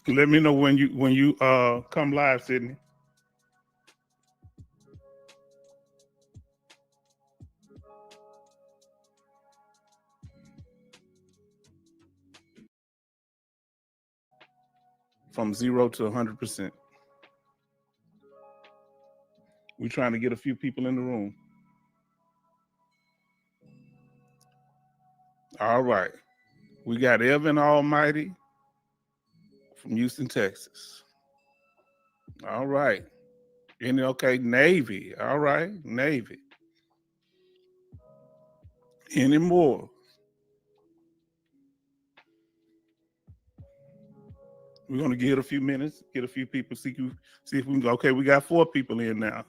Let me know when you come live, Sydney. From 0 to 100%. We're trying to get a few people in the room. All right. We got Evan Almighty from Houston, Texas. All right. And okay, Navy. All right, Navy. Any more? We're gonna give it a few minutes, get a few people, see if we can go. Okay, we got 4 people in now.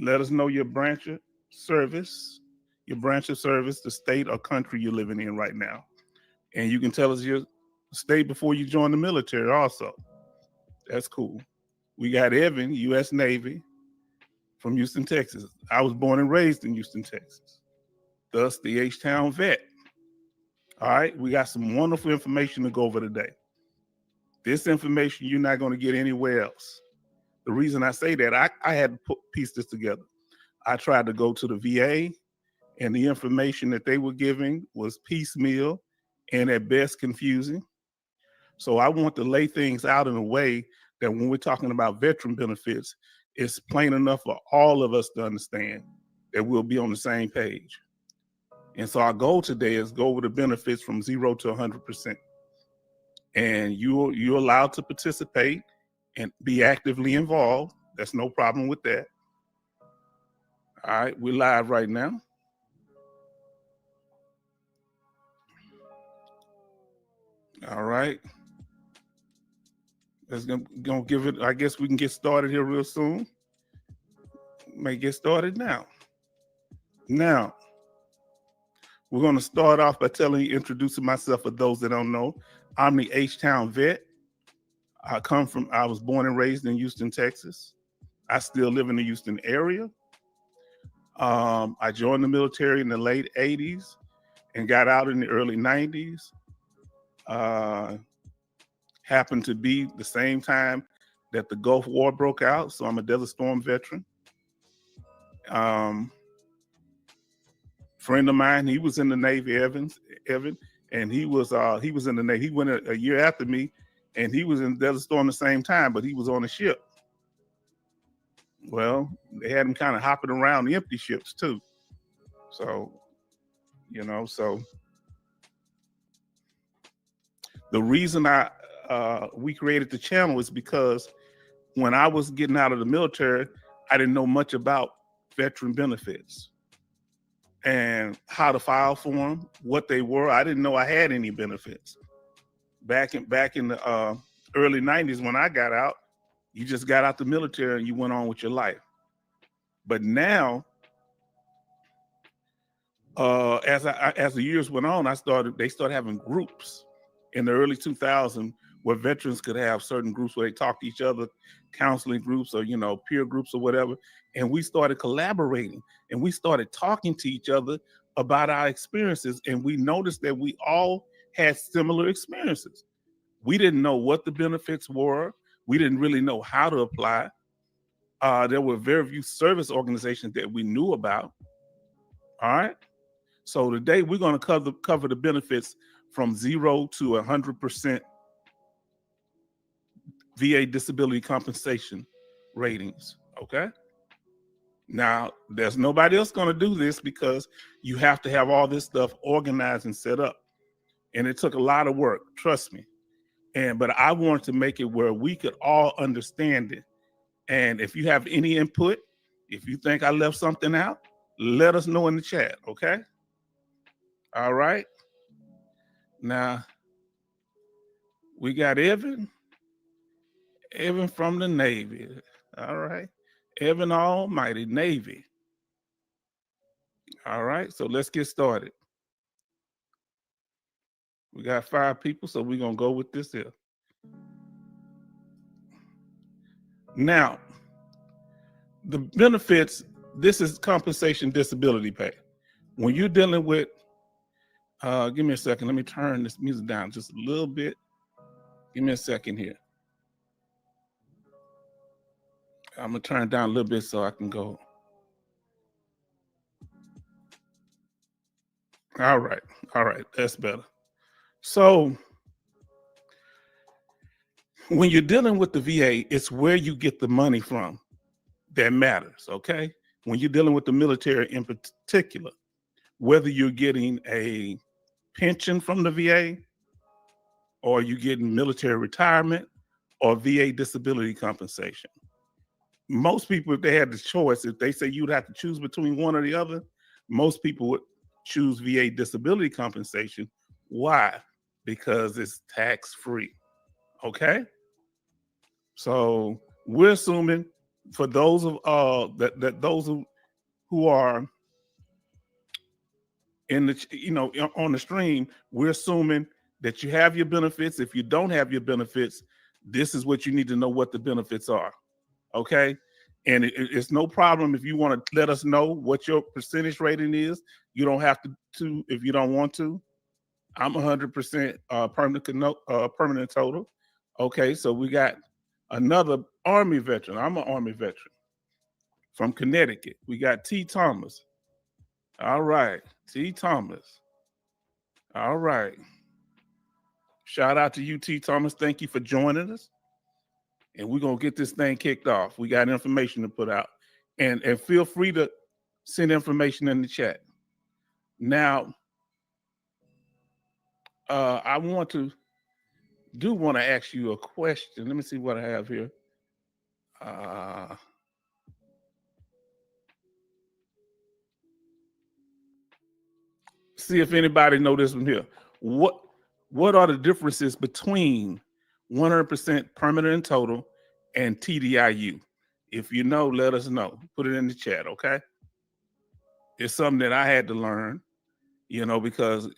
Let us know your branch of service, the state or country you're living in right now. And you can tell us your state before you join the military also. That's cool. We got Evan, U.S. Navy, from Houston, Texas. I was born and raised in Houston, Texas. Thus, the H-Town vet. All right, we got some wonderful information to go over today. This information you're not going to get anywhere else. The reason I say that, I had to piece this together. I tried to go to the VA, and the information that they were giving was piecemeal and at best confusing. So I want to lay things out in a way that when we're talking about veteran benefits, it's plain enough for all of us to understand that we'll be on the same page. And so our goal today is go over the benefits from 0 to 100%. And you're allowed to participate and be actively involved. That's no problem with that. All right, we're live right now. All right. Let's gonna give it, I guess we can get started here real soon. May get started now. Now, we're gonna start off by introducing myself for those that don't know. I'm the H-Town vet. I was born and raised in Houston, Texas. I still live in the Houston area. I joined the military in the late 80s and got out in the early 90s. Happened to be the same time that the Gulf War broke out, so I'm a Desert Storm veteran. Friend of mine, he was in the Navy, Evan, and he was in the Navy. He went a year after me, and he was in Desert Storm the same time, but he was on a ship. Well, they had him kind of hopping around the empty ships too. So, so the reason we created the channel is because when I was getting out of the military, I didn't know much about veteran benefits and how to file for them, what they were. I didn't know I had any benefits. Back in the early 90s when I got out, you just got out the military and you went on with your life. But now, as the years went on, they started having groups in the early 2000s where veterans could have certain groups where they talk to each other, counseling groups or peer groups or whatever. And we started collaborating and we started talking to each other about our experiences. And we noticed that we all had similar experiences. We didn't know what the benefits were. We didn't really know how to apply. There were very few service organizations that we knew about. All right. So today we're going to cover the benefits from 0 to 100% VA disability compensation ratings. Okay. Now, there's nobody else going to do this because you have to have all this stuff organized and set up. And it took a lot of work, trust me. But I wanted to make it where we could all understand it. And if you have any input, if you think I left something out, let us know in the chat, okay? All right. Now, we got Evan from the Navy. All right. Evan Almighty, Navy. All right, so let's get started. We got 5 people, so we're going to go with this here. Now, the benefits, this is compensation disability pay. When you're dealing with, give me a second, let me turn this music down just a little bit. Give me a second here. I'm gonna turn it down a little bit so I can go. All right, that's better. So when you're dealing with the VA, it's where you get the money from that matters, okay? When you're dealing with the military in particular, whether you're getting a pension from the VA or you're getting military retirement or VA disability compensation. Most people, if they had the choice, if they say you'd have to choose between one or the other, most people would choose VA disability compensation. Why? Because it's tax-free, okay? So we're assuming for those of that those who are in the on the stream, we're assuming that you have your benefits. If you don't have your benefits, this is what you need to know what the benefits are. Okay. And it's no problem if you want to let us know what your percentage rating is. You don't have to if you don't want to. I'm 100% permanent total. Okay, so we got another Army veteran. I'm an Army veteran from Connecticut. We got T. Thomas. All right, T. Thomas. All right. Shout out to you, T. Thomas. Thank you for joining us. And we're going to get this thing kicked off. We got information to put out. And feel free to send information in the chat. Now, I want to ask you a question. Let me see what I have here. See if anybody know this one here. What are the differences between 100% permanent and total and TDIU? If you know, let us know. Put it in the chat, okay? It's something that I had to learn, because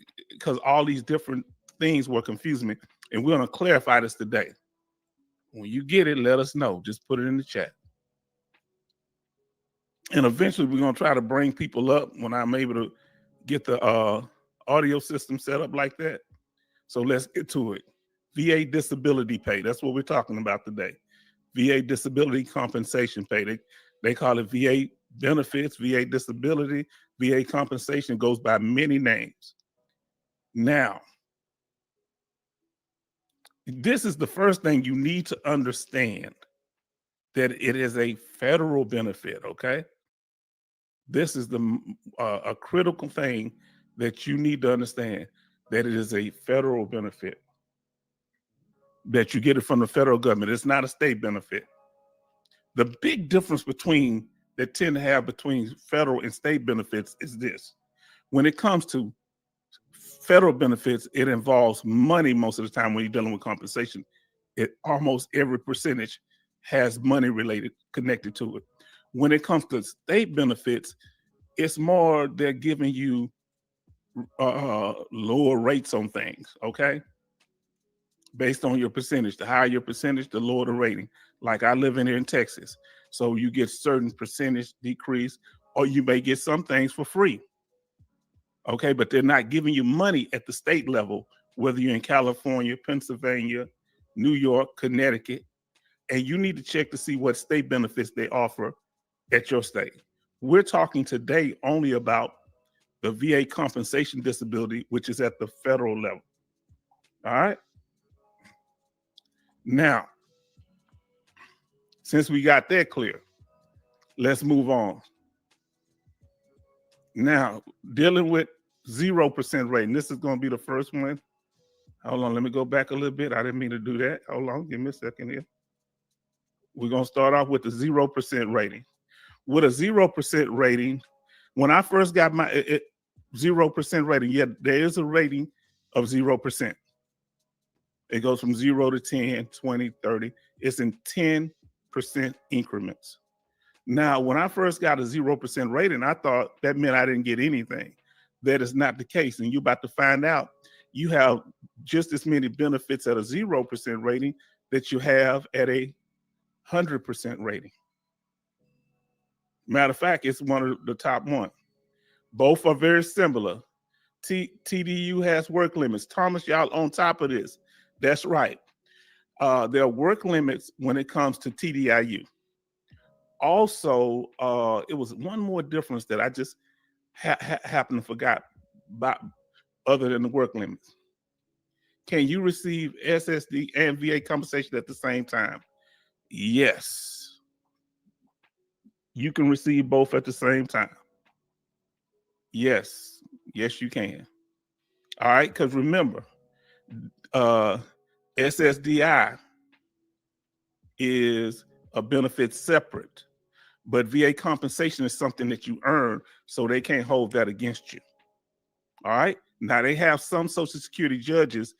all these different things were confusing me. And we're going to clarify this today. When you get it, let us know. Just put it in the chat. And eventually we're going to try to bring people up when I'm able to get the audio system set up like that. So let's get to it. VA disability pay. That's what we're talking about today. VA disability compensation pay. They call it VA benefits, VA disability, VA compensation, goes by many names. Now, this is the first thing you need to understand, that it is a federal benefit, okay? This is a critical thing that you need to understand, that it is a federal benefit, that you get it from the federal government. It's not a state benefit. The big difference between federal and state benefits is this. When it comes to federal benefits, it involves money most of the time when you're dealing with compensation. Almost every percentage has money connected to it. When it comes to state benefits, it's more they're giving you lower rates on things, okay? Based on your percentage. The higher your percentage, the lower the rating. Like I live in here in Texas, so you get certain percentage decrease, or you may get some things for free. Okay, but they're not giving you money at the state level, whether you're in California, Pennsylvania, New York, Connecticut, and you need to check to see what state benefits they offer at your state. We're talking today only about the VA compensation disability, which is at the federal level. All right. Now, since we got that clear, let's move on. Now, dealing with 0% rating. This is going to be the first one. Hold on, let me go back a little bit. I didn't mean to do that. Hold on, give me a second here. We're going to start off with the 0% rating. With a 0% rating, when I first got my 0% rating, yeah, there is a rating of 0%. It goes from 0 to 10, 20, 30. It's in 10% increments. Now, when I first got a 0% rating, I thought that meant I didn't get anything. That is not the case. And you're about to find out you have just as many benefits at a 0% rating that you have at a 100% rating. Matter of fact, it's one of the top one. Both are very similar. TDU has work limits. Thomas, y'all on top of this. That's right. There are work limits when it comes to TDIU. Also, it was one more difference that I just happened to forgot about, other than the work limits. Can you receive SSD and VA compensation at the same time? Yes, you can receive both at the same time. Yes, yes, you can. All right, because remember, uh, SSDI is a benefit separate, but VA compensation is something that you earn, so they can't hold that against you. All right. Now they have some Social Security judges.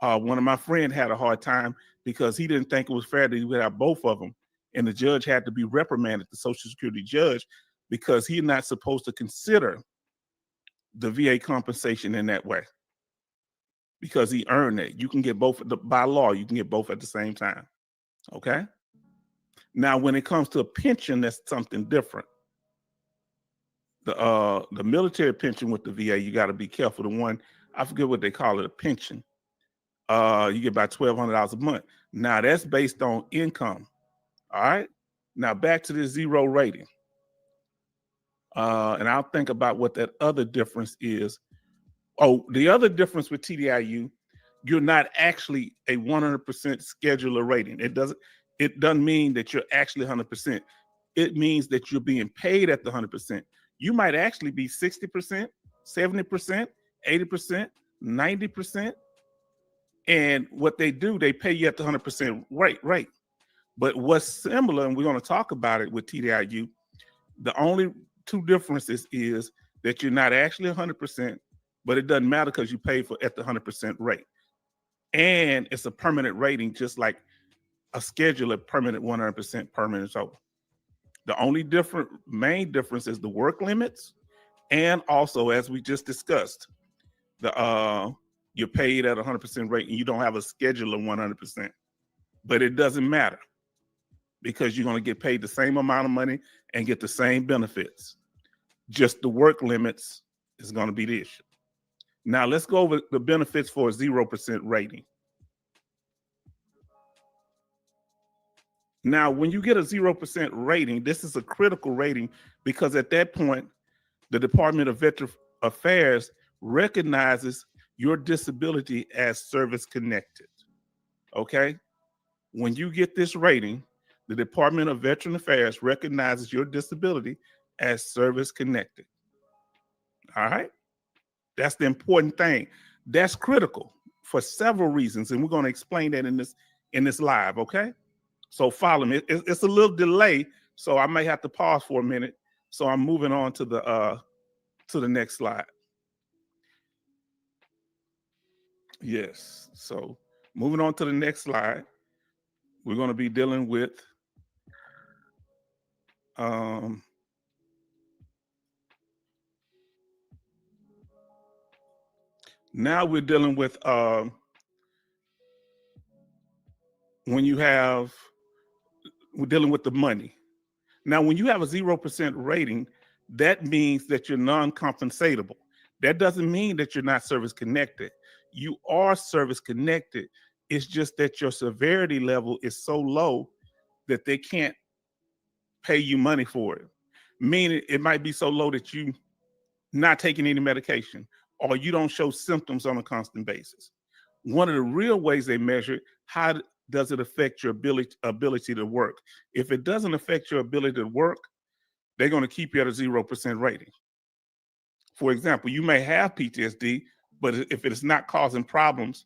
One of my friends had a hard time because he didn't think it was fair that he would have both of them, and the judge had to be reprimanded, the Social Security judge, because he's not supposed to consider the VA compensation in that way because he earned it. You can get both by law. You can get both at the same time. Okay. Now, when it comes to a pension, that's something different. The military pension with the VA, you got to be careful. The one, I forget what they call it, a pension. You get about $1,200 a month. Now that's based on income. All right. Now back to the zero rating. And I'll think about what that other difference is. Oh, the other difference with TDIU, you're not actually a 100% scheduler rating. It doesn't mean that you're actually 100%. It means that you're being paid at the 100%. You might actually be 60%, 70%, 80%, 90%. And what they do, they pay you at the 100% rate. But what's similar, and we're going to talk about it with TDIU, the only two differences is that you're not actually 100%, but it doesn't matter because you pay for at the 100% rate. And it's a permanent rating, just like a scheduler permanent 100% permanent. So the only main difference is the work limits, and also, as we just discussed, you're paid at 100% rate and you don't have a schedule of 100%. But it doesn't matter because you're going to get paid the same amount of money and get the same benefits. Just the work limits is going to be the issue. Now let's go over the benefits for a 0% rating. Now, when you get a 0% rating, this is a critical rating because at that point, the Department of Veteran Affairs recognizes your disability as service connected. Okay? When you get this rating, the Department of Veteran Affairs recognizes your disability as service connected. All right? That's the important thing. That's critical for several reasons, and we're going to explain that in this live, okay? So follow me. It's a little delay, so I may have to pause for a minute. So I'm moving on to the next slide. Yes. So moving on to the next slide, we're going to be dealing with now we're dealing with we're dealing with the money. Now, when you have a 0% rating, that means that you're non-compensatable. That doesn't mean that you're not service connected. You are service connected. It's just that your severity level is so low that they can't pay you money for it. Meaning it might be so low that you not taking any medication or you don't show symptoms on a constant basis. One of the real ways they measure it, how does it affect your ability to work? If it doesn't affect your ability to work, they're going to keep you at a 0% rating. For example, you may have PTSD, but if it's not causing problems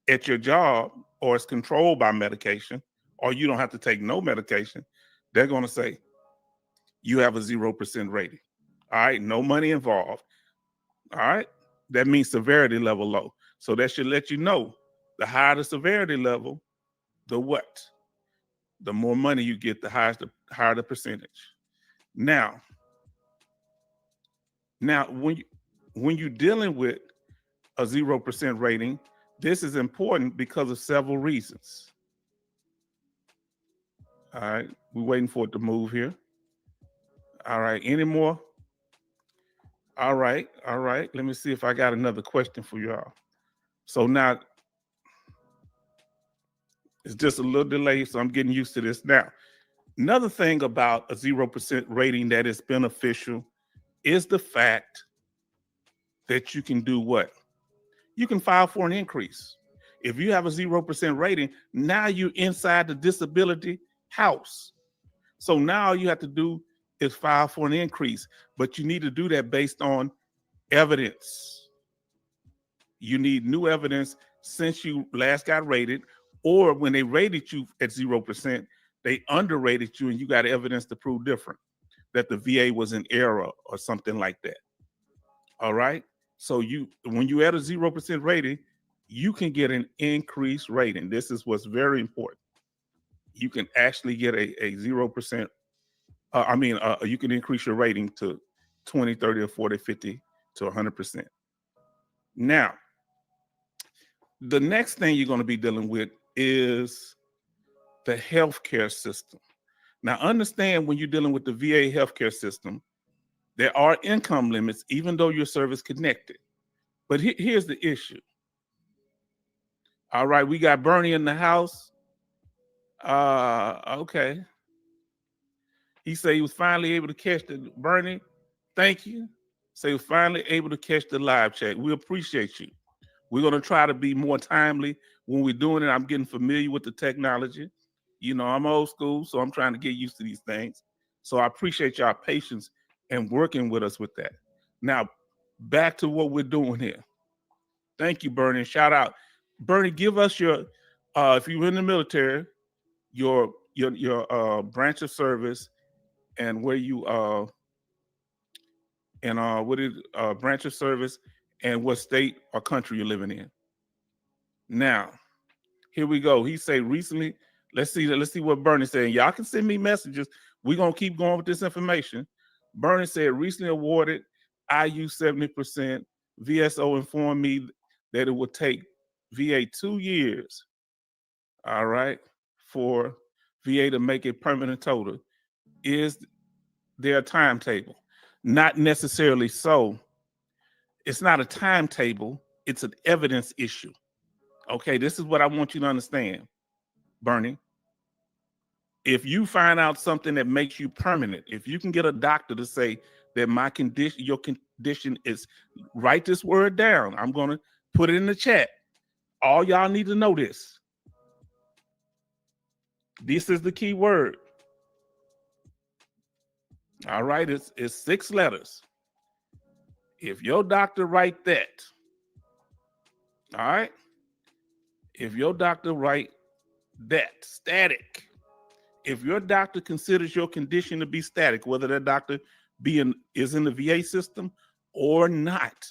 at your job or it's controlled by medication, or you don't have to take no medication, they're going to say you have a 0% rating. All right, no money involved. All right, that means severity level low. So that should let you know the higher the severity level, the what? The more money you get, the higher the percentage. Now when you're dealing with a 0% rating, this is important because of several reasons. All right, we're waiting for it to move here. All right, any more? All right. Let me see if I got another question for y'all. So now, It's just a little delay, so I'm getting used to this now. Another thing about a 0% rating that is beneficial is the fact that you can do what? You can file for an increase. If you have a 0% rating, now you're inside the disability house. So now all you have to do is file for an increase, but you need to do that based on evidence. You need new evidence since you last got rated, or when they rated you at 0%, they underrated you and you got evidence to prove different, that the VA was in error or something like that. All right. So when you add a 0% rating, you can get an increased rating. This is what's very important. You can actually get a 0%. You can increase your rating to 20, 30, or 40, 50 to 100%. Now, the next thing you're going to be dealing with is the healthcare system. Now, understand when you're dealing with the VA healthcare system, there are income limits, even though you're service connected. But here's the issue. All right, we got Bernie in the house. Okay. He said he was finally able to catch the Bernie. Thank you. So he was finally able to catch the live chat. We appreciate you. We're going to try to be more timely when we're doing it. I'm getting familiar with the technology. You know, I'm old school, so I'm trying to get used to these things. So I appreciate y'all patience and working with us with that. Now, back to what we're doing here. Thank you, Bernie. Shout out. Bernie, give us your, if you're in the military, your branch of service and where you branch of service and what state or country you're living in. Now, here we go. He said recently, let's see what Bernie's saying. Y'all can send me messages. We're gonna keep going with this information. Bernie said recently awarded IU 70%. VSO informed me that it would take VA 2 years, all right, for VA to make it permanent total. Is there a timetable? Not necessarily so. It's not a timetable, it's an evidence issue. Okay, this is what I want you to understand, Bernie. If you find out something that makes you permanent, if you can get a doctor to say that my condition, your condition is, write this word down. I'm going to put it in the chat. All y'all need to know this. This is the key word. All right, it's 6 letters. If your doctor write that, all right, if your doctor write that, static, if your doctor considers your condition to be static, whether that doctor is in the VA system or not,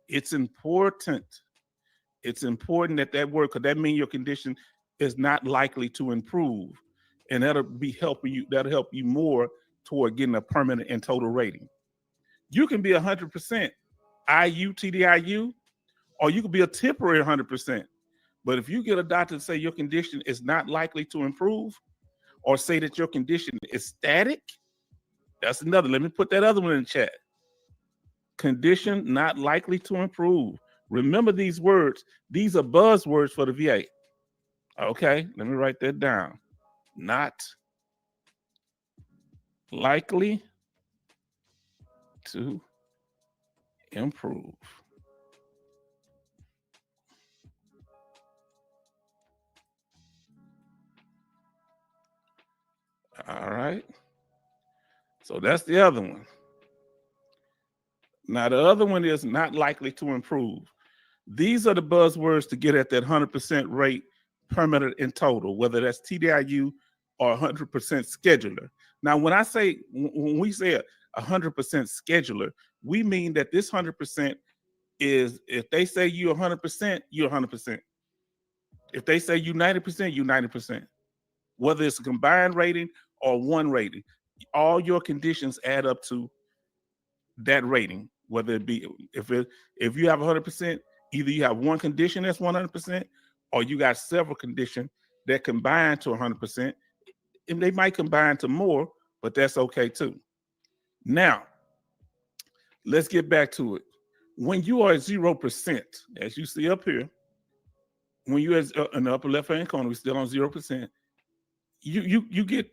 it's important. It's important that word, because that means your condition is not likely to improve. And that'll help you more toward getting a permanent and total rating. You can be 100% IU, TDIU, or you could be a temporary 100%. But if you get a doctor to say your condition is not likely to improve, or say that your condition is static, that's another. Let me put that other one in the chat. Condition not likely to improve. Remember these words. These are buzzwords for the VA. Okay, let me write that down. Not likely to improve. All right. So that's the other one. Now, the other one is not likely to improve. These are the buzzwords to get at that 100% rate, permanent and total, whether that's TDIU or 100% scheduler. Now, when we say 100% scheduler, we mean that this 100% is, if they say you're 100%, you're 100%. If they say you 90%, you 90%. Whether it's a combined rating or one rating, all your conditions add up to that rating. Whether it be, if you have 100%, either you have one condition that's 100%, or you got several conditions that combine to 100%. And they might combine to more, but that's okay too. Now, let's get back to it. When you are at 0%, as you see up here, when you're in the upper left-hand corner, we're still on 0%. You get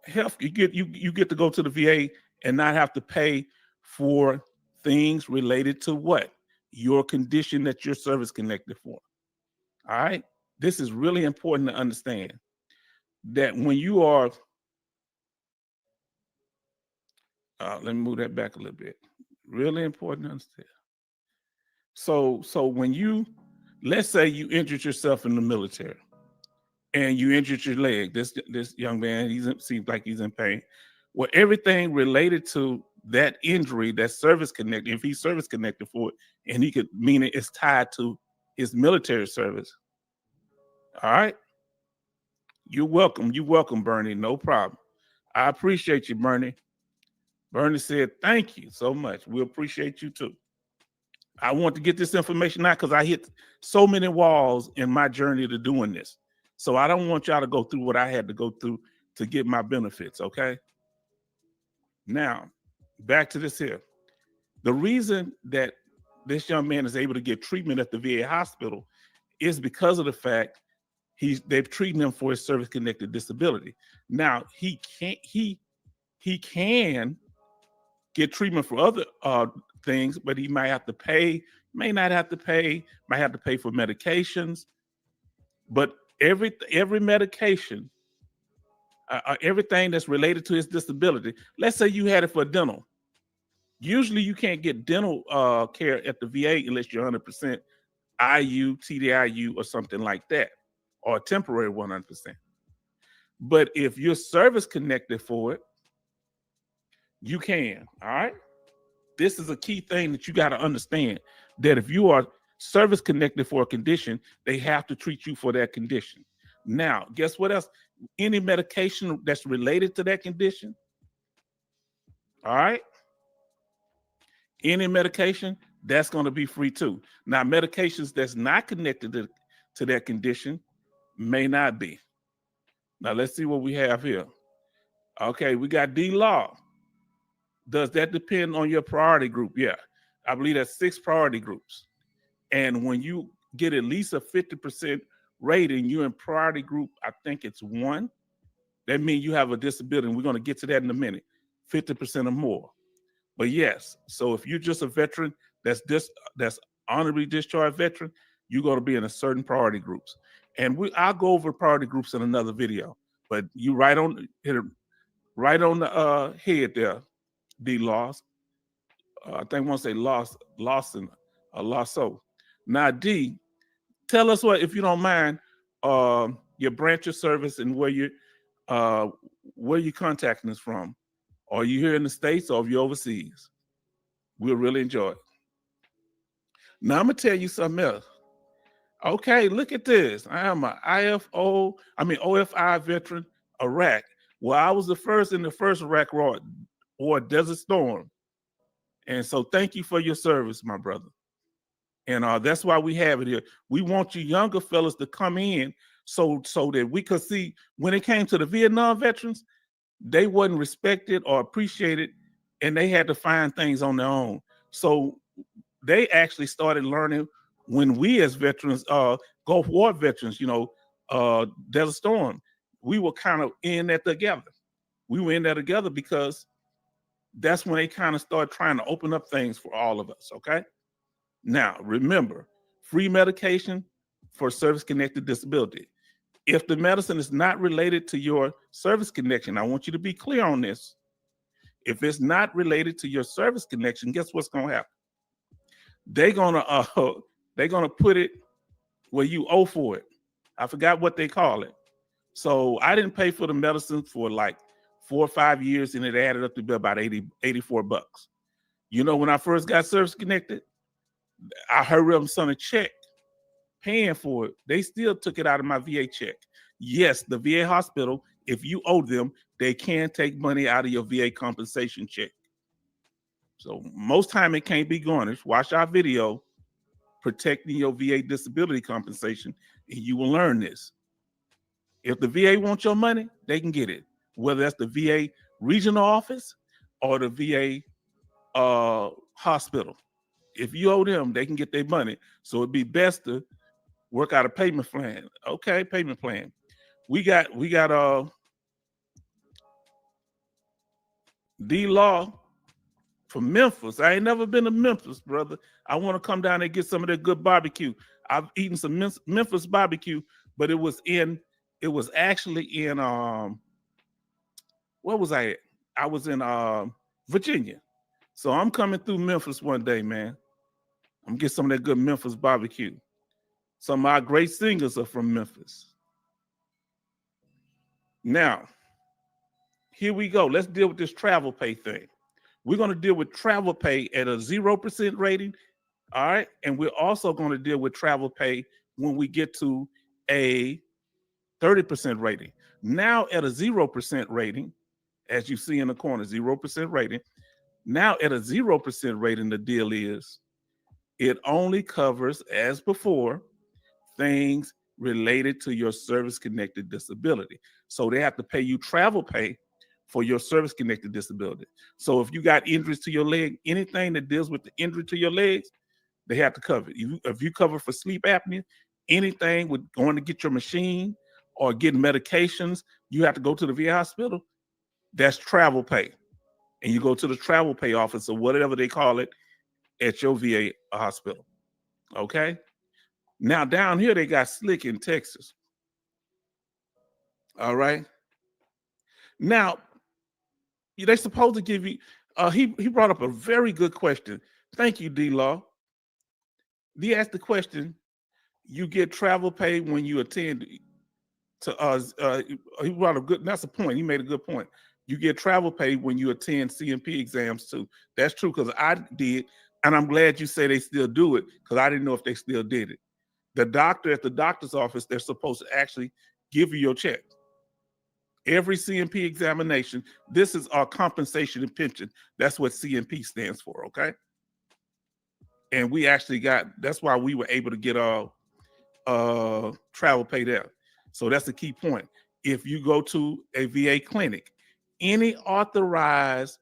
health. You get to go to the VA and not have to pay for things related to what? Your condition that you're service connected for. All right. This is really important to understand that when you are, let me move that back a little bit. Really important to understand. So when you, let's say you injured yourself in the military and you injured your leg, this young man, seems like he's in pain. Well, everything related to that injury, that's service connected, if he's service connected for it, and he could mean it's tied to his military service. All right. You're welcome, Bernie. No problem. I appreciate you, Bernie. Bernie said, thank you so much. We appreciate you too. I want to get this information out because I hit so many walls in my journey to doing this. So I don't want y'all to go through what I had to go through to get my benefits, okay? Now, back to this here. The reason that this young man is able to get treatment at the VA hospital is because of the fact they've treated him for his service-connected disability. Now, he can get treatment for other things, but he might have to pay, may not have to pay, might have to pay for medications. But every medication, everything that's related to his disability, let's say you had it for dental. Usually you can't get dental care at the VA unless you're 100% IU, TDIU, or something like that, or a temporary 100%. But if you're service connected for it, you can, all right? This is a key thing that you got to understand, that if you are service connected for a condition, they have to treat you for that condition. Now, guess what else? Any medication that's related to that condition, all right? Any medication, that's going to be free too. Now, medications that's not connected to that condition may not be. Now, let's see what we have here. Okay, we got D-Law. Does that depend on your priority group? Yeah, I believe that's 6 priority groups. And when you get at least a 50% rating, you're in priority group, I think it's 1. That means you have a disability, and we're going to get to that in a minute, 50% or more. But yes, so if you're just a veteran that's honorably discharged veteran, you're going to be in a certain priority groups. And I'll go over priority groups in another video. But you hit it right on the head there, D-Laws. I think I want to say Lawson, Lasso. Now, D, tell us what, if you don't mind, your branch of service and where you contacting us from. Are you here in the States or are you overseas? We'll really enjoy it. Now I'm gonna tell you something else. Okay, look at this. I am an OFI veteran, Iraq. Well, I was the first in the first Iraq war, Desert Storm. And so thank you for your service, my brother. And that's why we have it here. We want you younger fellas to come in so that we could see, when it came to the Vietnam veterans, they wasn't respected or appreciated, and they had to find things on their own. So they actually started learning when we as veterans, Gulf War veterans, Desert Storm, we were kind of in that together. We were in that together because that's when they kind of started trying to open up things for all of us, okay? Now, remember, free medication for service-connected disability. If the medicine is not related to your service connection, I want you to be clear on this. If it's not related to your service connection, guess what's going to happen? They're gonna put it where you owe for it. I forgot what they call it. So I didn't pay for the medicine for like 4 or 5 years, and it added up to be about $84. When I first got service connected, I hurried up and sent a check paying for it. They still took it out of my VA check. Yes, the VA hospital, if you owe them, they can take money out of your VA compensation check. So most time it can't be garnished. Watch our video, Protecting Your VA Disability Compensation, and you will learn this. If the VA wants your money, they can get it, whether that's the VA regional office or the VA hospital. If you owe them, they can get their money. So it'd be best to work out a payment plan. Okay, payment plan. We got D-Law from Memphis. I ain't never been to Memphis, brother. I want to come down and get some of that good barbecue. I've eaten some Memphis barbecue, but it was actually in where was I at? I was in Virginia. So I'm coming through Memphis one day, man. I'm gonna get some of that good Memphis barbecue. Some of our great singers are from Memphis. Now, here we go. Let's deal with this travel pay thing. We're going to deal with travel pay at a 0% rating. All right. And we're also going to deal with travel pay when we get to a 30% rating. Now at a 0% rating, as you see in the corner, 0% rating. Now at a 0% rating, the deal is it only covers, as before, things related to your service-connected disability. So they have to pay you travel pay for your service-connected disability. So if you got injuries to your leg, anything that deals with the injury to your legs, they have to cover it. If you cover for sleep apnea, anything with going to get your machine or getting medications, you have to go to the VA hospital, that's travel pay. And you go to the travel pay office or whatever they call it at your VA hospital. Okay? Now down here, they got SLIC in Texas. All right? Now, they supposed to give you, he brought up a very good question. Thank you, D-Law. He asked the question, you get travel pay when you attend to, he brought a good, that's a point, he made a good point. You get travel pay when you attend CMP exams too. That's true, because I did, and I'm glad you say they still do it, because I didn't know if they still did it. The doctor at the doctor's office, they're supposed to actually give you your check. Every CMP examination, this is our compensation and pension. That's what CMP stands for, okay? And we actually got, that's why we were able to get our travel pay there. So that's the key point. If you go to a VA clinic, any authorized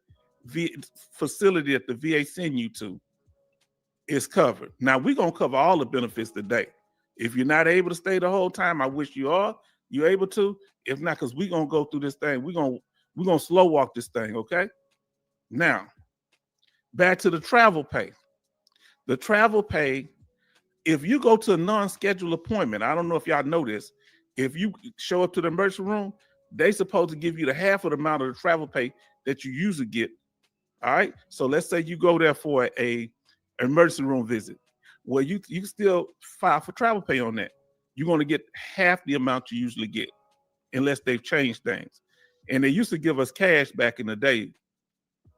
facility that the VA send you to is covered. Now, we're going to cover all the benefits today. If you're not able to stay the whole time, I wish you are. You're able to. If not, because we're going to go through this thing. We're going to slow walk this thing, okay? Now, back to the travel pay. The travel pay, if you go to a non-scheduled appointment, I don't know if y'all know this, if you show up to the emergency room, they supposed to give you the half of the amount of the travel pay that you usually get. All right? So let's say you go there for a emergency room visit. Well, you still file for travel pay on that. You're going to get half the amount you usually get, unless they've changed things. And they used to give us cash back in the day,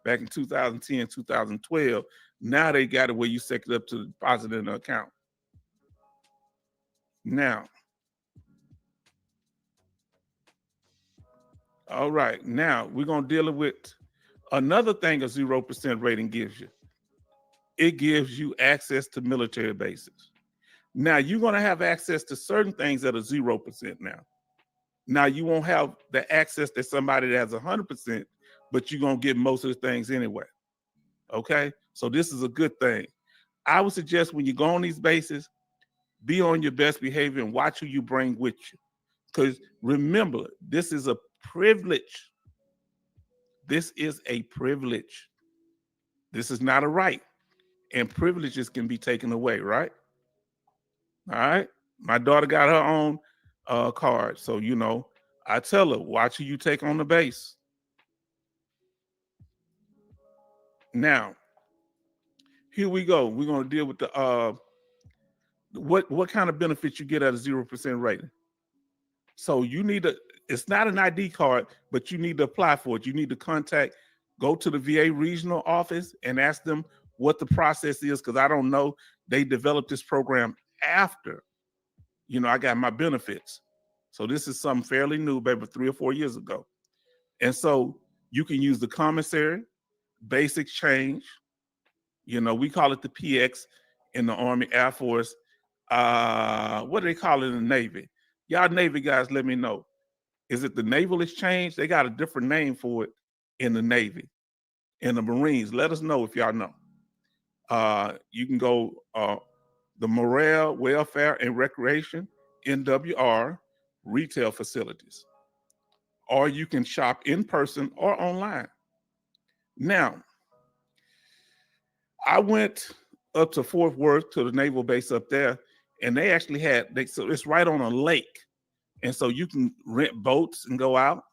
back in 2010, 2012. Now they got it where you set it up to deposit in an account. Now, all right, now we're going to deal with another thing a 0% rating gives you. It gives you access to military bases. Now, you're going to have access to certain things that are 0% now. Now, you won't have the access that somebody that has 100%, but you're going to get most of the things anyway. Okay? So this is a good thing. I would suggest when you go on these bases, be on your best behavior and watch who you bring with you. Because remember, this is a privilege. This is a privilege. This is not a right. And privileges can be taken away, right? All right. My daughter got her own card. So, you know, I tell her, watch who you take on the base. Now, here we go. We're going to deal with the what kind of benefits you get at a 0% rating. So you need to, it's not an ID card, but you need to apply for it. You need to go to the VA regional office and ask them what the process is, because I don't know. They developed this program after, you know, I got my benefits. So this is something fairly new, maybe 3 or 4 years ago. And so you can use the commissary, basic change. You know, we call it the PX in the Army, Air Force. What do they call it in the Navy? Y'all Navy guys, let me know. Is it the Naval Exchange? They got a different name for it in the Navy. In the Marines, let us know if y'all know. You can go the Morale, Welfare, and Recreation, NWR, retail facilities. Or you can shop in person or online. Now, I went up to Fort Worth to the naval base up there, and they actually had, so it's right on a lake. And so you can rent boats and go out.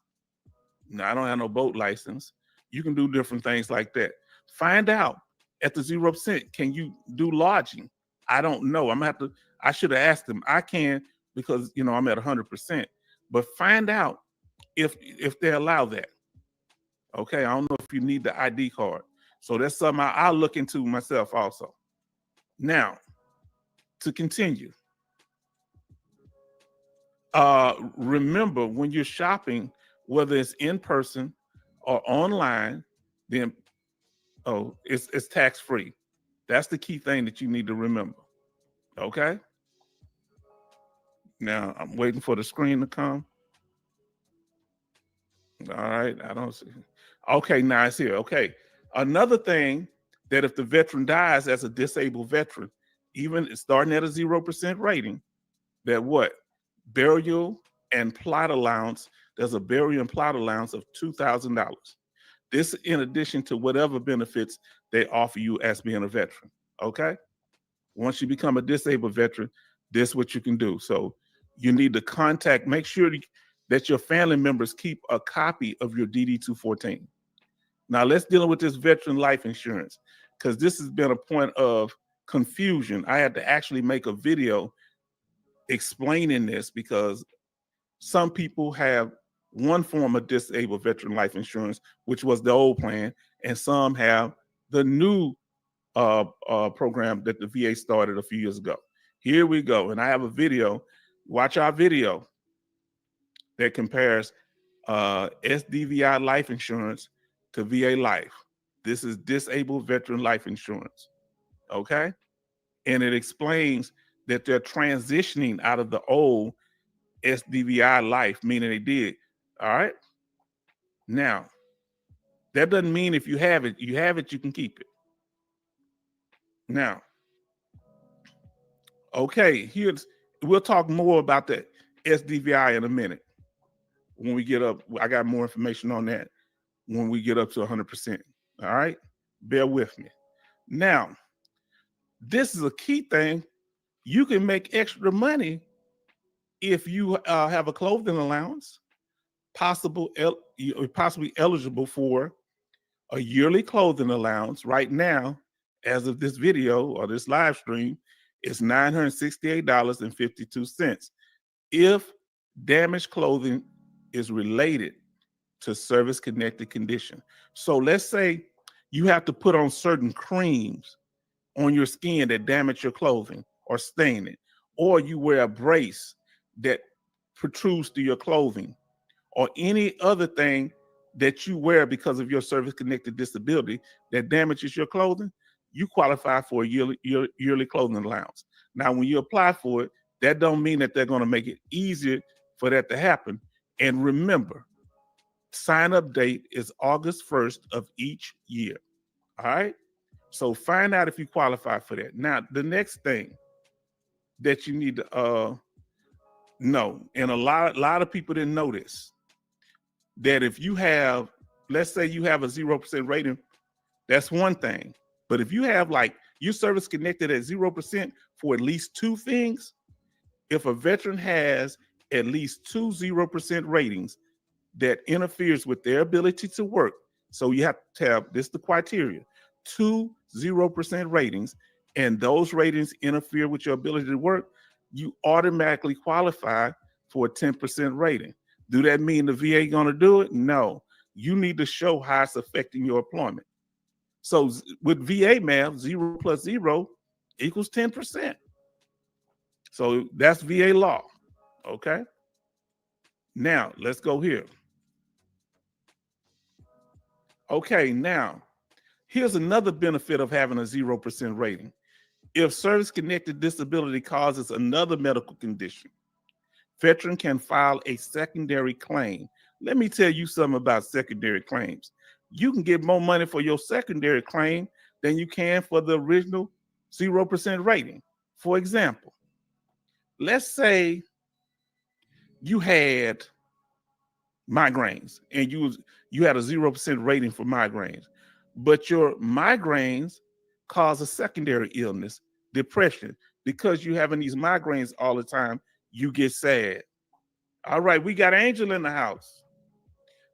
Now, I don't have no boat license. You can do different things like that. Find out at the 0%, can you do lodging? I don't know. I'm gonna have to, I should have asked them. I can because, you know, I'm at 100%. But find out if they allow that. Okay, I don't know if you need the ID card. So that's something I'll look into myself also. Now, to continue, remember when you're shopping, whether it's in person or online, then it's tax-free. That's the key thing that you need to remember. Okay. Now I'm waiting for the screen to come. All right, I don't see. Okay, now it's here. Okay, another thing that if the veteran dies as a disabled veteran, even starting at a 0% rating, that what? Burial and plot allowance, there's a burial and plot allowance of $2,000. This in addition to whatever benefits they offer you as being a veteran, okay? Once you become a disabled veteran, this is what you can do. So you need to contact, make sure that your family members keep a copy of your DD-214. Now let's deal with this veteran life insurance, because this has been a point of confusion. I had to actually make a video explaining this because some people have one form of disabled veteran life insurance, which was the old plan, and some have the new program that the VA started a few years ago. Here we go. And I have a video. Watch our video that compares SDVI life insurance to VA life. This is disabled veteran life insurance. Okay. And it explains that they're transitioning out of the old SDVI life, meaning they did. All right. Now, that doesn't mean if you have it, you can keep it. Now, okay, we'll talk more about the SDVI in a minute. When we get up, I got more information on that when we get up to 100%. All right, bear with me. Now, this is a key thing. You can make extra money if you have a clothing allowance, possibly eligible for a yearly clothing allowance. Right now, as of this video or this live stream, it's $968.52 if damaged clothing is related to service-connected condition. So let's say you have to put on certain creams on your skin that damage your clothing or stain it, or you wear a brace that protrudes through your clothing, or any other thing that you wear because of your service-connected disability that damages your clothing, you qualify for a yearly clothing allowance. Now, when you apply for it, that don't mean that they're going to make it easier for that to happen. And remember, sign-up date is August 1st of each year. All right? So find out if you qualify for that. Now, the next thing that you need to know, and a lot of people didn't know this, that if you have, let's say you have a 0% rating, that's one thing. But if you have like your service connected at 0% for at least two things, if a veteran has at least two 0% ratings that interferes with their ability to work, so you have to have, this is the criteria, two 0% ratings, and those ratings interfere with your ability to work, you automatically qualify for a 10% rating. Do that mean the VA gonna do it? No. You need to show how it's affecting your employment. So with VA math, 0 plus 0 equals 10%. So that's VA law, okay? Now, let's go here. Okay, now, here's another benefit of having a 0% rating. If service-connected disability causes another medical condition, veteran can file a secondary claim. Let me tell you something about secondary claims. You can get more money for your secondary claim than you can for the original 0% rating. For example, let's say you had migraines and you had a 0% rating for migraines, but your migraines cause a secondary illness, depression. Because you having these migraines all the time, you get sad. All right, we got Angel in the house.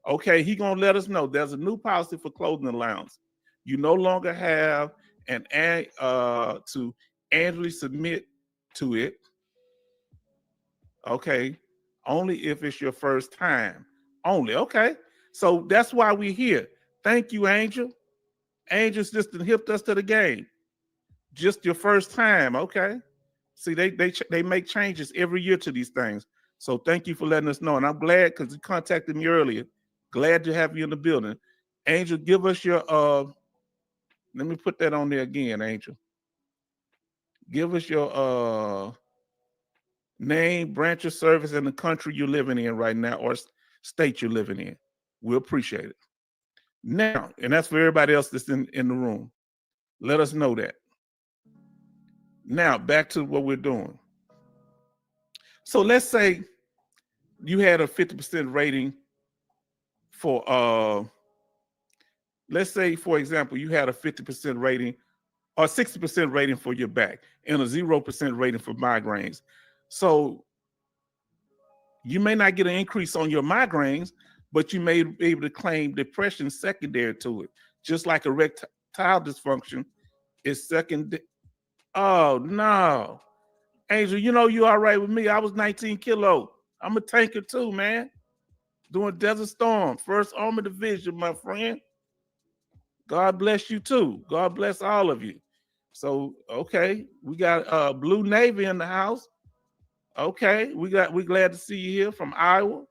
Okay, he gonna let us know there's a new policy for clothing allowance. You no longer have to annually submit to it. Okay, only if it's your first time. Only. Okay, so that's why we're here. Thank you, Angel. Angel's just hipped us to the game. Just your first time. Okay. See, they make changes every year to these things. So thank you for letting us know. And I'm glad because you contacted me earlier. Glad to have you in the building. Angel, give us your let me put that on there again, Angel. Give us your name, branch of service, and the country you're living in right now, or state you're living in. We'll appreciate it. Now, and that's for everybody else that's in the room. Let us know that. Now, back to what we're doing. So let's say you had a 50% rating for, let's say, for example, you had a 50% rating or 60% rating for your back and a 0% rating for migraines. So you may not get an increase on your migraines, but you may be able to claim depression secondary to it. Just like erectile dysfunction is second. Oh, no. Angel, you know you all right with me. I was 19 kilo. I'm a tanker too, man. Doing Desert Storm, 1st Armored Division, my friend. God bless you too. God bless all of you. So, okay, we got Blue Navy in the house. Okay, we glad to see you here from Iowa.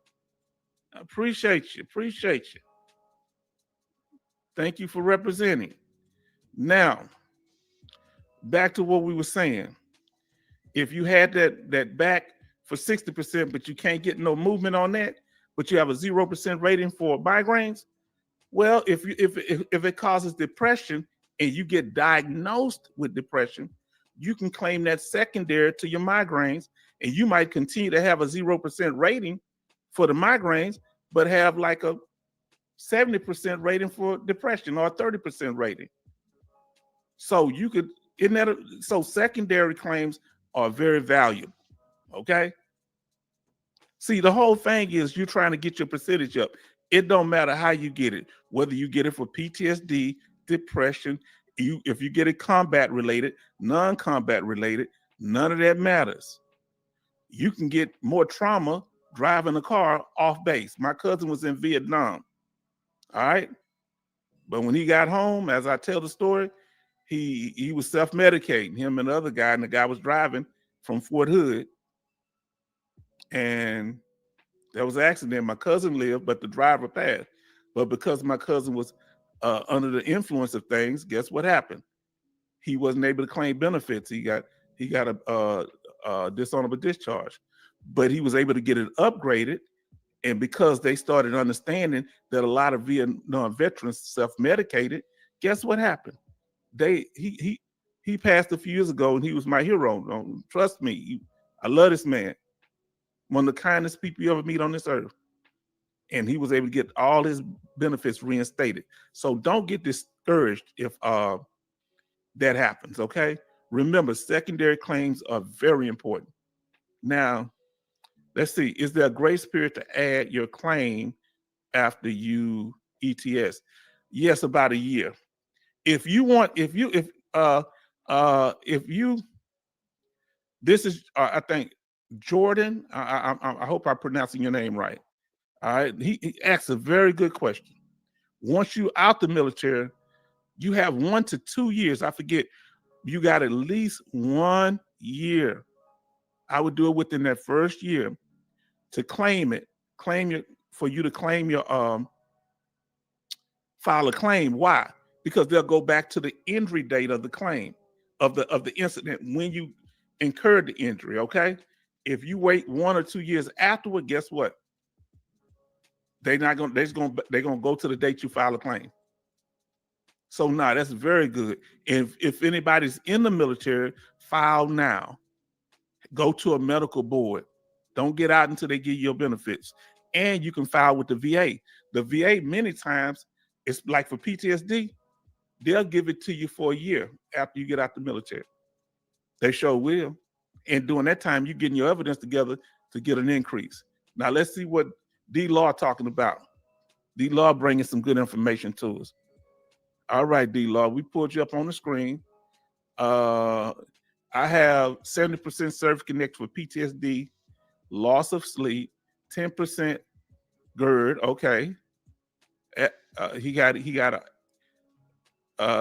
Appreciate you. Thank you for representing. Now, back to what we were saying. If you had that back for 60%, but you can't get no movement on that, but you have a 0% rating for migraines, well, if it causes depression and you get diagnosed with depression, you can claim that secondary to your migraines, and you might continue to have a 0% rating for the migraines, but have like a 70% rating for depression or a 30% rating. So you could, so secondary claims are very valuable. Okay. See, the whole thing is you're trying to get your percentage up. It don't matter how you get it, whether you get it for PTSD, depression, if you get it combat related, non-combat related, none of that matters. You can get more trauma driving a car off base. My cousin was in Vietnam. All right. But when he got home, as I tell the story, he was self-medicating, him and the other guy, and the guy was driving from Fort Hood. And there was an accident. My cousin lived, but the driver passed. But because my cousin was under the influence of things, guess what happened? He wasn't able to claim benefits. He got a dishonorable discharge, but he was able to get it upgraded. And because they started understanding that a lot of Vietnam veterans self-medicated, guess what happened? He passed a few years ago, and he was my hero. Trust me, I love this man. One of the kindest people you ever meet on this earth. And he was able to get all his benefits reinstated. So don't get discouraged if that happens, okay? Remember, secondary claims are very important. Now, let's see, is there a grace period to add your claim after you ETS? Yes, about a year. This is, I think, Jordan, I hope I'm pronouncing your name right. All right. He asked a very good question. Once you out the military, you have 1 to 2 years. I forget. You got at least 1 year. I would do it within that first year to claim it. For you to claim your file a claim. Why? Because they'll go back to the injury date of the claim of the incident when you incurred the injury. Okay. If you wait 1 or 2 years afterward, guess what? They're gonna go to the date you file a claim. So now that's very good. If anybody's in the military, file now. Go to a medical board. Don't get out until they give you your benefits. And you can file with the VA. The VA, many times, it's like for PTSD, they'll give it to you for a year after you get out the military. They sure will. And during that time, you're getting your evidence together to get an increase. Now let's see what D-Law talking about. D-Law bringing some good information to us. All right, D-Law, we pulled you up on the screen. I have 70% service connected for PTSD, loss of sleep, 10% GERD. Okay,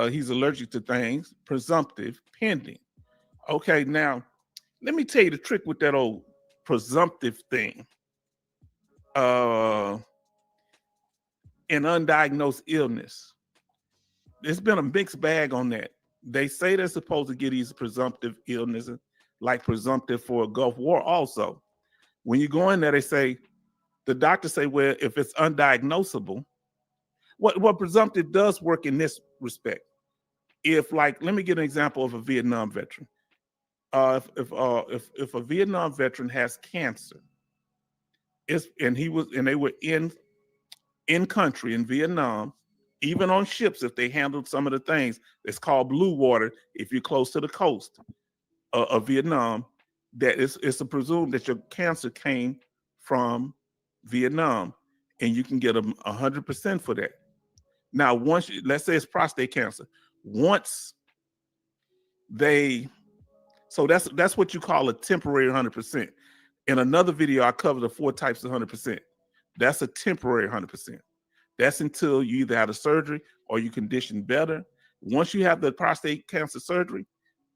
he's allergic to things. Presumptive, pending. Okay, now let me tell you the trick with that old presumptive thing. An undiagnosed illness. It's been a mixed bag on that. They say they're supposed to get these presumptive illnesses, like presumptive for a Gulf War also. When you go in there, they say, the doctors say, well, if it's undiagnosable, what presumptive does work in this respect. If, like, let me get an example of a Vietnam veteran. If a Vietnam veteran has cancer, and they were in country in Vietnam, even on ships, if they handled some of the things, it's called blue water. If you're close to the coast of Vietnam, that it's presumed that your cancer came from Vietnam, and you can get 100% for that. Now, let's say it's prostate cancer, so that's what you call a temporary 100%. In another video, I covered the 4 types of 100%. That's a temporary 100%. That's until you either have the surgery or you condition better. Once you have the prostate cancer surgery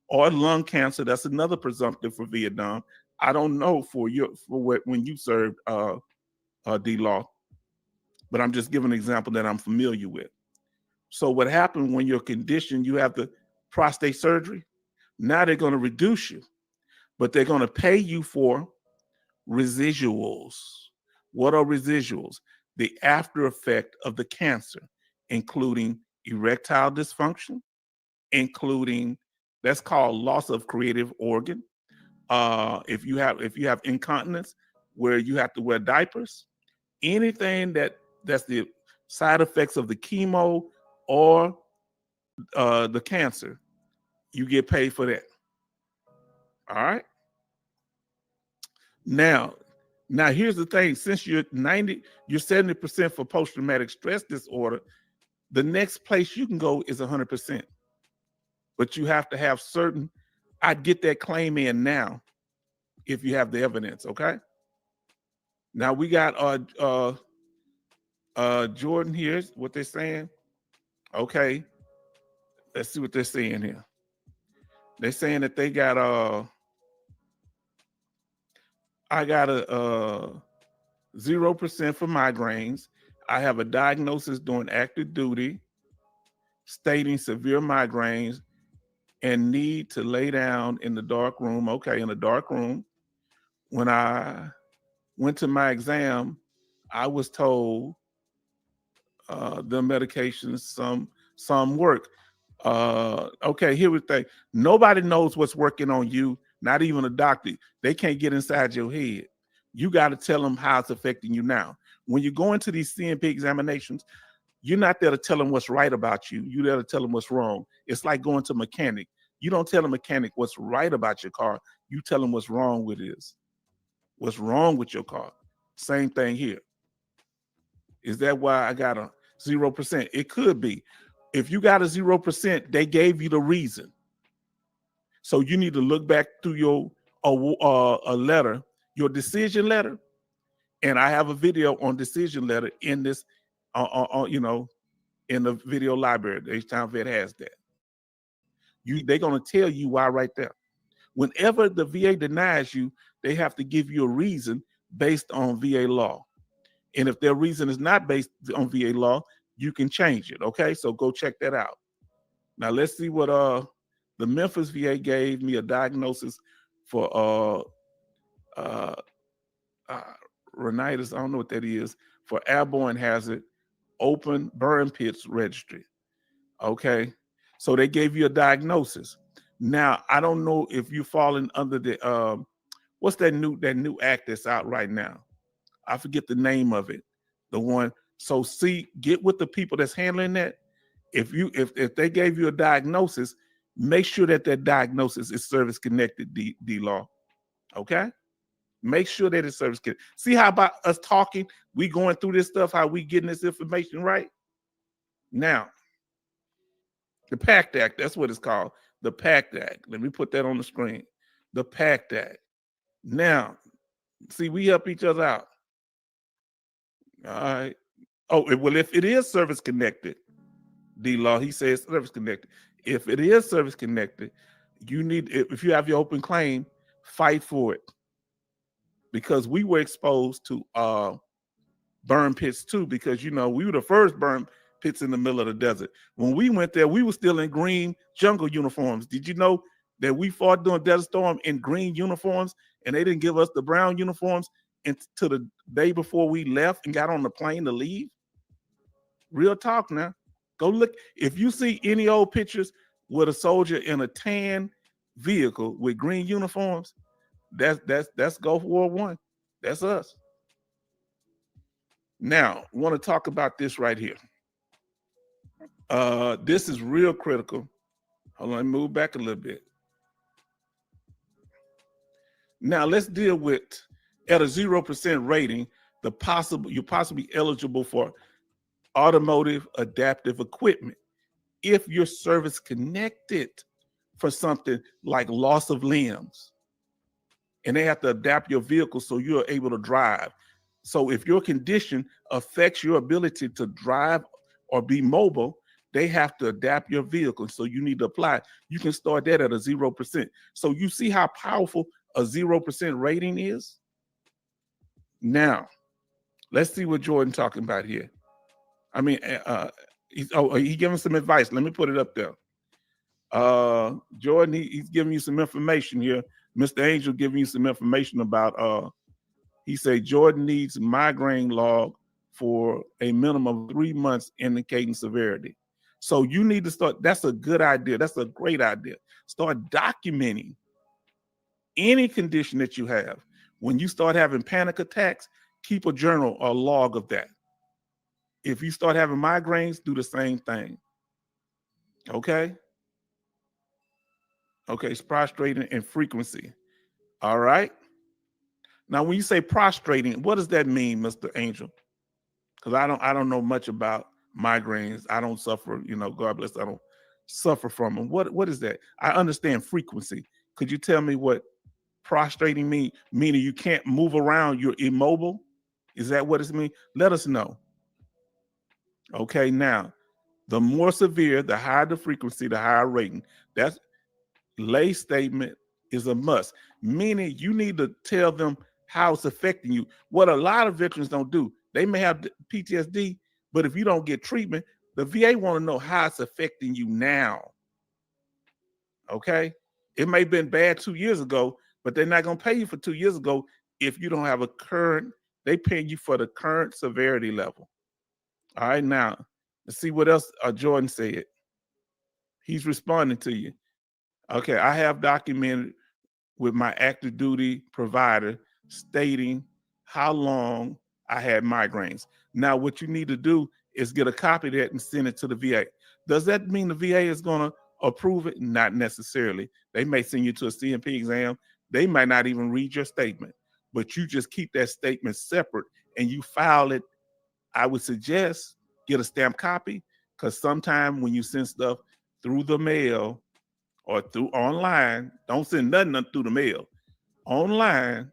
or lung cancer, that's another presumptive for Vietnam. I don't know for when you served D-Law, but I'm just giving an example that I'm familiar with. So what happened when you're conditioned, you have the prostate surgery, now they're going to reduce you, but they're going to pay you for residuals. What are residuals? The after effect of the cancer, including erectile dysfunction, including, that's called loss of creative organ. If you have incontinence where you have to wear diapers, anything that's the side effects of the chemo or the cancer, you get paid for that. All right. Now here's the thing. Since you're 70% for post-traumatic stress disorder, the next place you can go is 100%. But you have to have certain, I'd get that claim in now if you have the evidence, okay? Now we got Jordan here, what they're saying. Okay, let's see what they're saying here. They're saying that they got I got a 0% for migraines. I have a diagnosis during active duty stating severe migraines and need to lay down in the dark room. Okay, in the dark room. When I went to my exam, I was told the medications, some work. Okay, here we think. Nobody knows what's working on you, not even a doctor. They can't get inside your head. You got to tell them how it's affecting you now. When you go into these CMP examinations, you're not there to tell them what's right about you. You're there to tell them what's wrong. It's like going to a mechanic. You don't tell a mechanic what's right about your car. You tell them what's wrong with it is. What's wrong with your car? Same thing here. Is that why I got a 0%? It could be. If you got a 0%, they gave you the reason. So you need to look back through your a letter, your decision letter, and I have a video on decision letter in this, in the video library. The H-Town Vet has that. They're gonna tell you why right there. Whenever the VA denies you, they have to give you a reason based on VA law. And if their reason is not based on VA law, you can change it. Okay, so go check that out. Now let's see what the Memphis VA gave me a diagnosis for rhinitis. I don't know what that is. For airborne hazard, open burn pits registry. Okay. So they gave you a diagnosis. Now, I don't know if you're falling under the what's that new act that's out right now? I forget the name of it. The one. So see, get with the people that's handling that. If they gave you a diagnosis, make sure that diagnosis is service connected. D law. Okay. Make sure that it's service connected. See how about us talking? We going through this stuff. How we getting this information right now? The PACT Act. That's what it's called. The PACT Act. Let me put that on the screen. The PACT Act. Now, see, we help each other out. All right. Oh, well, if it is service connected, D-Law, he says service connected. If it is service connected, you need, if you have your open claim, fight for it. Because we were exposed to burn pits too, because, you know, we were the first burn pits in the middle of the desert. When we went there, we were still in green jungle uniforms. Did you know that we fought during Desert Storm in green uniforms and they didn't give us the brown uniforms until the day before we left and got on the plane to leave? Real talk now. Go look. If you see any old pictures with a soldier in a tan vehicle with green uniforms, that's Gulf War I. That's us. Now, I want to talk about this right here. This is real critical. Hold on, let me move back a little bit. Now let's deal with, at a 0% rating, you're possibly eligible for automotive adaptive equipment if you're service connected for something like loss of limbs, and they have to adapt your vehicle so you're able to drive. So if your condition affects your ability to drive or be mobile, they have to adapt your vehicle. So you need to apply. You can start that at a 0%. So you see how powerful a 0% rating is? Now, let's see what Jordan talking about here. I mean, he giving some advice. Let me put it up there. Jordan, he's giving you some information here. Mr. Angel giving you some information about, he said Jordan needs migraine log for a minimum of 3 months indicating severity. So you need to start, that's a good idea. That's a great idea. Start documenting any condition that you have. When you start having panic attacks, keep a journal or log of that. If you start having migraines, do the same thing. Okay? Okay, it's prostrating in frequency. All right? Now, when you say prostrating, what does that mean, Mr. Angel? Because I don't know much about migraines. I don't suffer, you know, God bless, I don't suffer from them. What is that? I understand frequency. Could you tell me what prostrating means? Meaning you can't move around, you're immobile? Is that what it means? Let us know. Okay, now, the more severe, the higher the frequency, the higher rating. That's lay statement is a must, meaning you need to tell them how it's affecting you. What a lot of veterans don't do, they may have PTSD, but if you don't get treatment, the VA want to know how it's affecting you now. Okay, it may have been bad 2 years ago, but they're not going to pay you for 2 years ago if you don't have a current. They pay you for the current severity level. All right, now let's see what else Jordan said. He's responding to you. Okay, I have documented with my active duty provider stating how long I had migraines. Now, what you need to do is get a copy of that and send it to the VA. Does that mean the VA is going to approve it? Not necessarily. They may send you to a CMP exam. They might not even read your statement, but you just keep that statement separate and you file it. I would suggest get a stamped copy, because sometimes when you send stuff through the mail or through online, don't send nothing through the mail. Online,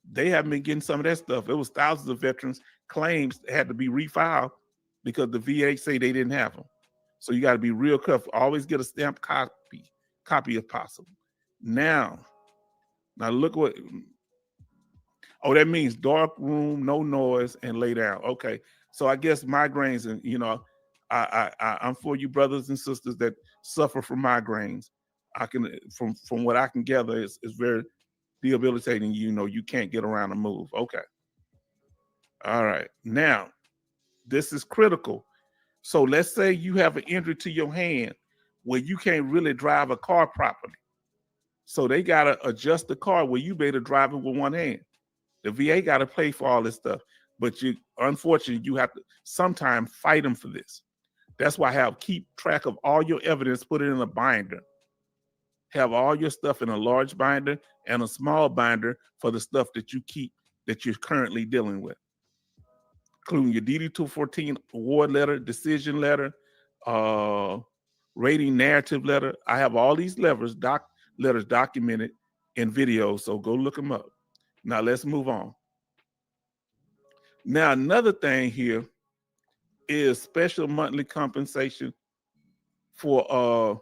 they haven't been getting some of that stuff. It was thousands of veterans claims that had to be refiled because the VA say they didn't have them. So you got to be real careful. Always get a stamped copy if possible. Now look what, oh, that means dark room, no noise, and lay down. Okay, so I guess migraines, and you know, I'm for you brothers and sisters that suffer from migraines. I can, from what I can gather, is very debilitating. You know, you can't get around and move. Okay. All right. Now, this is critical. So let's say you have an injury to your hand where you can't really drive a car properly. So they got to adjust the car where you better drive it with one hand. The VA got to pay for all this stuff. But unfortunately, you have to sometimes fight them for this. That's why I have keep track of all your evidence, put it in a binder. Have all your stuff in a large binder and a small binder for the stuff that you keep that you're currently dealing with, including your DD 214 award letter, decision letter, rating narrative letter. I have all these letters documented in videos, so go look them up. Now let's move on. Now another thing here is special monthly compensation for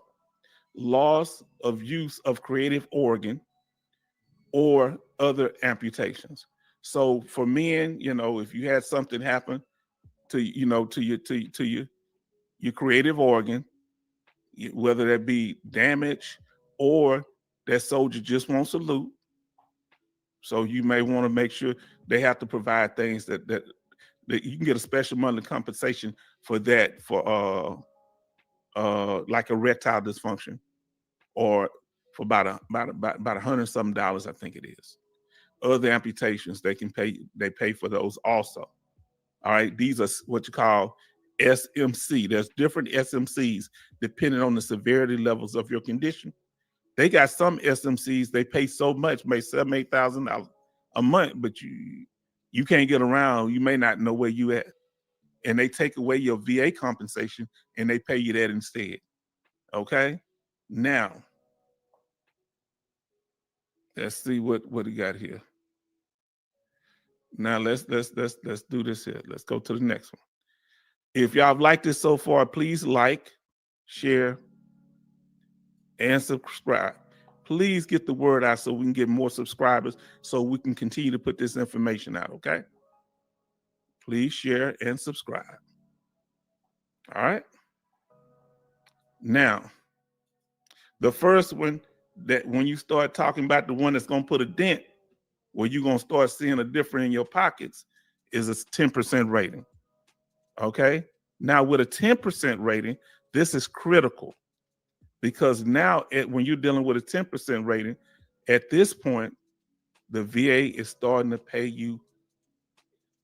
loss of use of creative organ or other amputations. So for men, if you had something happen to your creative organ, whether that be damage or that soldier just won't salute, so you may want to make sure they have to provide things that you can get a special monthly compensation for that, for like erectile dysfunction, or for about $100 something, I think it is. Other amputations, they pay for those also. All right, these are what you call SMC. There's different SMCs depending on the severity levels of your condition. They got some SMCs, they pay so much, maybe $7,000, $8,000 a month, but you can't get around. You may not know where you at. And they take away your VA compensation and they pay you that instead. Okay? Now, let's see what we got here. Now let's do this here. Let's go to the next one. If y'all have liked this so far, please like, share, and subscribe. Please get the word out so we can get more subscribers, so we can continue to put this information out, okay? Please share and subscribe. All right? Now, the first one, that when you start talking about the one that's going to put a dent, where you're going to start seeing a difference in your pockets, is a 10% rating. Okay? Now, with a 10% rating, this is critical, because now when you're dealing with a 10% rating, at this point, the VA is starting to pay you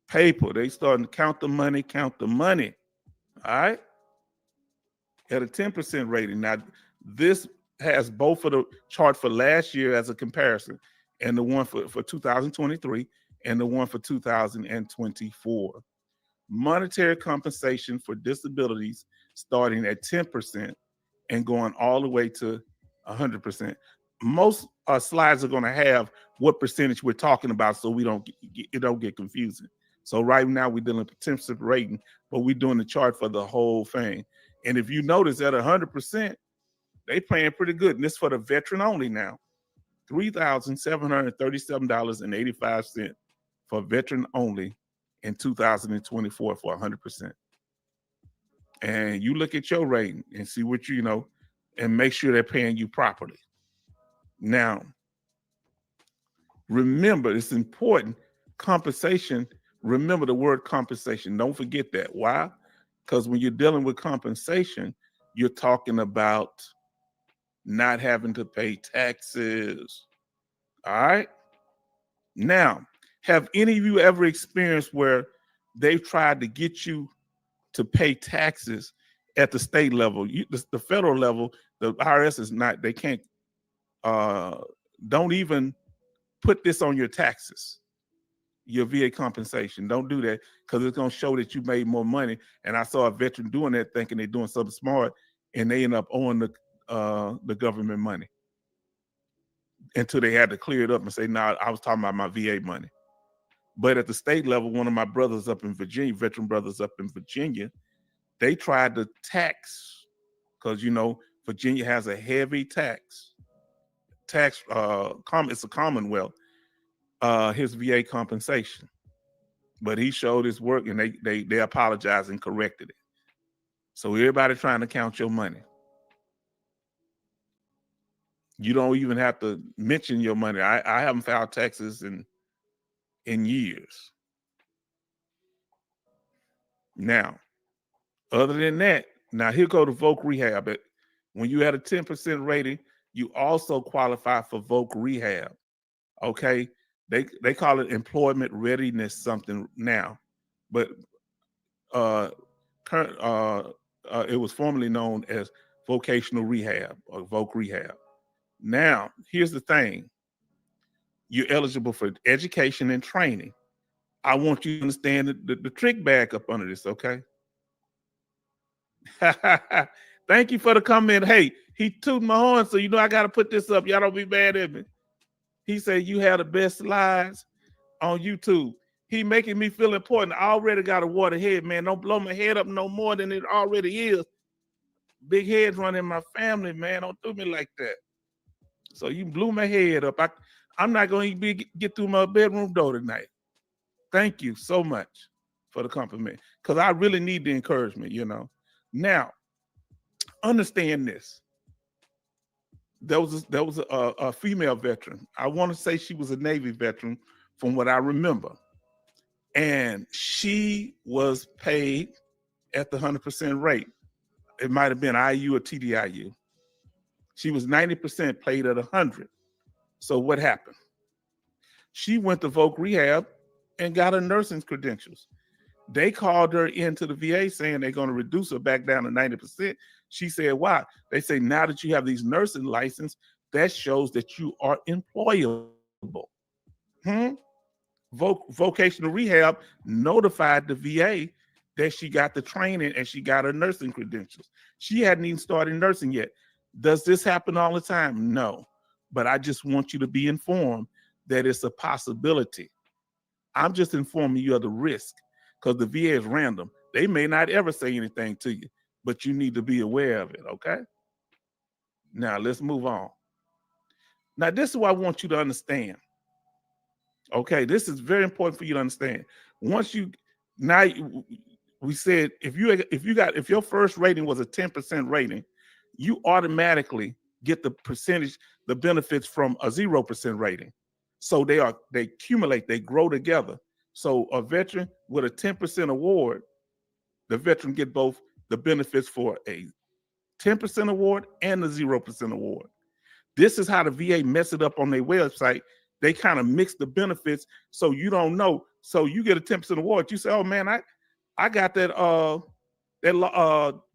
paper. They starting to count the money. All right? At a 10% rating. Now, this has both of the chart for last year as a comparison, and the one for 2023 and the one for 2024. Monetary compensation for disabilities starting at 10% and going all the way to 100%. Most slides are going to have what percentage we're talking about, so it don't get confusing. So right now we're dealing with 10% rating, but we're doing the chart for the whole thing. And if you notice, at 100%, they paying pretty good. And this for the veteran only now. $3,737.85 for veteran only in 2024 for 100%. And you look at your rating and see what and make sure they're paying you properly. Now, remember, it's important. Compensation, remember the word compensation. Don't forget that. Why? Because when you're dealing with compensation, you're talking about not having to pay taxes. All right? Now, have any of you ever experienced where they've tried to get you to pay taxes at the state level? The federal level, the IRS is not, they can't, don't even put this on your taxes, your VA compensation. Don't do that, because it's going to show that you made more money. And I saw a veteran doing that, thinking they're doing something smart, and they end up owing the government money, until they had to clear it up and say, "No, I was talking about my VA money." But at the state level, one of my brothers up in Virginia, veteran brothers up in Virginia, they tried to tax, because Virginia has a heavy tax. It's a commonwealth. His VA compensation, but he showed his work, and they apologized and corrected it. So everybody trying to count your money. You don't even have to mention your money. I haven't filed taxes in years. Now, Other than that, now here go to Voc Rehab. When you had a 10% rating, you also qualify for Voc Rehab. Okay, they call it employment readiness something now, but current it was formerly known as vocational rehab or Voc Rehab. Now, here's the thing: you're eligible for education and training. I want you to understand the trick bag up under this, okay? Thank you for the comment. Hey, he tooted my horn, so you know I got to put this up. Y'all don't be mad at me. He said you have the best slides on YouTube. He making me feel important. I already got a water head, man. Don't blow my head up no more than it already is. Big heads running my family, man. Don't do me like that. So you blew my head up. I'm not going to get through my bedroom door tonight. Thank you so much for the compliment, because I really need the encouragement, you know. Now, understand this. There was a female veteran. I want to say she was a Navy veteran from what I remember. And she was paid at the 100% rate. It might have been IU or TDIU. She was 90% paid at 100. So what happened? She went to Voc Rehab and got her nursing credentials. They called her into the VA saying they're going to reduce her back down to 90%. She said, why? They say, now that you have these nursing license, that shows that you are employable. Vocational Rehab notified the VA that she got the training and she got her nursing credentials. She hadn't even started nursing yet. Does this happen all the time? No. But I just want you to be informed that it's a possibility. I'm just informing you of the risk, because the VA is random. They may not ever say anything to you, but you need to be aware of it, okay? Now, let's move on. Now, this is what I want you to understand. Okay, this is very important for you to understand. Once you, now we said if your first rating was a 10% rating, you automatically get the percentage, the benefits from a 0% rating. So they accumulate, they grow together. So a veteran with a 10% award, the veteran get both the benefits for a 10% award and a 0% award. This is how the VA mess it up on their website. They kind of mix the benefits, so you don't know. So you get a 10% award. You say, "Oh man, I got that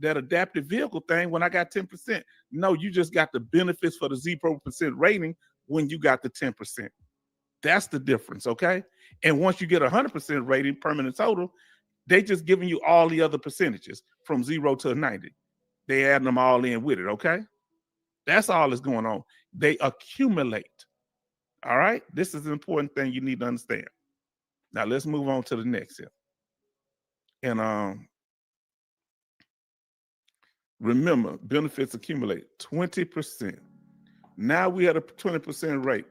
adaptive vehicle thing when I got 10%." No, you just got the benefits for the 0% rating when you got the 10%. That's the difference, okay? And once you get 100% rating, permanent total, they just giving you all the other percentages from 0 to 90. They adding them all in with it, okay? That's all that's going on. They accumulate. All right? This is an important thing you need to understand. Now let's move on to the next here. And remember, benefits accumulate 20%. Now we had a 20% rate.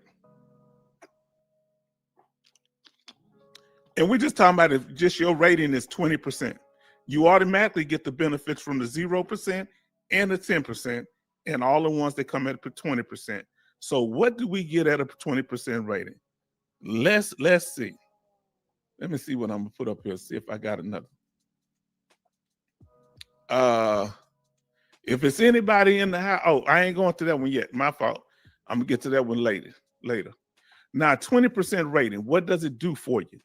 And we're just talking about if just your rating is 20%. You automatically get the benefits from the 0% and the 10%, and all the ones that come at 20%. So what do we get at a 20% rating? Let's see. Let me see what I'm gonna put up here. See if I got another. If it's anybody in the house, oh, I ain't going to that one yet. My fault. I'm gonna get to that one later. Now, 20% rating. What does it do for you?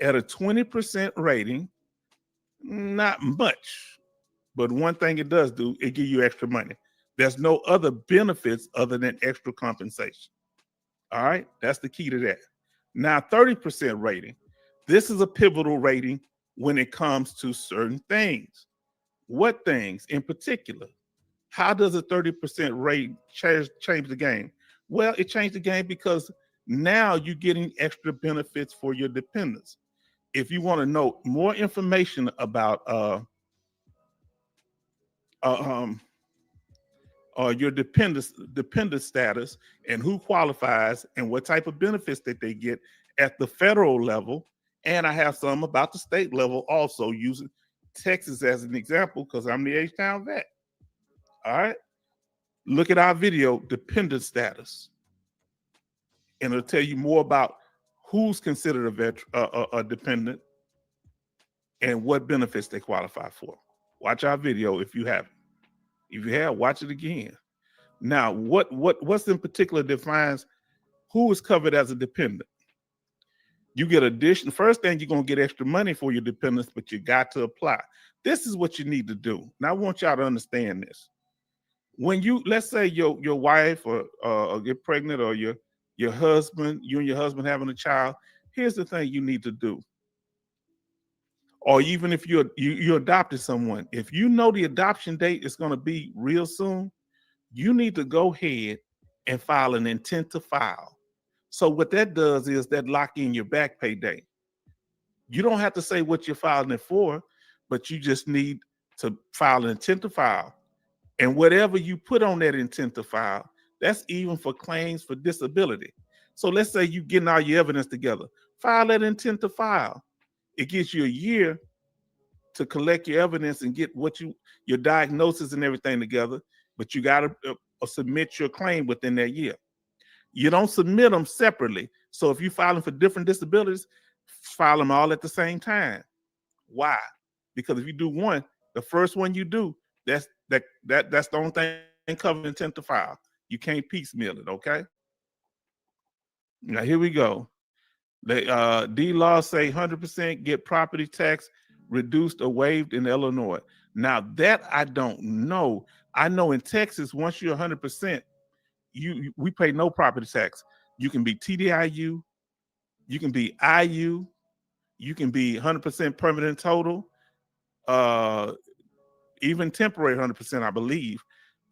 At a 20% rating, not much, but one thing it does do, it gives you extra money. There's no other benefits other than extra compensation. All right, that's the key to that. Now, 30% rating. This is a pivotal rating when it comes to certain things. What things in particular? How does a 30% rate change the game? Well, it changed the game because now you're getting extra benefits for your dependents. If you want to know more information about your dependent status and who qualifies and what type of benefits that they get at the federal level, and I have some about the state level also, using Texas as an example because I'm the H-Town vet. All right, look at our video, dependent status, and it'll tell you more about who's considered a dependent and what benefits they qualify for. Watch our video if you haven't. If you have, watch it again. Now, what's in particular defines who is covered as a dependent? You get addition. First thing, you're gonna get extra money for your dependents, but you got to apply. This is what you need to do. Now, I want y'all to understand this. When you, let's say your wife or get pregnant, or your husband, you and your husband having a child, here's the thing you need to do. Or even if you adopted someone, if you know the adoption date is going to be real soon, you need to go ahead and file an intent to file. So what that does is that lock in your back pay date. You don't have to say what you're filing it for, but you just need to file an intent to file. And whatever you put on that intent to file, that's even for claims for disability. So let's say you're getting all your evidence together. File that intent to file. It gives you a year to collect your evidence and get your diagnosis and everything together, but you got to submit your claim within that year. You don't submit them separately. So if you're filing for different disabilities, file them all at the same time. Why? Because if you do one, the first one you do, that's the only thing covered intent to file. You can't piecemeal it, okay? Now here we go. D-Law say 100% get property tax reduced or waived in Illinois. Now that I don't know. I know in Texas, once you're 100%, we pay no property tax. You can be TDIU, you can be IU, you can be 100% permanent total, even temporary 100%, I believe.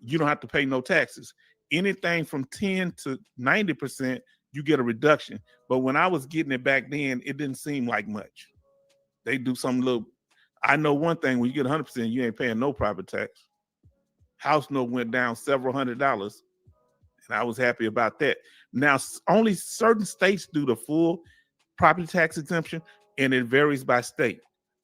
You don't have to pay no taxes. Anything from 10 to 90%, you get a reduction. But when I was getting it back then, it didn't seem like much. They do some little, I know one thing, when you get 100%, you ain't paying no property tax. House note went down several $100s, and I was happy about that. Now, only certain states do the full property tax exemption, and it varies by state.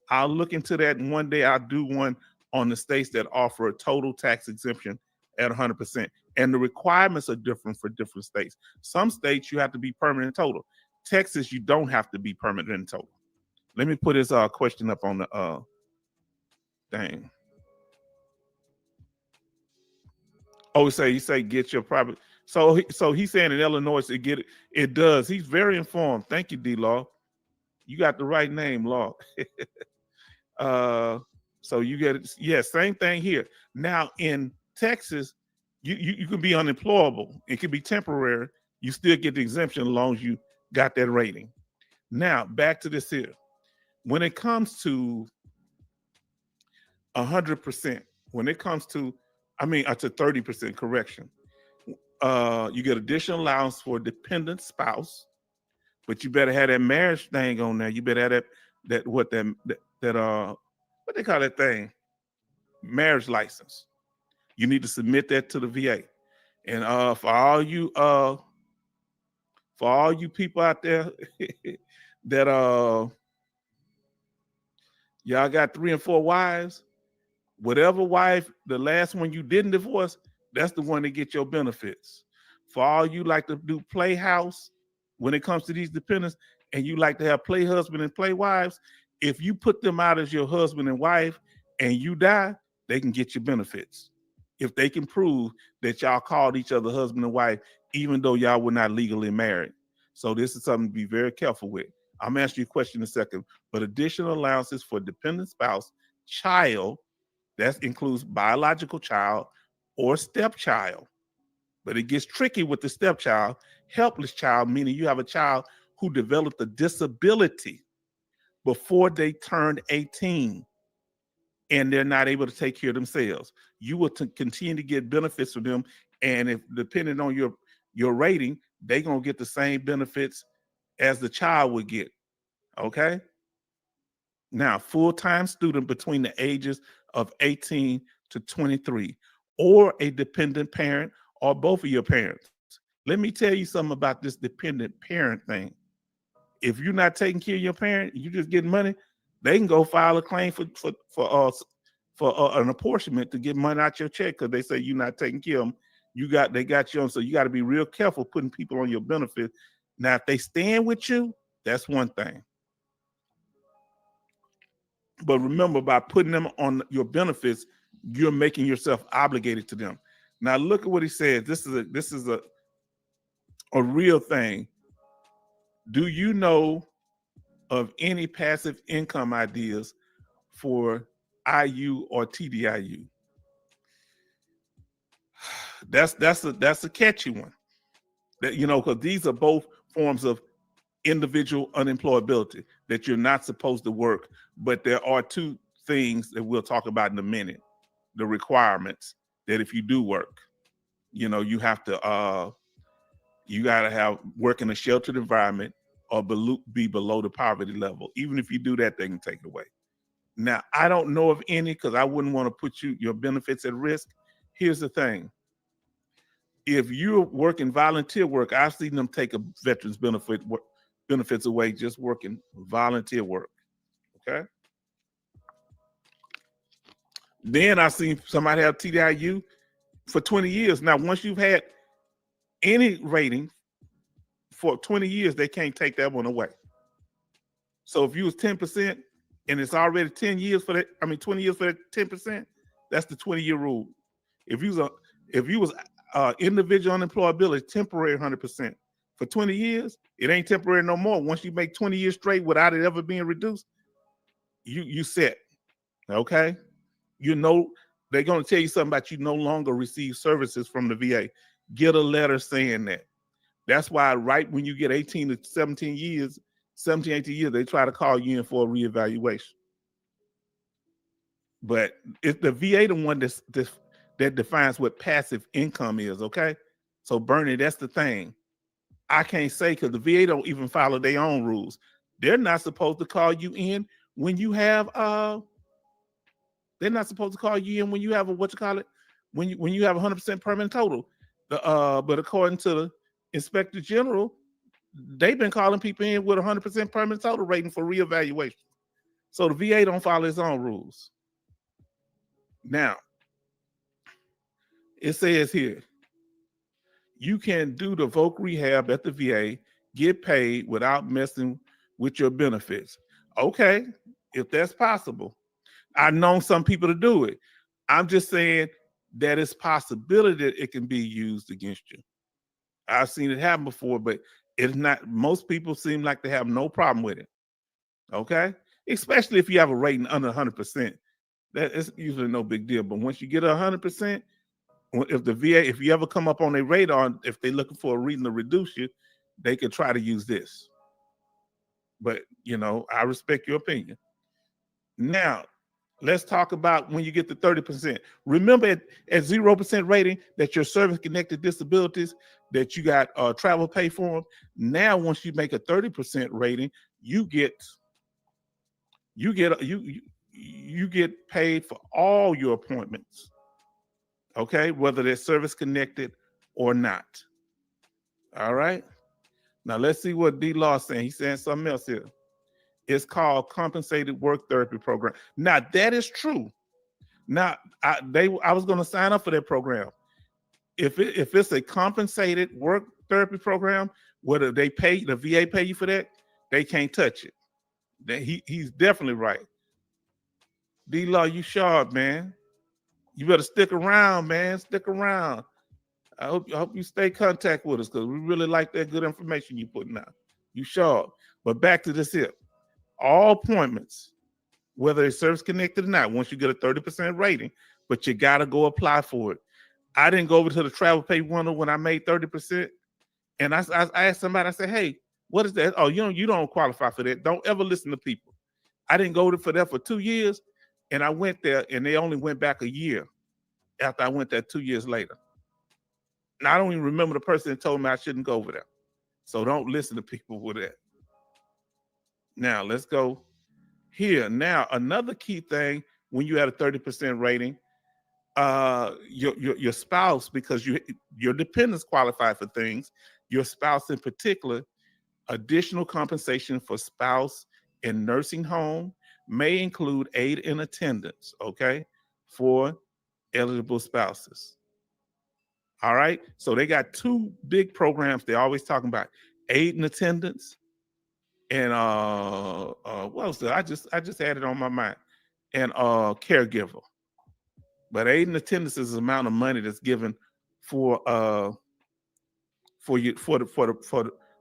I'll look into that, and one day I'll do one on the states that offer a total tax exemption at 100%. And the requirements are different for different states. Some states you have to be permanent total. Texas, you don't have to be permanent total. Let me put this question up on the thing. Oh, you say get your property. So he's saying in Illinois to get it. It does. He's very informed. Thank you, D-Law. You got the right name, Law. So you get it. Yeah, same thing here. Now in Texas, you can be unemployable. It could be temporary. You still get the exemption as long as you got that rating. Now back to this here. When it comes to 100%, when it comes to, to 30%, correction, you get additional allowance for a dependent spouse, but you better have that marriage thing on there. You better have what they call that thing? Marriage license. You need to submit that to the VA. And for all you people out there that y'all got 3 and 4 wives, whatever wife, the last one you didn't divorce, that's the one that get your benefits. For all you like to do playhouse, when it comes to these dependents, and you like to have play husband and play wives, if you put them out as your husband and wife and you die, they can get your benefits. If they can prove that y'all called each other husband and wife, even though y'all were not legally married. So this is something to be very careful with. I'm gonna ask you a question in a second, but additional allowances for dependent spouse, child, that includes biological child or stepchild. But it gets tricky with the stepchild, helpless child, meaning you have a child who developed a disability before they turned 18 and they're not able to take care of themselves. You will continue to get benefits from them, and if depending on your rating, they're gonna get the same benefits as the child would get. Okay. Now, full-time student between the ages of 18 to 23, or a dependent parent, or both of your parents. Let me tell you something about this dependent parent thing. If you're not taking care of your parent, you just getting money, they can go file a claim for an apportionment to get money out your check because they say you're not taking care of them. They got you on, so you got to be real careful putting people on your benefit. Now, if they stand with you, that's one thing. But remember, by putting them on your benefits, you're making yourself obligated to them. Now look at what he said. This is a real thing. Do you know of any passive income ideas for IU or TDIU? That's a catchy one. That, because these are both forms of individual unemployability that you're not supposed to work. But there are two things that we'll talk about in a minute. The requirements that if you do work, you have to you got to have work in a sheltered environment or be below the poverty level. Even if you do that, they can take it away. Now, I don't know of any because I wouldn't want to put your benefits at risk. Here's the thing. If you're working volunteer work, I've seen them take a veterans benefits away just working volunteer work. Okay. Then I've seen somebody have TDIU for 20 years. Now, once you've had any rating for 20 years, they can't take that one away. So if you was 10% and it's already 10 years for that, 20 years for that 10%, that's the 20-year rule. If you was individual unemployability, temporary 100%. For 20 years, it ain't temporary no more. Once you make 20 years straight without it ever being reduced, you set. Okay? They're going to tell you something about you no longer receive services from the VA. Get a letter saying that. That's why right when you get 18 to 18 years, they try to call you in for a reevaluation. But it's the VA the one that defines what passive income is, okay? So Bernie, that's the thing. I can't say because the VA don't even follow their own rules. They're not supposed to call you in when you have they're not supposed to call you in when you have when you have 100% permanent total. But according to the Inspector General, they've been calling people in with 100% permanent total rating for reevaluation. So the VA don't follow its own rules. Now, it says here, you can do the voc rehab at the VA, get paid without messing with your benefits. Okay, if that's possible. I've known some people to do it. I'm just saying that it's possibility that it can be used against you. I've seen it happen before, but it's not. Most people seem like they have no problem with it. Okay, especially if you have a rating under 100%, that is usually no big deal. But once you get 100%, if the VA, if you ever come up on their radar, if they're looking for a reason to reduce you, they could try to use this. But I respect your opinion. Now, let's talk about when you get to 30%. Remember at 0% rating that your service-connected disabilities, that you got travel pay for them. Now, once you make a 30% rating, you get paid for all your appointments. Okay, whether they're service-connected or not. All right. Now let's see what D-Law is saying. He's saying something else here. It's called compensated work therapy program. Now that is true. Now I was going to sign up for that program. If it's a compensated work therapy program, whether the VA pay you for that, they can't touch it. He's definitely right. D-Law, you sharp, man. You better stick around, man. Stick around. I hope you stay in contact with us because we really like that good information you putting out. You sharp. But back to this here. All appointments, whether it's service connected or not, once you get a 30% rating, but you got to go apply for it. I didn't go over to the travel pay window when I made 30%. And I asked somebody, I said, hey, what is that? Oh, you don't qualify for that. Don't ever listen to people. I didn't go for that for 2 years. And I went there and they only went back a year after I went there 2 years later. Now, I don't even remember the person that told me I shouldn't go over there. So don't listen to people with that. Now, let's go here. Now, another key thing when you have a 30% rating, your spouse, because your dependents qualify for things, your spouse in particular, additional compensation for spouse in nursing home may include aid and attendance, okay, for eligible spouses. All right. So they got two big programs they're always talking about: aid and attendance, and what else? I just had it on my mind. and caregiver. But aid and attendance is the amount of money that's given for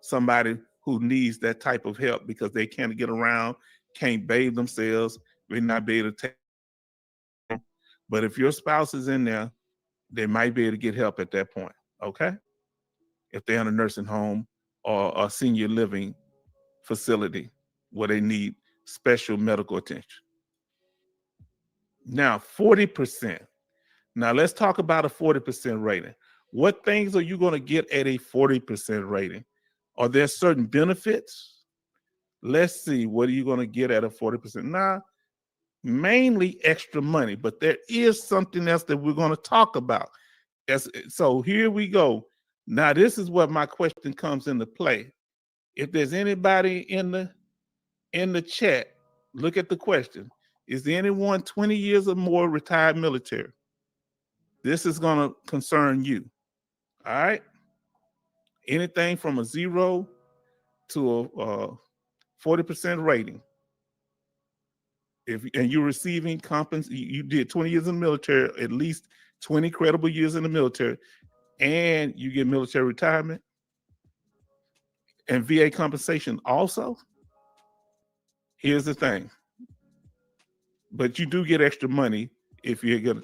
somebody who needs that type of help because they can't get around, can't bathe themselves, may not be able to take. But if your spouse is in there, they might be able to get help at that point. Okay, if they're in a nursing home or a senior living facility where they need special medical attention. Now, 40%. Now, let's talk about a 40% rating. What things are you going to get at a 40% rating? Are there certain benefits? Let's see, what are you going to get at a 40%? Now, mainly extra money, but there is something else that we're going to talk about. So here we go. Now, this is where my question comes into play. If there's anybody in the chat, look at the question. Is there anyone 20 years or more retired military? This is going to concern you. All right. Anything from a 0 to a 40% rating. And you're receiving you did 20 years in the military, at least 20 credible years in the military, and you get military retirement and VA compensation also. Here's the thing. But you do get extra money if you're gonna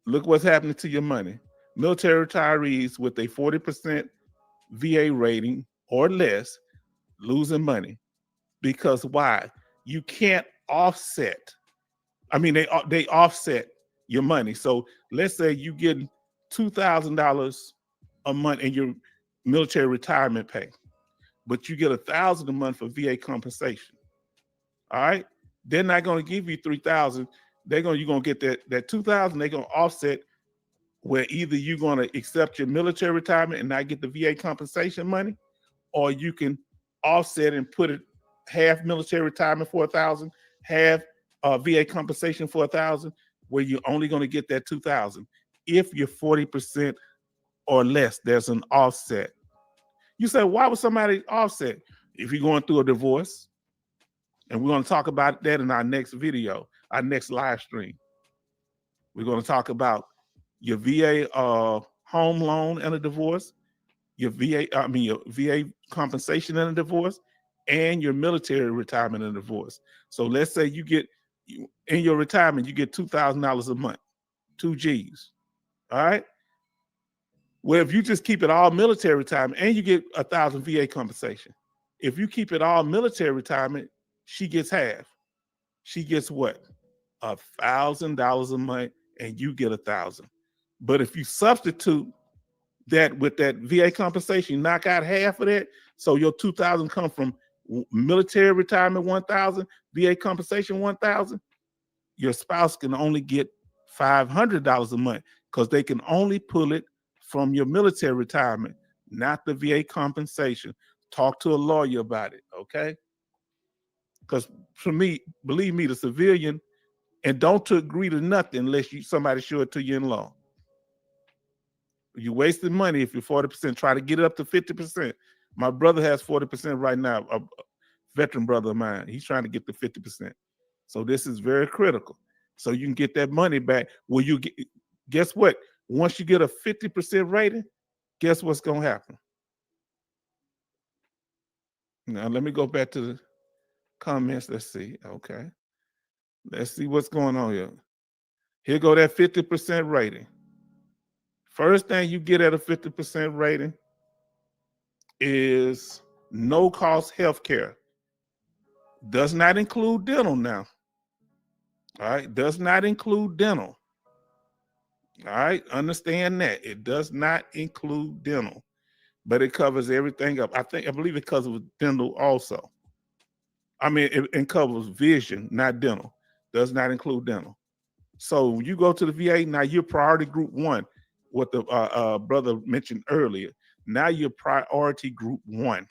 look what's happening to your money. Military retirees with a 40% VA rating or less losing money. Because why? You can't offset. I mean, they offset your money. So let's say you get $2,000 a month in your military retirement pay, but you get $1,000 a month for VA compensation. All right, they're not going to give you $3,000. You're going to get that $2,000. They're going to offset where either you're going to accept your military retirement and not get the VA compensation money, or you can offset and put it half military retirement for $1,000, half VA compensation for $1,000, where you're only going to get that $2,000. If you're 40% or less, there's an offset. You say, why would somebody offset? If you're going through a divorce, and we're going to talk about that in our next video, our next live stream. We're going to talk about your VA home loan and a divorce, your VA compensation and a divorce, and your military retirement and a divorce. So let's say you get, in your retirement, you get $2,000 a month, 2 G's. All right. Well, if you just keep it all military retirement and you get $1,000 VA compensation, if you keep it all military retirement, she gets half. She gets what? $1,000 a month, and you get $1,000. But if you substitute that with that VA compensation, you knock out half of that, so your $2,000 come from military retirement $1,000, VA compensation $1,000. Your spouse can only get $500 a month because they can only pull it from your military retirement, not the VA compensation. Talk to a lawyer about it, okay? Because for me, believe me, the civilian, and don't to agree to nothing unless somebody show it to you in law. You're wasting money if you're 40%. Try to get it up to 50%. My brother has 40% right now, a veteran brother of mine. He's trying to get to 50%. So this is very critical. So you can get that money back. Will you get? Guess what? Once you get a 50% rating, guess what's going to happen? Now, let me go back to the comments. Let's see. Okay. Let's see what's going on here. Here go that 50% rating. First thing you get at a 50% rating is no cost health care. Does not include dental now. All right. Does not include dental. All right. Understand that. It does not include dental, but it covers everything up. I believe it covers dental also. I mean, it covers vision, not dental. Does not include dental. So you go to the VA, now you're priority group 1, what the brother mentioned earlier. Now you're priority group 1.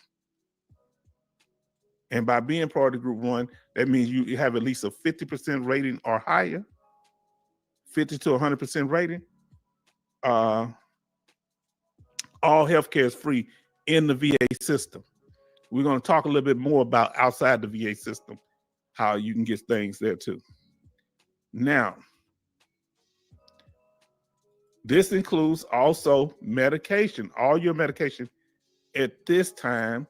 And by being priority group 1, that means you have at least a 50% rating or higher, 50 to 100% rating. All healthcare is free in the VA system. We're going to talk a little bit more about outside the VA system, how you can get things there too. Now, this includes also medication, all your medication at this time.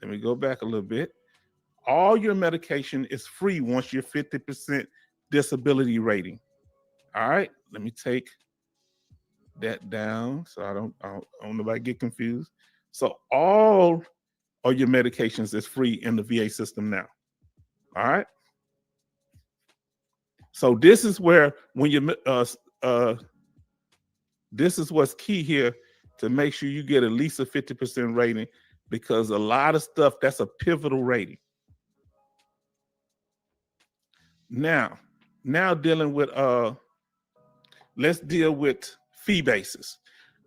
Let me go back a little bit. All your medication is free once you're 50% disability rating. All right, let me take that down so I don't nobody get confused. So all of your medications is free in the VA system now. All right. So this is where when you this is what's key here to make sure you get at least a 50% rating, because a lot of stuff that's a pivotal rating. Now dealing with let's deal with fee basis.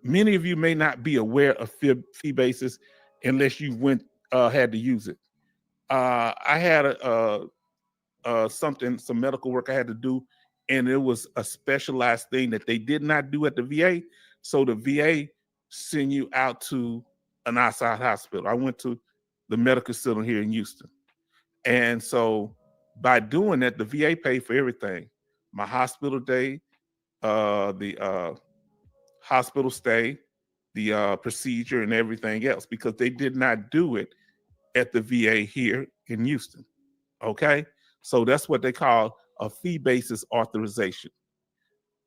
Many of you may not be aware of fee basis unless you had to use it. I had some medical work I had to do, and it was a specialized thing that they did not do at the VA. So the VA send you out to an outside hospital. I went to the medical center here in Houston. And so by doing that, the VA paid for everything. My hospital day, the hospital stay, the procedure, and everything else, because they did not do it at the VA here in Houston. Okay? So that's what they call a fee basis authorization.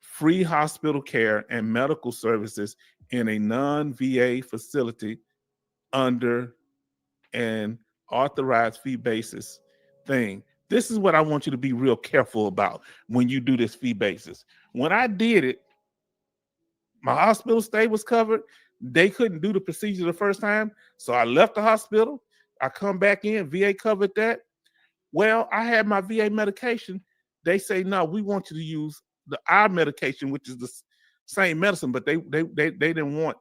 Free hospital care and medical services in a non-VA facility under an authorized fee basis thing. This is what I want you to be real careful about when you do this fee basis. When I did it, my hospital stay was covered. They couldn't do the procedure the first time. So I left the hospital. I come back in, VA covered that. Well, I had my VA medication. They say, no, we want you to use our medication, which is the same medicine, but they didn't want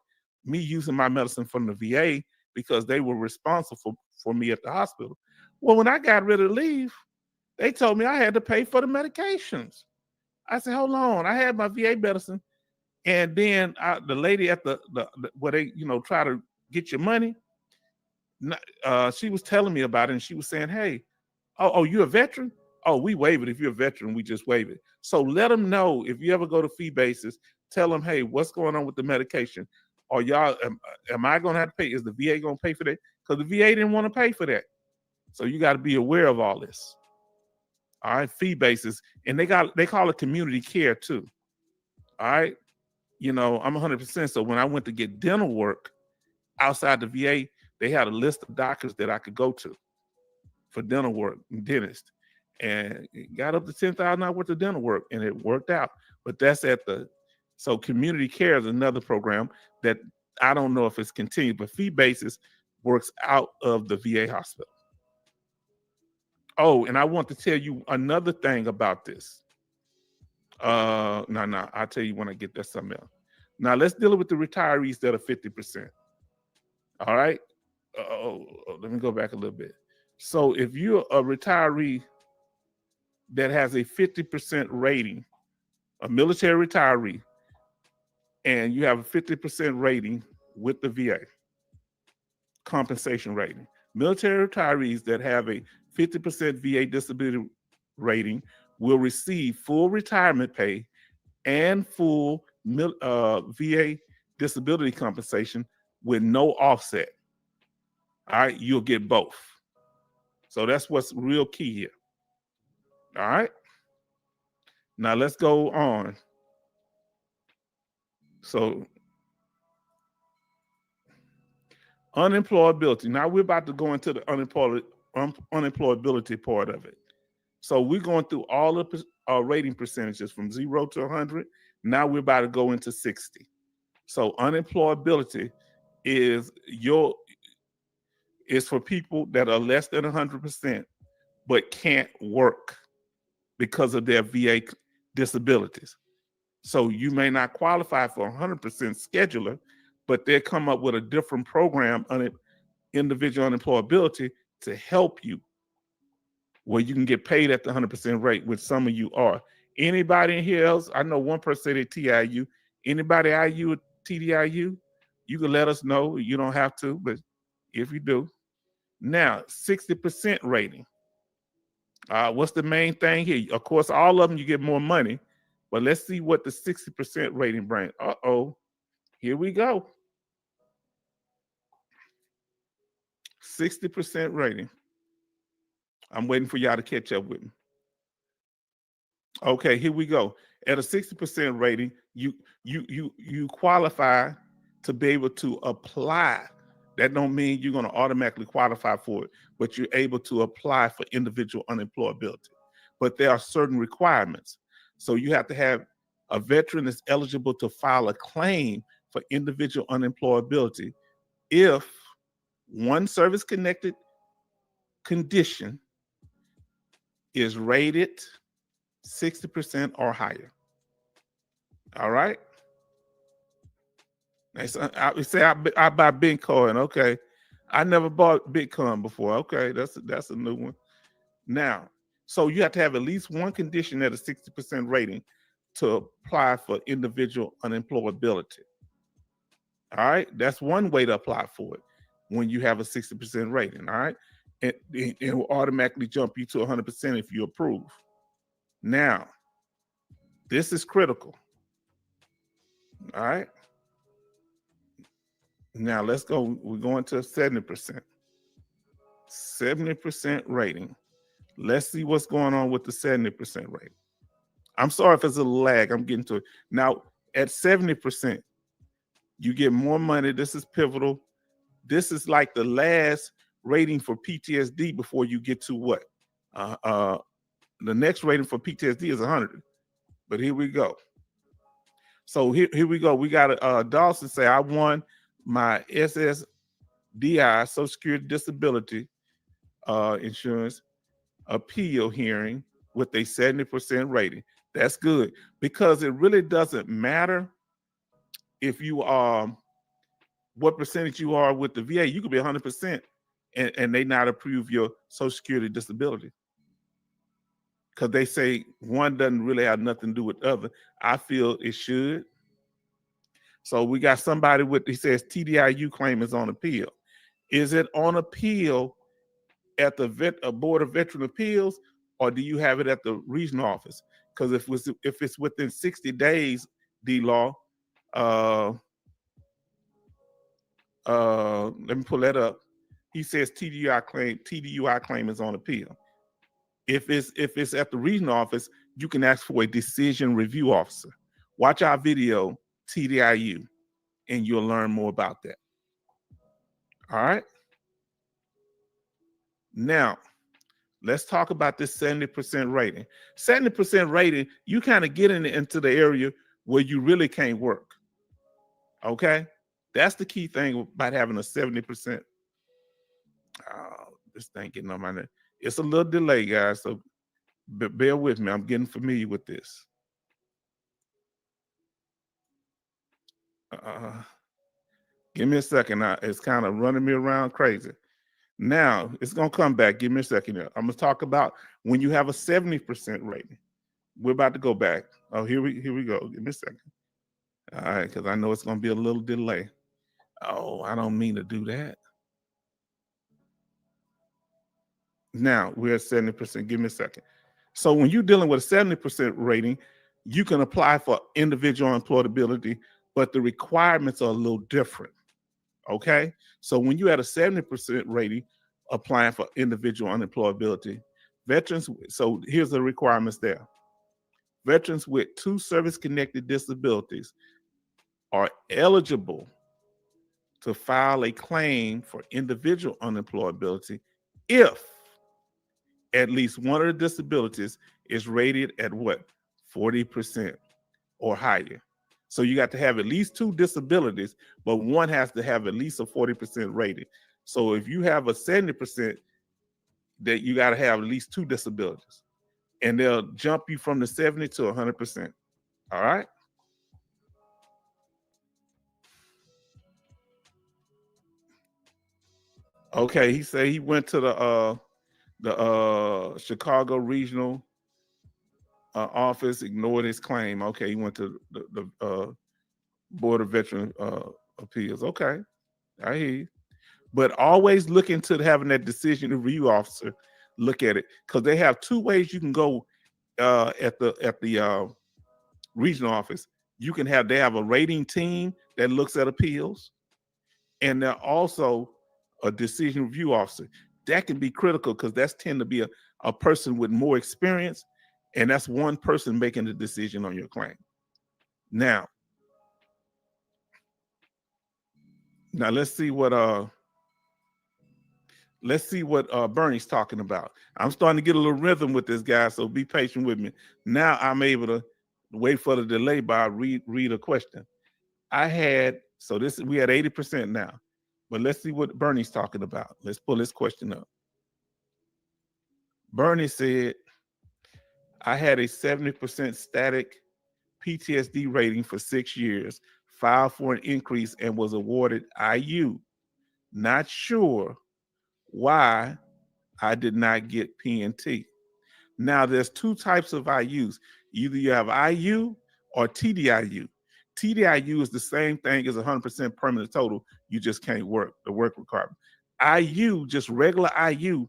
me using my medicine from the VA because they were responsible for me at the hospital. Well, when I got ready to leave, they told me I had to pay for the medications. I said, hold on, I had my VA medicine. And then the lady at the where they, try to get your money, she was telling me about it, and she was saying, hey, oh, you're a veteran? Oh, we waive it. If you're a veteran, we just waive it. So let them know if you ever go to fee basis, tell them, hey, what's going on with the medication? Or y'all, am I going to have to pay? Is the VA going to pay for that? Because the VA didn't want to pay for that. So you got to be aware of all this. All right, fee basis. And they call it community care too. All right. I'm 100%. So when I went to get dental work outside the VA, they had a list of doctors that I could go to for dental work, dentist, and it got up to $10,000 worth of dental work, and it worked out. But that's so community care is another program that I don't know if it's continued, but fee basis works out of the VA hospital. Oh, and I want to tell you another thing about this. No, I'll tell you when I get that something else. Now let's deal with the retirees that are 50%. All right. Let me go back a little bit. So if you're a retiree that has a 50% rating, a military retiree, and you have a 50% rating with the VA compensation rating, military retirees that have a 50% VA disability rating will receive full retirement pay and full VA disability compensation with no offset. All right, you'll get both. So that's what's real key here. All right. Now let's go on. So unemployability. Now we're about to go into the unemployability part of it. So we're going through all the rating percentages from 0 to 100. Now we're about to go into 60. So unemployability is for people that are less than 100% but can't work because of their VA disabilities. So you may not qualify for 100% scheduler, but they come up with a different program on individual unemployability to help you, where you can get paid at the 100% rate, which some of you are. Anybody in here else? I know one person said they TIU. Anybody IU or TDIU? You can let us know. You don't have to, but if you do. Now, 60% rating. What's the main thing here? Of course, all of them you get more money, but let's see what the 60% rating brings. Uh-oh, here we go. 60% rating. I'm waiting for y'all to catch up with me. Okay, here we go. At a 60% rating, you qualify to be able to apply. That don't mean you're going to automatically qualify for it, but you're able to apply for individual unemployability. But there are certain requirements. So you have to have a veteran that's eligible to file a claim for individual unemployability if one service-connected condition is rated 60% or higher. All right. I say I buy Bitcoin. Okay. I never bought Bitcoin before. Okay, that's a new one. Now, so you have to have at least one condition at a 60% rating to apply for individual unemployability. All right, that's one way to apply for it when you have a 60% rating. All right, it will automatically jump you to 100% if you approve. Now, this is critical. All right. Now let's go. We're going to 70%. 70% rating. Let's see what's going on with the 70% rating. I'm sorry if it's a lag. I'm getting to it. Now, at 70%, you get more money. This is pivotal. This is like the last rating for PTSD before you get to what? The next rating for PTSD is 100. But here we go. So here we go. We got Dawson say, I won my SSDI, Social Security Disability Insurance appeal hearing with a 70% rating. That's good because it really doesn't matter if you are what percentage you are with the VA. You could be 100% and they not approve your Social Security disability because they say one doesn't really have nothing to do with the other. I feel it should. So we got somebody with, he says TDIU claim is on appeal. Is it on appeal at the Board of Veteran Appeals, or do you have it at the regional office? Because if it's within 60 days, D-Law, let me pull that up. He says TDUI claim is on appeal. If it's at the regional office, you can ask for a decision review officer. Watch our video, TDIU, and you'll learn more about that. All right. Now, let's talk about this 70% rating. 70% rating, you kind of get into the area where you really can't work. Okay? That's the key thing about having a 70%. This thing getting on my neck. It's a little delay, guys, so bear with me. I'm getting familiar with this. Give me a second. It's kind of running me around crazy. Now, it's going to come back. Give me a second here. I'm going to talk about when you have a 70% rating. We're about to go back. Oh, here we go. Give me a second. All right, because I know it's going to be a little delay. Oh, I don't mean to do that. Now, we're at 70%. Give me a second. So when you're dealing with a 70% rating, you can apply for individual employability, but the requirements are a little different. Okay, so when you had a 70% rating applying for individual unemployability, veterans, so here's the requirements there. Veterans with 2 service-connected disabilities are eligible to file a claim for individual unemployability if at least one of the disabilities is rated at what? 40% or higher. So you got to have at least 2 disabilities, but one has to have at least a 40% rating. So if you have a 70%, that you got to have at least 2 disabilities, and they'll jump you from the 70 to 100%. All right. Okay. He said he went to the Chicago regional office, ignored his claim. Okay. He went to the Board of Veteran Appeals. Okay. I hear you. But always look into having that decision review officer look at it, because they have two ways you can go at the regional office. They have a rating team that looks at appeals, and they're also a decision review officer. That can be critical because that's tend to be a person with more experience, and that's one person making the decision on your claim. Now let's see what Bernie's talking about. I'm starting to get a little rhythm with this guy, so be patient with me. Now I'm able to wait for the delay by read a question. We had 80% now, but let's see what Bernie's talking about. Let's pull this question up. Bernie said, I had a 70% static PTSD rating for 6 years, filed for an increase and was awarded IU. Not sure why I did not get PNT. Now there's two types of IUs. Either you have IU or TDIU. TDIU is the same thing as 100% permanent total. You just can't work, the work requirement. IU, just regular IU,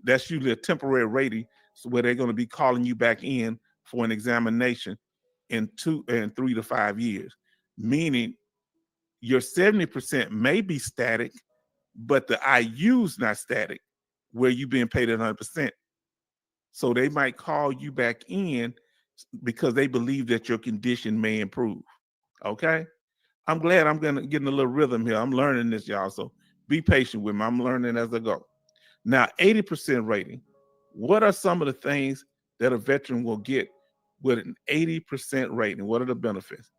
that's usually a temporary rating, so where they're going to be calling you back in for an examination in 3 to 5 years. Meaning your 70% may be static, but the IU's not static, where you're being paid at 100%. So they might call you back in because they believe that your condition may improve. Okay? I'm glad I'm getting a little rhythm here. I'm learning this, y'all. So be patient with me. I'm learning as I go. Now, 80% rating. What are some of the things that a veteran will get with an 80% rating? What are the benefits?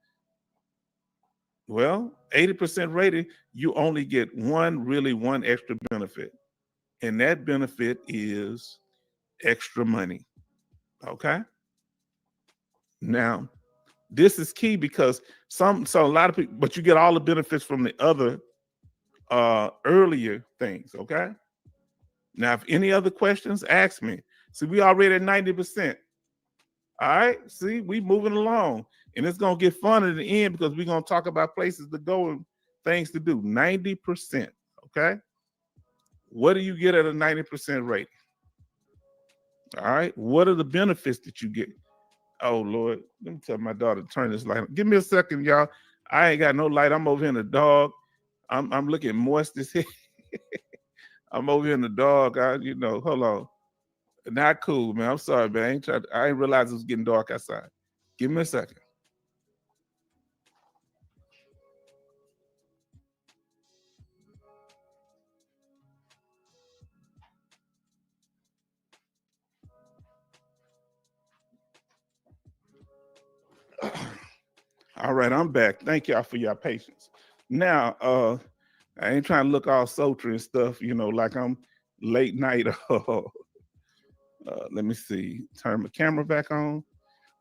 Well, 80% rating, you only get one extra benefit. And that benefit is extra money. Okay? Now, this is key because a lot of people, but you get all the benefits from the other earlier things. Okay? Now, if any other questions, ask me. See, we already at 90%. All right. See, we moving along. And it's going to get fun at the end because we're going to talk about places to go and things to do. 90%. Okay. What do you get at a 90% rate? All right. What are the benefits that you get? Oh, Lord. Let me tell my daughter to turn this light on. Give me a second, y'all. I ain't got no light. I'm over here in the dog. I'm looking moist as hell. I'm over here in the dog. Hold on. Not cool, man. I'm sorry, man. I ain't realize it was getting dark outside. Give me a second. All right, I'm back. Thank y'all for your patience. Now, I ain't trying to look all sultry and stuff, like I'm late night. Let me see. Turn my camera back on.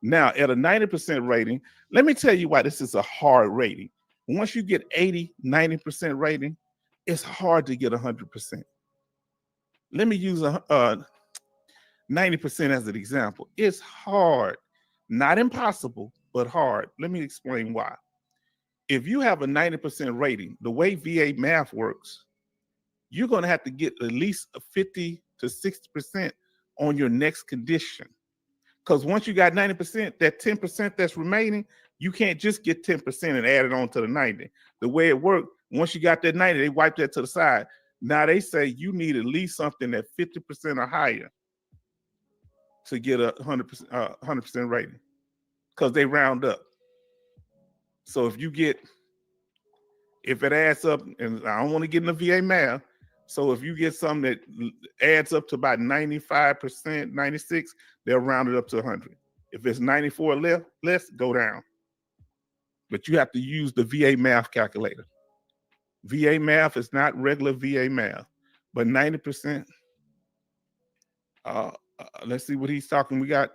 Now, at a 90% rating, let me tell you why this is a hard rating. Once you get 80, 90% rating, it's hard to get 100%. Let me use 90% as an example. It's hard, not impossible, but hard. Let me explain why. If you have a 90% rating, the way VA math works, you're going to have to get at least a 50 to 60% on your next condition. Because once you got 90%, that 10% that's remaining, you can't just get 10% and add it on to the 90. The way it worked, once you got that 90, they wipe that to the side. Now they say you need at least something at 50% or higher to get a 100% rating, because they round up. So if it adds up, and I don't want to get into VA math, so if you get something that adds up to about 95%, 96, they'll round it up to 100. If it's 94 or less, go down. But you have to use the VA math calculator. VA math is not regular VA math, but 90%. Let's see what he's talking. Give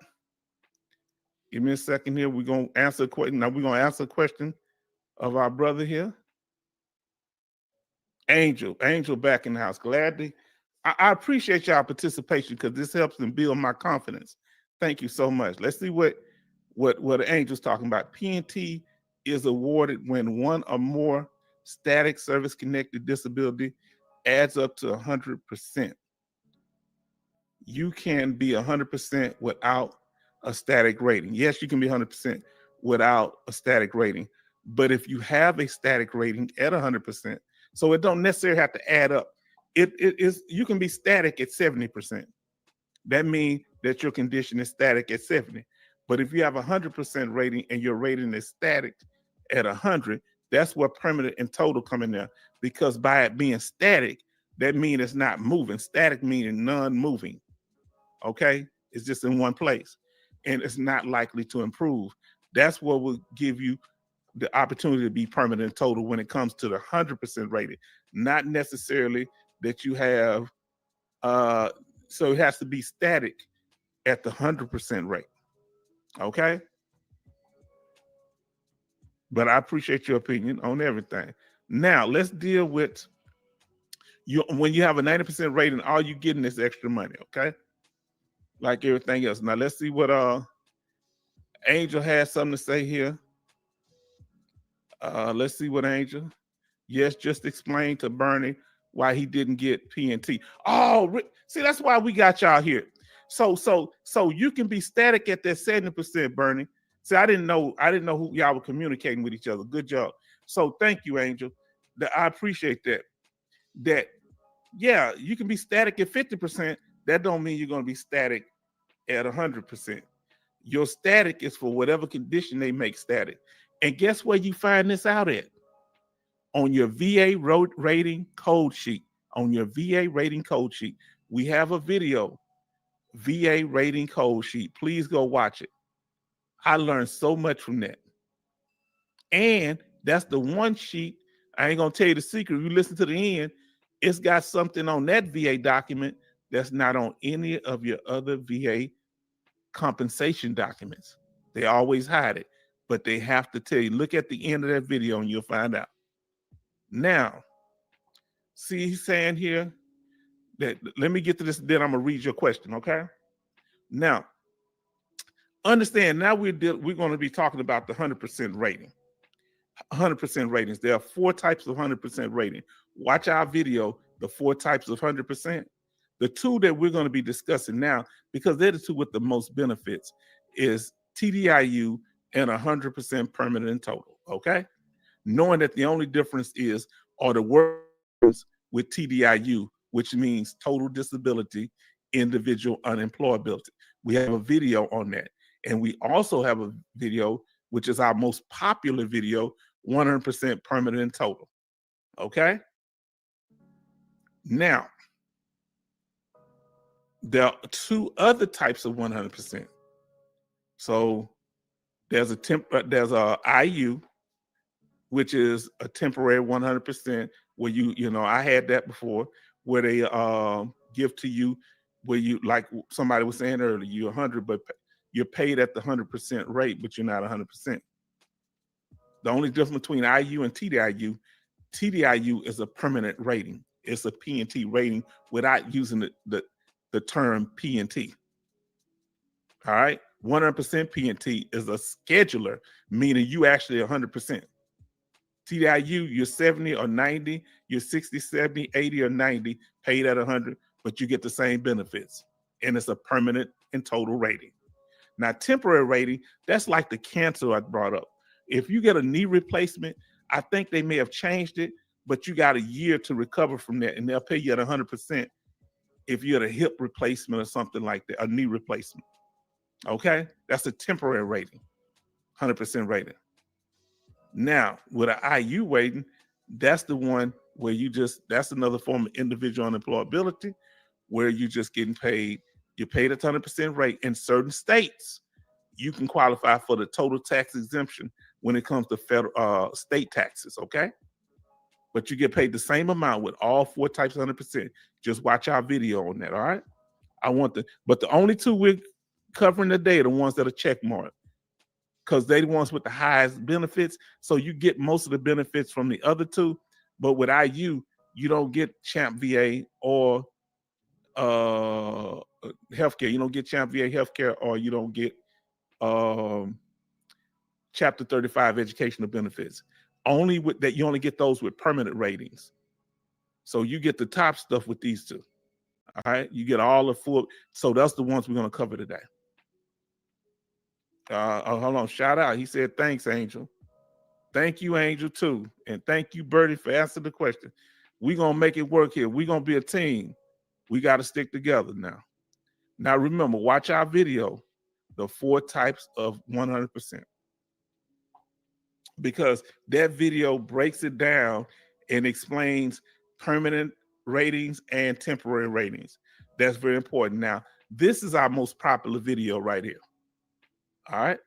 me a second here. We're going to answer a question. Now we're going to answer a question of our brother here. Angel back in the house. Gladly. I appreciate y'all participation because this helps them build my confidence. Thank you so much. Let's see what Angel's talking about. PNT is awarded when one or more static service-connected disability adds up to 100%. you can be 100% without a static rating. Yes, you can be 100% without a static rating. But if you have a static rating at 100%, so it don't necessarily have to add up. It is, you can be static at 70%. That means that your condition is static at 70. But if you have a 100% rating and your rating is static at 100, that's where permanent and total come in there. Because by it being static, that means it's not moving. Static meaning non-moving. Okay, it's just in one place, and it's not likely to improve. That's what will give you the opportunity to be permanent and total when it comes to the 100% rating. Not necessarily that you have. So it has to be static at the 100% rate. Okay. But I appreciate your opinion on everything. Now let's deal with you. When you have a 90% rating, all you getting is extra money. Okay. Like everything else. Now let's see what Angel has something to say here. Let's see what Angel. Yes, just explain to Bernie why he didn't get PNT. Oh, see, that's why we got y'all here. So you can be static at that 70%, Bernie. See, I didn't know who y'all were communicating with each other. Good job. So thank you, Angel. I appreciate that. Yeah, you can be static at 50%. That don't mean you're gonna be static at 100%. Your static is for whatever condition they make static. And guess where you find this out at? On your VA rating code sheet. On your VA rating code sheet. We have a video, VA rating code sheet. Please go watch it. I learned so much from that. And that's the one sheet. I ain't gonna tell you the secret. If you listen to the end, it's got something on that VA document that's not on any of your other VA compensation documents. They always hide it, but they have to tell you. Look at the end of that video and you'll find out. Now, see, he's saying here that, let me get to this, then I'm gonna read your question, okay? Now, understand, now we're going to be talking about the 100% rating. 100% ratings. There are 4 types of 100% rating. Watch our video, the 4 types of 100%. The 2 that we're going to be discussing now, because they're the 2 with the most benefits, is TDIU and 100% permanent and total, okay? Knowing that the only difference are the words with TDIU, which means total disability, individual unemployability. We have a video on that. And we also have a video, which is our most popular video, 100% permanent and total. Okay? Now, there are 2 other types of 100%. So there's a IU, which is a temporary 100%, where I had that before, where they give to you, where you, like somebody was saying earlier, you're 100, but you're paid at the 100% rate, but you're not 100%. The only difference between IU and TDIU is a permanent rating. It's a P&T rating without using the term P&T. All right, 100% P&T is a scheduler, meaning you actually 100%. TDIU, you're 70 or 90, you're 60, 70, 80 or 90, paid at 100, but you get the same benefits. And it's a permanent and total rating. Now, temporary rating, that's like the cancer I brought up. If you get a knee replacement, I think they may have changed it, but you got a year to recover from that, and they'll pay you at 100% if you had a hip replacement or something like that, a knee replacement. Okay? That's a temporary rating, 100% rating. Now, with an IU rating, that's the one where that's another form of individual unemployability, where you're just getting paid. You're paid at 100% rate. In certain states, you can qualify for the total tax exemption when it comes to federal state taxes, okay? But you get paid the same amount with all 4 types of 100%. Just watch our video on that, all right? But the only 2 we're covering today are the ones that are check marked, because they're the ones with the highest benefits. So you get most of the benefits from the other 2, but with IU, you don't get Champ VA or healthcare. You don't get Champ VA healthcare, or you don't get Chapter 35 educational benefits. Only with that, you only get those with permanent ratings. So you get the top stuff with these 2. All right, you get all the full. So that's the ones we're going to cover today. Hold on, shout out. He said, thanks, Angel. Thank you, Angel, too. And thank you, Bertie, for answering the question. We're going to make it work here. We're going to be a team. We got to stick together now. Now, remember, watch our video, the 4 types of 100%. Because that video breaks it down and explains permanent ratings and temporary ratings. That's very important. Now, this is our most popular video right here. All right,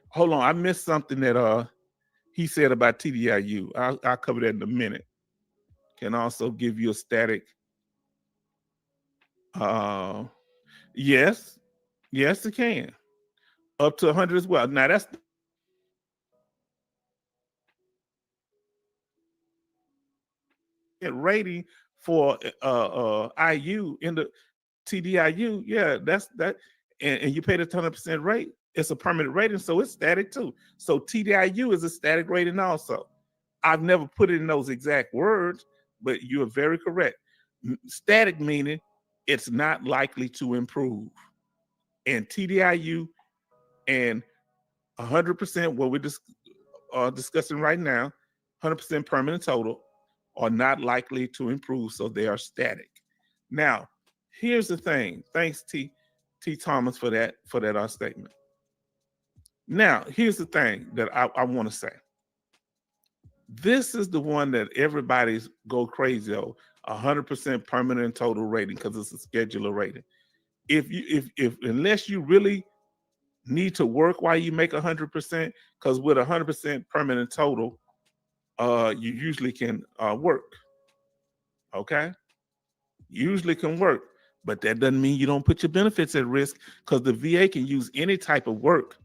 hold on, I missed something that he said about TDIU. I'll cover that in a minute. Can also give you a static. Yes, it can. Up to 100 as well. Now that's rating for IU in the TDIU. Yeah, that's that. And you paid a 100% rate. It's a permanent rating, so it's static too. So TDIU is a static rating also. I've never put it in those exact words, but you are very correct. Static meaning it's not likely to improve. And TDIU and 100%, what we're discussing right now, 100% permanent total, are not likely to improve, so they are static. Now, here's the thing. Thanks, T. Thomas, for that statement. Now, here's the thing that I want to say. This is the one that everybody's go crazy over, 100% permanent total rating, because it's a scheduler rating. If unless you really need to work while you make 100%, because with 100% permanent total, you usually can work. Okay, usually can work, but that doesn't mean you don't put your benefits at risk, because the VA can use any type of work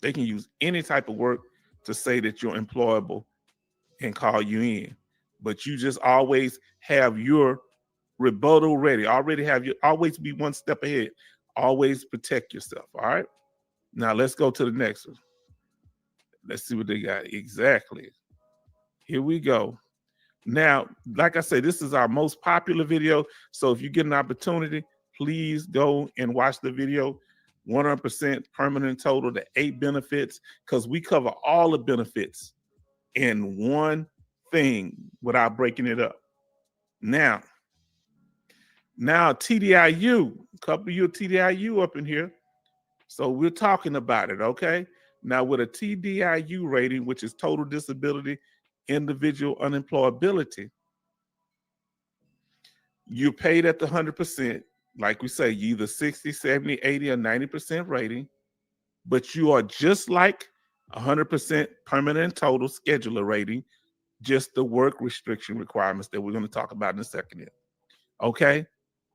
they can use any type of work to say that you're employable and call you in. But you just always have your rebuttal ready. Always be one step ahead. Always protect yourself. All right. Now let's go to the next one. Let's see what they got. Exactly. Here we go. Now, like I said, this is our most popular video. So if you get an opportunity, please go and watch the video. 100% permanent total, the 8 benefits, because we cover all the benefits in one thing without breaking it up. Now TDIU, a couple of you TDIU up in here. So we're talking about it, okay? Now with a TDIU rating, which is total disability, individual unemployability, you're paid at the 100%. Like we say, you either 60, 70, 80, or 90% rating, but you are just like 100% permanent total scheduler rating, just the work restriction requirements that we're going to talk about in a second here. Okay,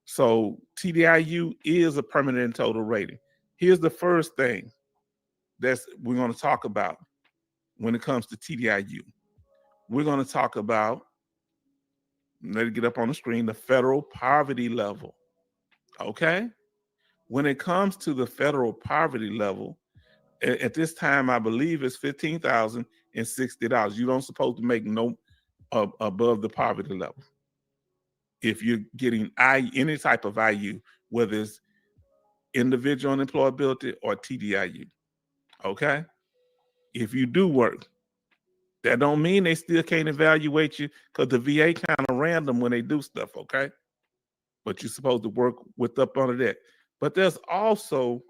so TDIU is a permanent total rating. Here's the first thing we're going to talk about when it comes to TDIU. We're going to talk about, let it get up on the screen, the federal poverty level. Okay, when it comes to the federal poverty level, at this time, I believe it's $15,060. You don't supposed to make no above the poverty level. If you're getting any type of IU, whether it's individual unemployability or TDIU, okay? If you do work, that don't mean they still can't evaluate you, because the VA kind of random when they do stuff, okay? But you're supposed to work with up under that. But there's also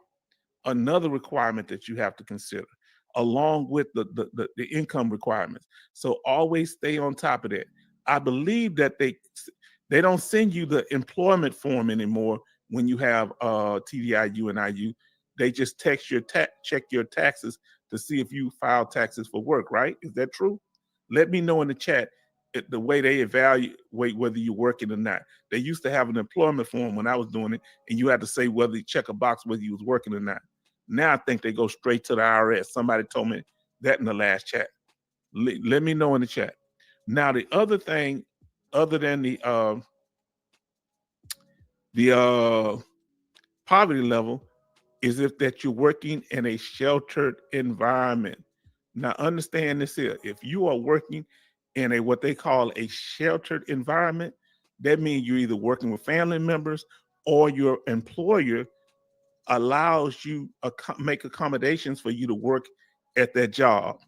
another requirement that you have to consider, along with the income requirements. So always stay on top of that. I believe that they don't send you the employment form anymore when you have TDIU and IU. They just check your taxes to see if you file taxes for work, right? Is that true? Let me know in the chat the way they evaluate whether you're working or not. They used to have an employment form when I was doing it, and you had to say whether you check a box whether you was working or not. Now I think they go straight to the IRS. Somebody told me that in the last chat. Let me know in the chat. Now the other thing, other than the poverty level, is if that you're working in a sheltered environment. Now understand this here. If you are working in a what they call a sheltered environment. That means you're either working with family members or your employer allows you make accommodations for you to work at that job.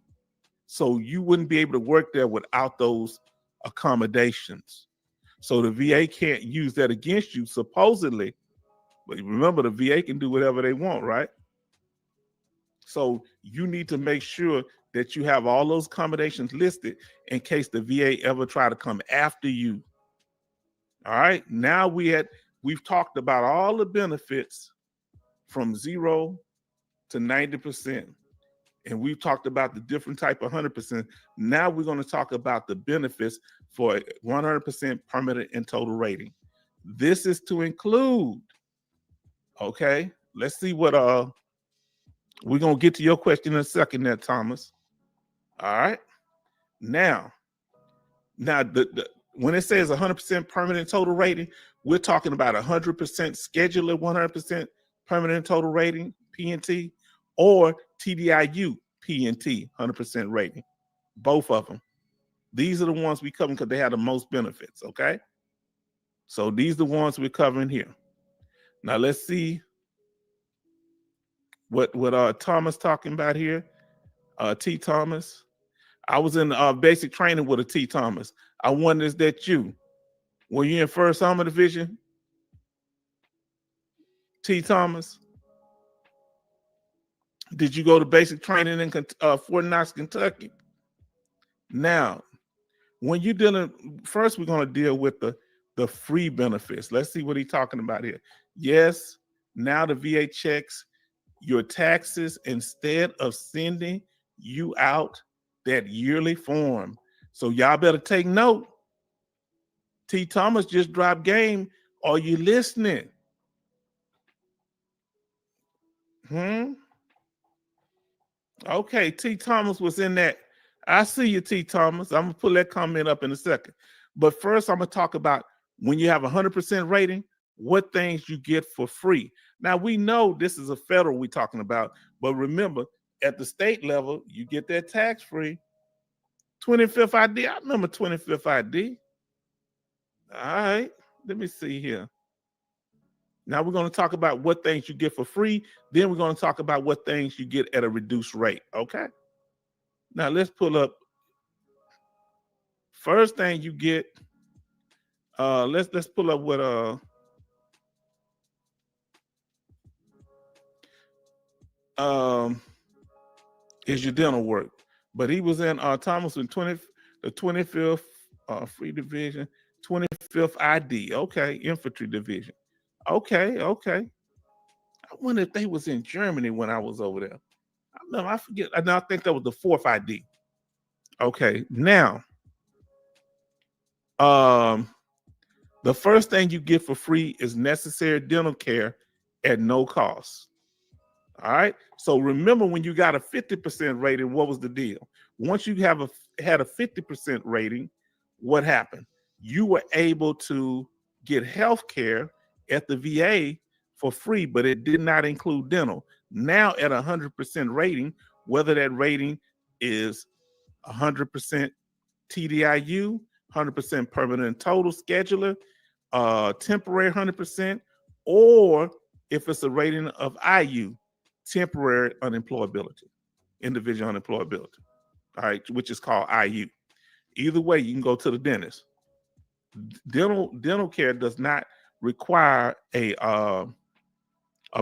So you wouldn't be able to work there without those accommodations. So the VA can't use that against you, supposedly. But remember, the VA can do whatever they want, right? So you need to make sure that you have all those accommodations listed in case the VA ever try to come after you. All right. Now we've talked about all the benefits from 0 to 90%. And we've talked about the different type of 100%. Now we're going to talk about the benefits for 100% permanent and total rating. This is to include, okay, let's see what, we're going to get to your question in a second there, Thomas. All right. Now when it says 100% permanent total rating, we're talking about 100% scheduler, 100% permanent total rating, PNT, or TDIU, PNT, 100% rating. Both of them. These are the ones we cover because they have the most benefits, okay? So these are the ones we're covering here. Now let's see what Thomas talking about here. T. Thomas. I was in basic training with a T. Thomas. I wonder, is that you? Were you in 1st Armor Division? T. Thomas? Did you go to basic training in Fort Knox, Kentucky? Now, when you're dealing, first we're going to deal with the free benefits. Let's see what he's talking about here. Yes, now the VA checks your taxes instead of sending you out that yearly form. So y'all better take note. T. Thomas just dropped game. Are you listening? Okay, T. Thomas was in that. I see you, T. Thomas. I'm going to pull that comment up in a second. But first, I'm going to talk about when you have 100% rating, what things you get for free. Now, we know this is a federal we're talking about, but remember, at the state level, you get that tax-free. 25th ID. I remember 25th ID. All right. Let me see here. Now we're going to talk about what things you get for free. Then we're going to talk about what things you get at a reduced rate. Okay. Now let's pull up. First thing you get. Let's pull up what is your dental work. But he was in Thomas in the 25th Free Division, 25th ID. Okay, Infantry Division. Okay. I wonder if they was in Germany when I was over there. I forget. I think that was the 4th ID. Okay, now, the first thing you get for free is necessary dental care at no cost. All right. So remember, when you got a 50% rating, what was the deal? Once you had a 50% rating, what happened? You were able to get health care at the VA for free, but it did not include dental. Now at 100% rating, whether that rating is 100% TDIU, 100% permanent total scheduler, temporary 100%, or if it's a rating of IU, temporary unemployability, individual unemployability, all right, which is called IU. Either way, you can go to the dentist. Dental care does not require a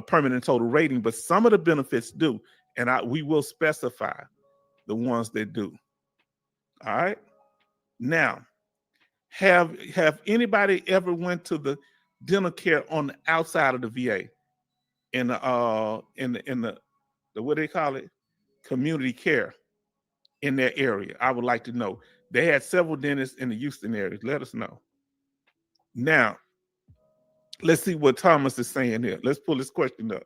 permanent total rating, but some of the benefits do, and we will specify the ones that do. All right. Now, have anybody ever went to the dental care on the outside of the VA in the what do they call it, community care in that area? I would like to know. They had several dentists in the Houston area. Let us know. Now, let's see what Thomas is saying here. Let's pull this question up.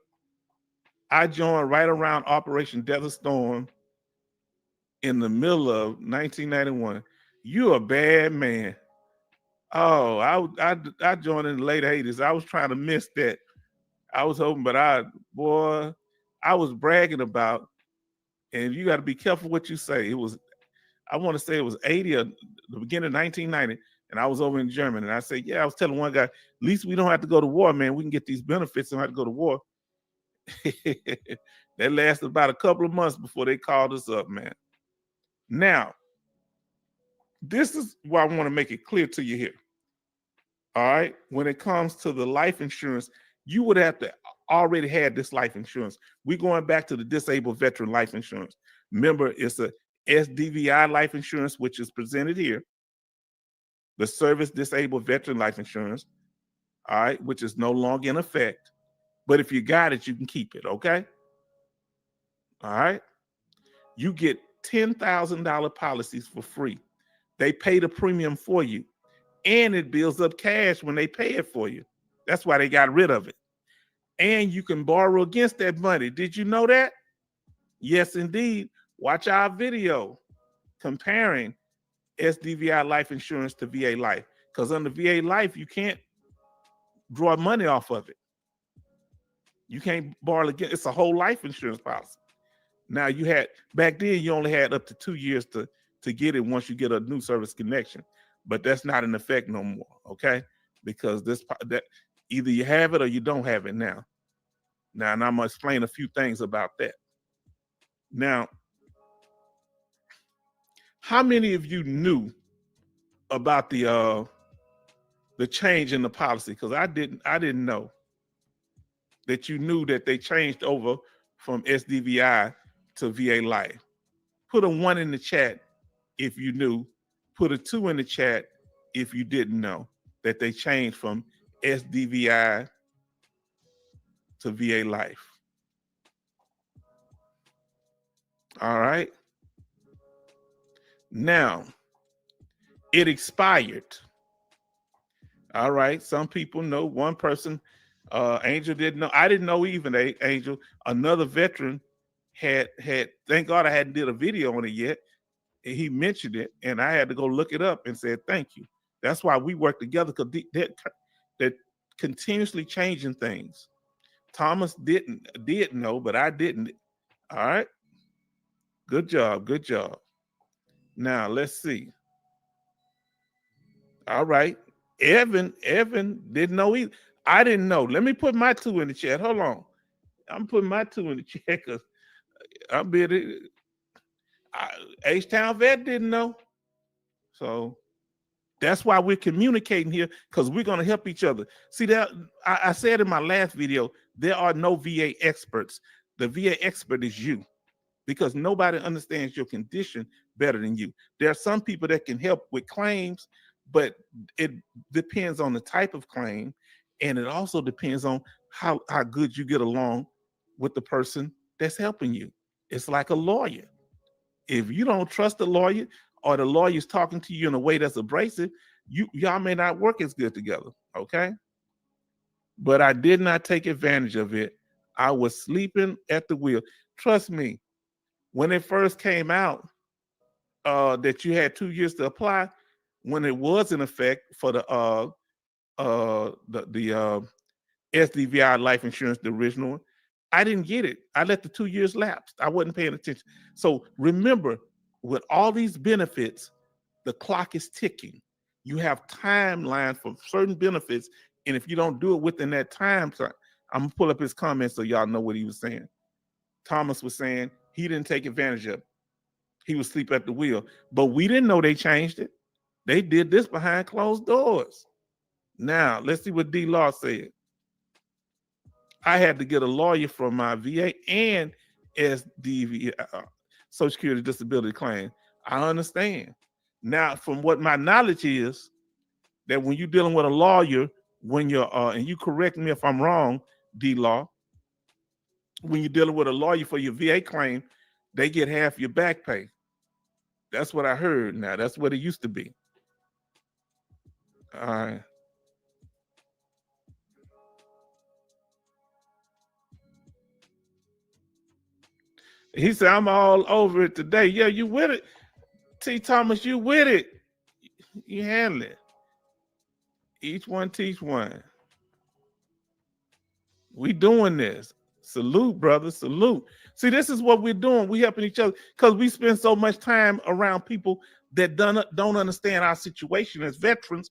I joined right around Operation Desert Storm in the middle of 1991. You're a bad man. Oh, I joined in the late 80s. I was trying to miss that. I was hoping, but I was bragging about, and you got to be careful what you say. I want to say it was 80 or the beginning of 1990, and I was over in Germany. And I said, yeah, I was telling one guy, at least we don't have to go to war, man. We can get these benefits and don't have to go to war. That lasted about a couple of months before they called us up, man. Now, this is why I want to make it clear to you here. All right. When it comes to the life insurance, you would have to already had this life insurance. We're going back to the disabled veteran life insurance. Remember, it's a SDVI life insurance, which is presented here. The service disabled veteran life insurance, all right, which is no longer in effect. But if you got it, you can keep it, okay? All right. You get $10,000 policies for free. They pay the premium for you, and it builds up cash when they pay it for you. That's why they got rid of it. And you can borrow against that money. Did you know that? Yes, indeed. Watch our video comparing SDVI life insurance to VA life. Because under VA life, you can't draw money off of it. You can't borrow against it's a whole life insurance policy. Now you had back then you only had up to 2 years to get it once you get a new service connection. But that's not in effect no more, okay? Because that either you have it or you don't have it now. Now, and I'm gonna explain a few things about that. Now, how many of you knew about the change in the policy? Because I didn't know that you knew that they changed over from SDVI to VA Life. Put a 1 in the chat if you knew. Put a 2 in the chat if you didn't know that they changed from SDVI to VA Life. All right. Now, it expired. All right. Some people know. One person, Angel didn't know. I didn't know even, Angel. Another veteran had, thank God I hadn't did a video on it yet. And he mentioned it, and I had to go look it up and said, thank you. That's why we work together, because they're continuously changing things. Thomas did know, but I didn't. All right. Good job. Good job. Now, let's see. All right. Evan didn't know either. I didn't know. Let me put my 2 in the chat. Hold on. I'm putting my 2 in the chat because I'm being H-Town Vet didn't know. So that's why we're communicating here, because we're going to help each other. See, that I said in my last video, there are no VA experts. The VA expert is you, because nobody understands your condition better than you. There are some people that can help with claims, but it depends on the type of claim, and it also depends on how good you get along with the person that's helping you. It's like a lawyer. If you don't trust the lawyer, or the lawyer's talking to you in a way that's abrasive, y'all may not work as good together, okay? But I did not take advantage of it. I was sleeping at the wheel. Trust me, when it first came out, that you had 2 years to apply, when it was in effect for the SDVI life insurance, the original one, I didn't get it. I let the 2 years lapse. I wasn't paying attention. So remember, with all these benefits, the clock is ticking. You have timeline for certain benefits, and if you don't do it within that time, I'm gonna pull up his comments so y'all know what he was saying. Thomas was saying he didn't take advantage of it. He was asleep at the wheel, but we didn't know they changed it. They did this behind closed doors. Now, let's see what D-Law said. I had to get a lawyer from my VA and SDV, Social Security disability claim. I understand. Now, from what my knowledge is, that when you're dealing with a lawyer, when you're, and you correct me if I'm wrong, D-Law, when you're dealing with a lawyer for your VA claim, they get half your back pay. That's what I heard. Now, that's what it used to be. All right. He said, I'm all over it today. Yeah, you with it. T. Thomas, you with it. You handle it. Each one teach one. We doing this. Salute, brother. Salute. See, this is what we're doing. We helping each other because we spend so much time around people that don't understand our situation as veterans.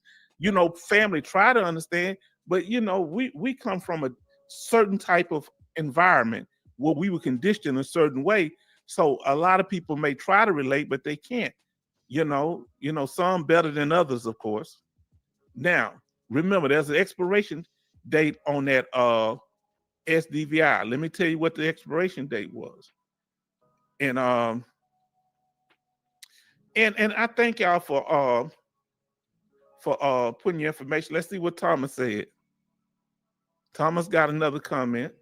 Family try to understand, but we come from a certain type of environment where we were conditioned a certain way. So a lot of people may try to relate, but they can't. Some better than others, of course. Now, remember, there's an expiration date on that SDVI. Let me tell you what the expiration date was. And and I thank y'all for putting your information. Let's see what Thomas said. Thomas got another comment.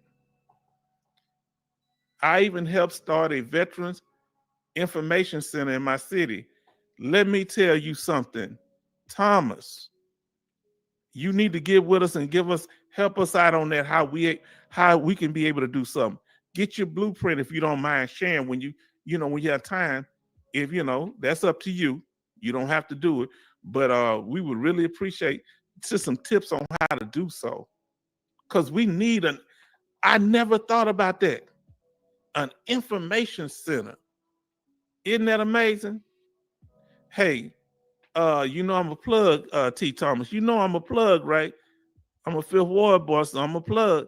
I even helped start a veterans information center in my city. Let me tell you something, Thomas. You need to get with us and help us out on that, how we can be able to do something. Get your blueprint if you don't mind sharing when you have time. If that's up to you. You don't have to do it, but we would really appreciate just some tips on how to do so. Because we need I never thought about that. An information center. Isn't that amazing? Hey, I'm a plug, T. Thomas. I'm a plug, right? I'm a Fifth Ward boy, so I'm a plug.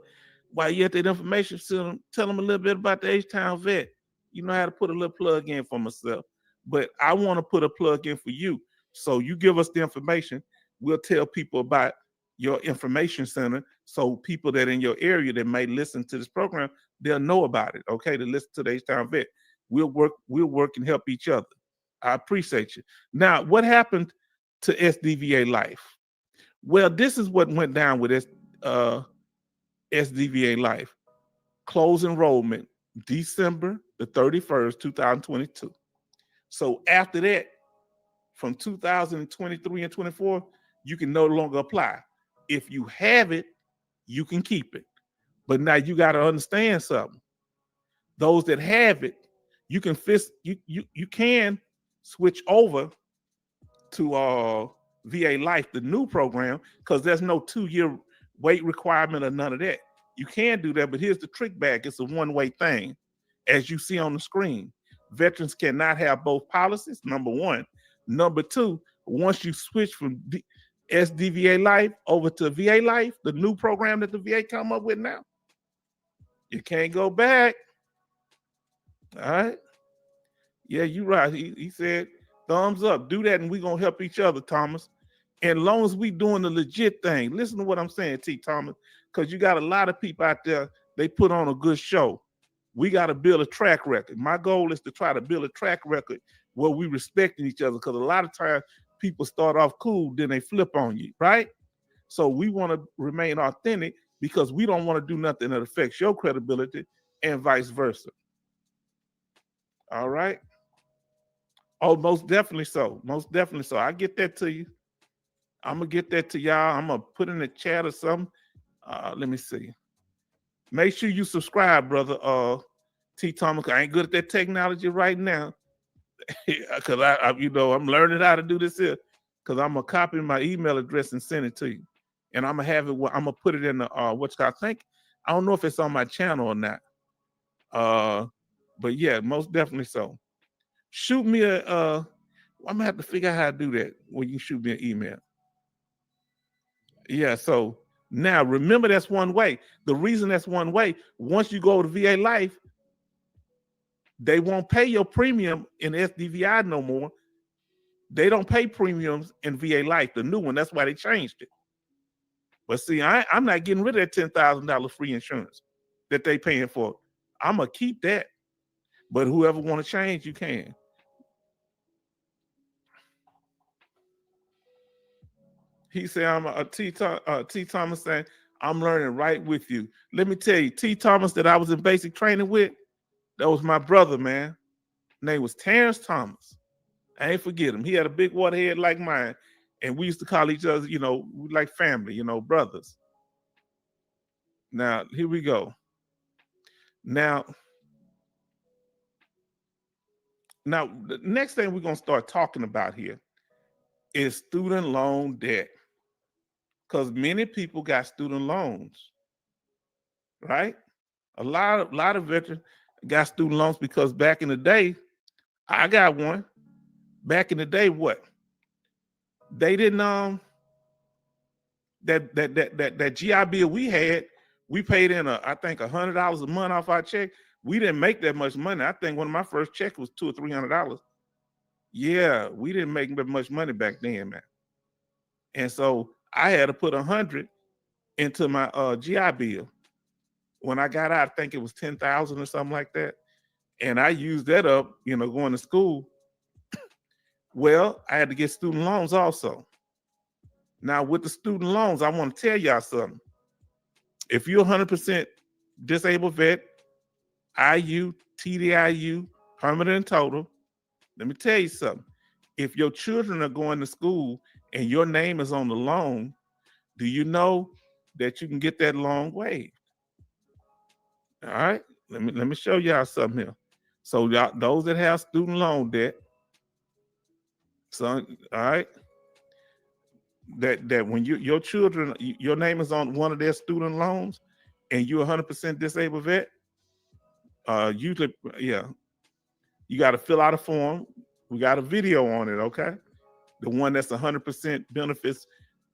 While you at that information center, tell them a little bit about the H-Town vet. You know how to put a little plug in for myself. But I want to put a plug in for you. So you give us the information. We'll tell people about your information center. So people that in your area that may listen to this program, they'll know about it. Okay, to listen to the H-Town vet. We'll work and help each other. I appreciate you. Now, what happened to SDVA Life? Well, this is what went down with SDVA Life. Close enrollment, December the 31st, 2022. So after that, from 2023 and 24, you can no longer apply. If you have it, you can keep it. But now you got to understand something. Those that have it, you can switch over to VA Life, the new program, because there's no 2-year wait requirement or none of that. You can do that, but here's the trick bag. It's a one-way thing. As you see on the screen, veterans cannot have both policies, number one. Number two, once you switch from SDVA Life over to VA Life, the new program that the VA come up with now, you can't go back. All right? Yeah, you're right. He said, thumbs up. Do that, and we're going to help each other, Thomas. And as long as we doing the legit thing, listen to what I'm saying, T. Thomas, because you got a lot of people out there, they put on a good show. We got to build a track record. My goal is to try to build a track record where we respecting each other, because a lot of times people start off cool, then they flip on you, right? So we want to remain authentic because we don't want to do nothing that affects your credibility and vice versa. All right? Oh, most definitely so. Most definitely so. I get that to you. I'm going to get that to y'all. I'm going to put in the chat or something. Let me see. Make sure you subscribe, brother T. Thomas. I ain't good at that technology right now. Because I'm learning how to do this here. Because I'm going to copy my email address and send it to you. And I'm going to have it, I'm going to put it in the, I don't know if it's on my channel or not. But yeah, most definitely so. Shoot me I'm going to have to figure out how to do that when you shoot me an email. Yeah, so now remember that's one way. The reason that's one way, once you go to VA Life, they won't pay your premium in SDVI no more. They don't pay premiums in VA Life, the new one. That's why they changed it. But see, I'm not getting rid of that $10,000 free insurance that they paying for. I'm going to keep that. But whoever want to change, you can. He said, I'm T. Thomas saying, I'm learning right with you. Let me tell you, T. Thomas that I was in basic training with, that was my brother, man. Name was Terrence Thomas. I ain't forget him. He had a big water head like mine. And we used to call each other, like family, brothers. Now, here we go. Now, the next thing we're going to start talking about here is student loan debt. Because many people got student loans, right? A lot of veterans got student loans because back in the day, I got one. Back in the day, what? They didn't that GI Bill we had, we paid in I think $100 a month off our check. We didn't make that much money. I think one of my first checks was $200 or $300. Yeah, we didn't make that much money back then, man. And so I had to put 100 into my GI Bill. When I got out, I think it was 10,000 or something like that. And I used that up, going to school. Well, I had to get student loans also. Now, with the student loans, I want to tell y'all something. If you're 100% disabled vet, IU, TDIU, permanent and total, let me tell you something. If your children are going to school and your name is on the loan, do you know that you can get that loan waived? All right, let me show y'all something here. So y'all, those that have student loan debt, so all right, that when your children, your name is on one of their student loans, and you're 100% disabled vet, usually, yeah, you got to fill out a form. We got a video on it, okay? The one that's 100% benefits,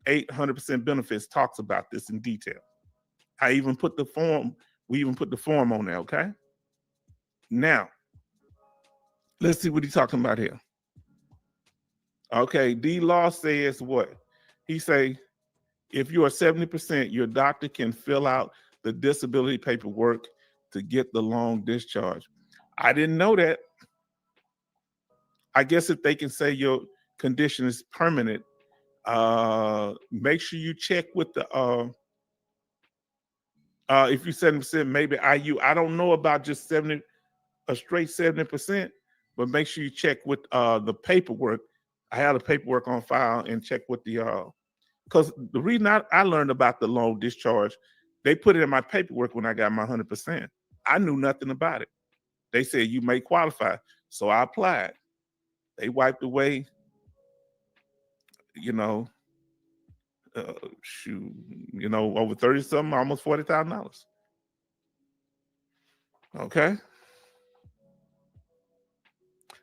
800% benefits talks about this in detail. I even put the form. We even put the form on there, okay? Now, let's see what he's talking about here. Okay, D Law says what? He say, if you are 70%, your doctor can fill out the disability paperwork to get the loan discharged. I didn't know that. I guess if they can say your condition is permanent, make sure you check with the if you 70%, maybe IU. I don't know about just 70, a straight 70%, but make sure you check with the paperwork. I have the paperwork on file and check with the because the reason I learned about the loan discharge, they put it in my paperwork when I got my 100%. I knew nothing about it. They said you may qualify, so I applied. They wiped away, over 30 something, almost $40,000. Okay.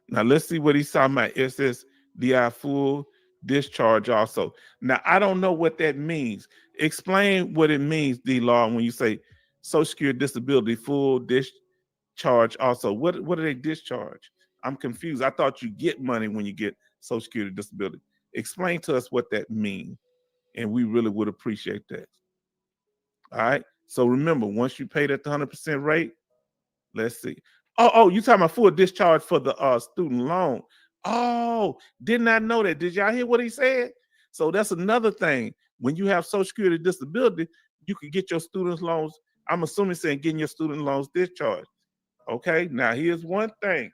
Now let's see what he's talking about. It says DI full discharge also. Now I don't know what that means. Explain what it means, D Law, when you say Social Security disability full discharge also. What do they discharge? I'm confused. I thought you get money when you get Social Security disability. Explain to us what that means, and we really would appreciate that. All right. So remember, once you paid at the 100% rate, let's see. Oh, you talking about full discharge for the student loan. Oh, did not know that. Did y'all hear what he said? So that's another thing. When you have Social Security disability, you can get your student loans. I'm assuming saying getting your student loans discharged. Okay, now here's one thing.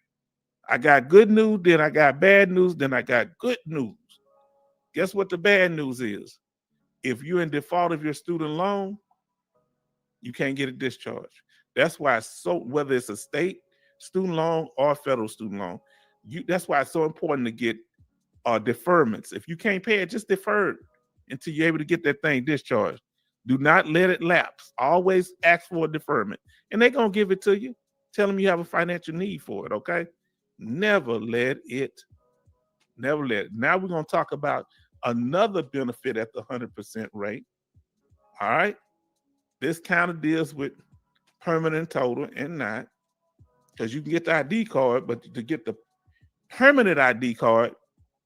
I got good news, then I got bad news, then I got good news. Guess what the bad news is? If you're in default of your student loan, you can't get a discharge. That's why whether it's a state student loan or a federal student loan, that's why it's so important to get deferments. If you can't pay it, just defer it until you're able to get that thing discharged. Do not let it lapse. Always ask for a deferment, and they're gonna give it to you. Tell them you have a financial need for it. Okay, never let it. Now we're gonna talk about another benefit at the 100% rate. All right, this kind of deals with permanent total and not, because you can get the ID card, but to get the permanent ID card,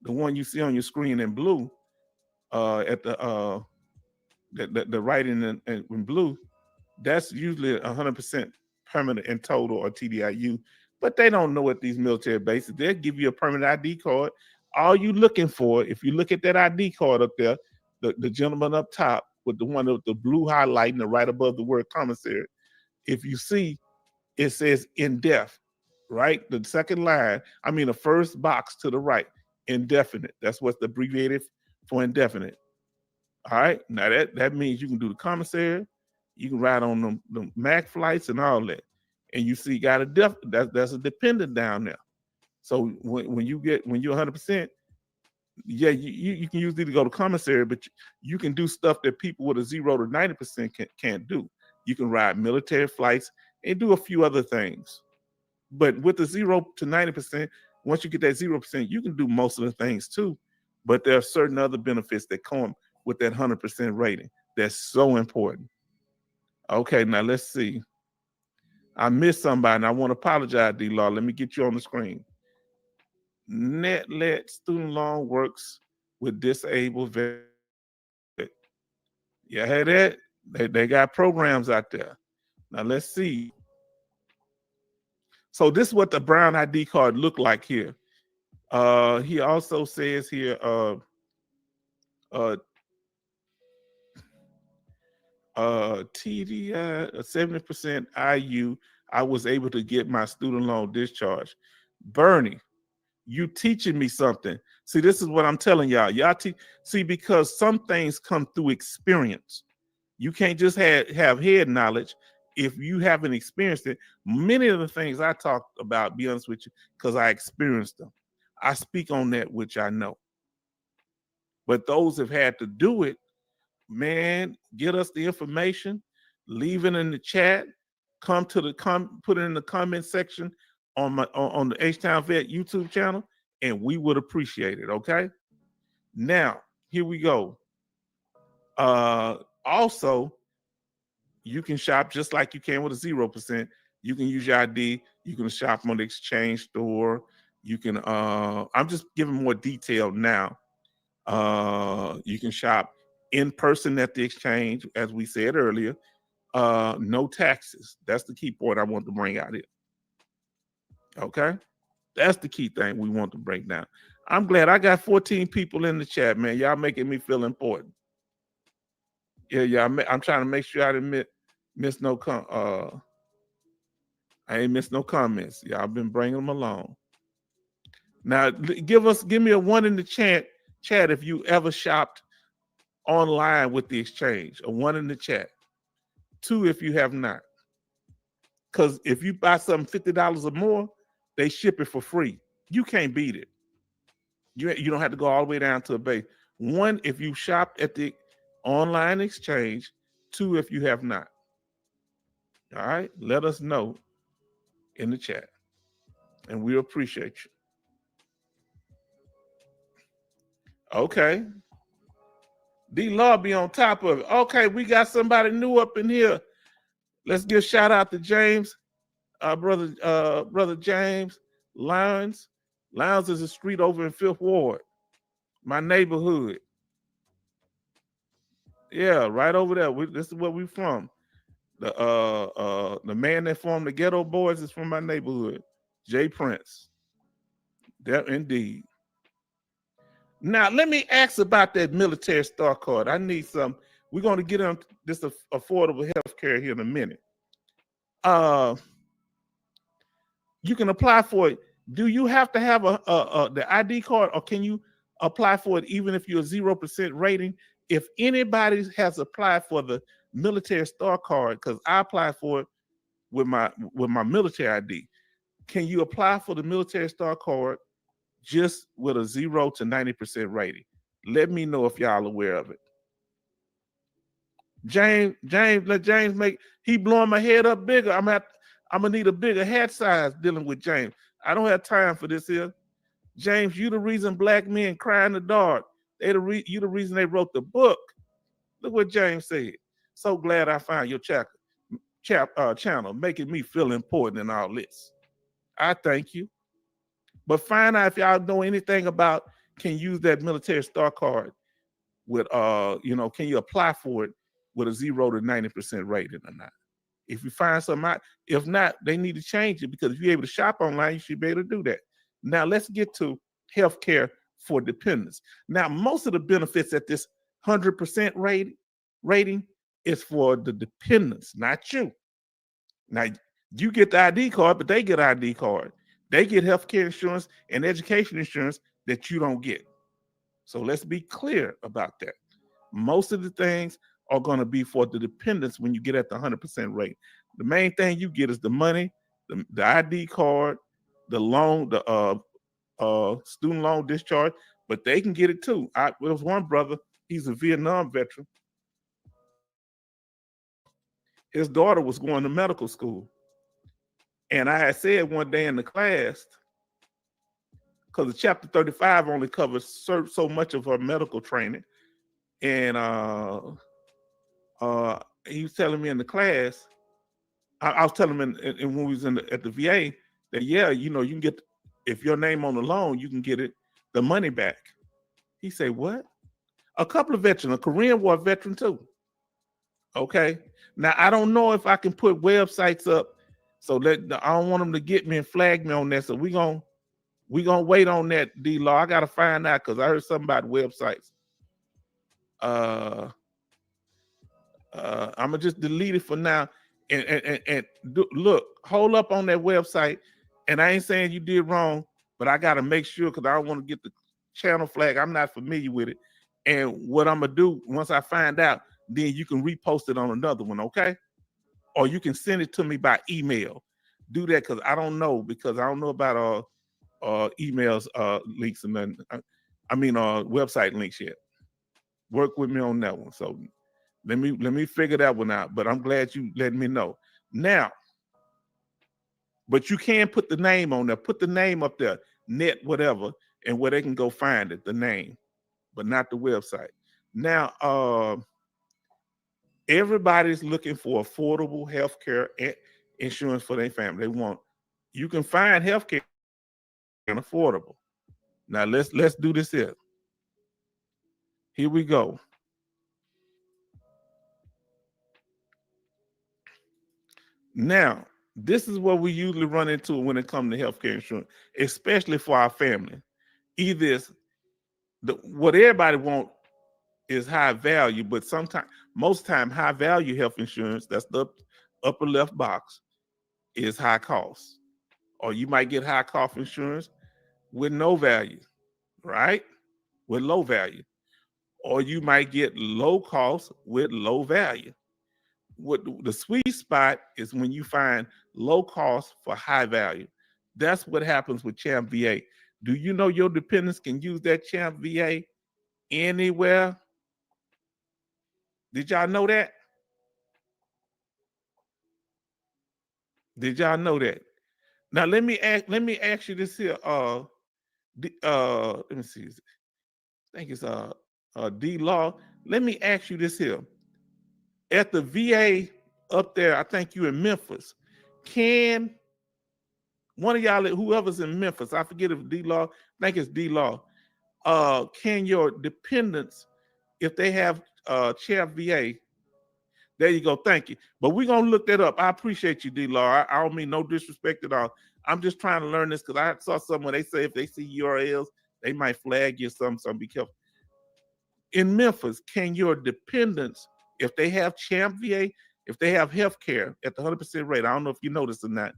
the one you see on your screen in blue, at the writing in blue, that's usually 100% permanent and total or TDIU. But they don't know at these military bases. They'll give you a permanent ID card. All you looking for, if you look at that ID card up there, the gentleman up top with the one with the blue highlighting right above the word commissary, if you see, it says in-def, right? The second line, the first box to the right, indefinite. That's what's abbreviated for indefinite. All right, now that means you can do the commissary, you can ride on the MAC flights and all that. And you see, got that's a dependent down there. So when you're 100%, yeah, you can usually go to commissary, but you can do stuff that people with a 0 to 90% can't do. You can ride military flights and do a few other things. But with the 0 to 90%, once you get that 0%, you can do most of the things too. But there are certain other benefits that come with that 100% rating. That's so important. Okay, now let's see. I missed somebody, and I want to apologize, D-Law. Let me get you on the screen. NetLet Student Loan works with disabled vets. You hear that? They got programs out there. Now let's see. So this is what the Brown ID card look like here. He also says here, TDI, 70% IU, I was able to get my student loan discharge. Bernie, you teaching me something. See, this is what I'm telling y'all. See, because some things come through experience. You can't just have head knowledge if you haven't experienced it. Many of the things I talked about, be honest with you, because I experienced them. I speak on that which I know. But those have had to do it, man, get us the information, leave it in the chat, put it in the comment section on the H-Town Vet YouTube channel, and we would appreciate it. Okay. Now, here we go. Also, you can shop just like you can with a 0%. You can use your ID. You can shop on the exchange store. You can, I'm just giving more detail now. You can shop in person at the exchange, as we said earlier. No taxes. That's the key point I want to bring out here. Okay? That's the key thing we want to break down. I'm glad I got 14 people in the chat, man. Y'all making me feel important. Yeah, I'm trying to make sure I didn't miss no I ain't missed no comments. Y'all been bringing them along. Now, give me a 1 in the chat if you ever shopped online with the exchange. A 1 in the chat. 2 if you have not. Because if you buy something $50 or more, they ship it for free. You can't beat it. You don't have to go all the way down to a base. 1 if you shopped at the online exchange. 2 if you have not. All right, let us know in the chat, and we appreciate you. Okay, D-Law be on top of it. Okay, we got somebody new up in here. Let's give a shout out to James, brother James Lyons. Lyons is a street over in 5th Ward, my neighborhood. Yeah, right over there. This is where we from. The man that formed the Ghetto Boys is from my neighborhood, Jay Prince. There indeed. Now let me ask about that military star card. I need some. We're going to get on this affordable health care here in a minute. You can apply for it. Do you have to have the ID card, or can you apply for it even if you're 0% rating? If anybody has applied for the military star card, because I applied for it with my military ID, can you apply for the military star card just with a 0 to 90% rating? Let me know if y'all aware of it. Let James make, he blowing my head up bigger. I'm gonna need a bigger hat size dealing with James. I don't have time for this here. James, you the reason black men cry in the dark. You the reason they wrote the book. Look what James said. So glad I found your channel, making me feel important in all this. I thank you. But find out if y'all know anything about, can use that military star card with can you apply for it with a 0 to 90% rating or not? If you find something out, if not, they need to change it, because if you're able to shop online, you should be able to do that. Now let's get to healthcare for dependents. Now, most of the benefits at this 100% rating is for the dependents, not you. Now, you get the ID card, but they get ID card. They get healthcare insurance and education insurance that you don't get. So let's be clear about that. Most of the things are going to be for the dependents when you get at the 100% rate. The main thing you get is the money, the ID card, the loan, the student loan discharge, but they can get it too. There was one brother, he's a Vietnam veteran. His daughter was going to medical school. And I had said one day in the class, because the chapter 35 only covers so much of her medical training. And he was telling me in the class, I was telling him when we was at the VA that, yeah, you know, you can get, if your name on the loan, you can get the money back. He said, what? A couple of veterans, a Korean War veteran too. Okay. Now, I don't know if I can put websites up so that I don't want them to get me and flag me on that. So we're gonna wait on that, D-Law. I gotta find out because I heard something about websites. I'm gonna just delete it for now and look, hold up on that website. And I ain't saying you did wrong, but I gotta make sure because I don't want to get the channel flag. I'm not familiar with it. And what I'm gonna do once I find out, then you can repost it on another one, okay? Or you can send it to me by email. Do that because I don't know about emails links and then website links yet. Work with me on that one. So let me figure that one out. But I'm glad you let me know. Now, but you can put the name on there. Put the name up there, net whatever, and where they can go find it, the name, but not the website. Now, everybody's looking for affordable health care and insurance for their family. You can find health care and affordable. Now let's do this here. Here we go. Now, this is what we usually run into when it comes to healthcare insurance, especially for our family. Either what everybody wants is high value, but most time, high value health insurance, that's the upper left box, is high cost. Or you might get high cost insurance with no value, right? With low value. Or you might get low cost with low value. What the sweet spot is when you find low cost for high value. That's what happens with Champ VA. Do you know your dependents can use that Champ VA anywhere? Did y'all know that? Did y'all know that? Now let me ask you this here. Let me see. I think it's D-Law. Let me ask you this here. At the VA up there, I think you in Memphis. Can one of y'all, whoever's in Memphis, I forget if D-Law, I think it's D-Law, can your dependents, if they have Champ VA, there you go, thank you. But we're going to look that up. I appreciate you, D-Law. I don't mean no disrespect at all. I'm just trying to learn this because I saw someone, they say if they see URLs, they might flag you something, so be careful. In Memphis, can your dependents, if they have Champ VA, if they have health care at the 100% rate, I don't know if you noticed or not,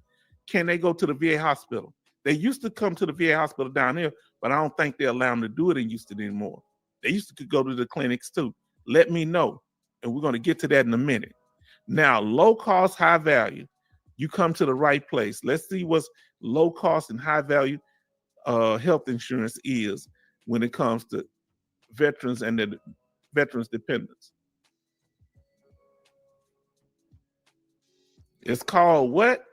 can they go to the VA hospital? They used to come to the VA hospital down here, but I don't think they allow them to do it in Houston anymore. They used to go to the clinics too. Let me know, and we're going to get to that in a minute. Now, low cost, high value, you come to the right place. Let's see what's low cost and high value health insurance is when it comes to veterans and the veterans dependents. It's called what?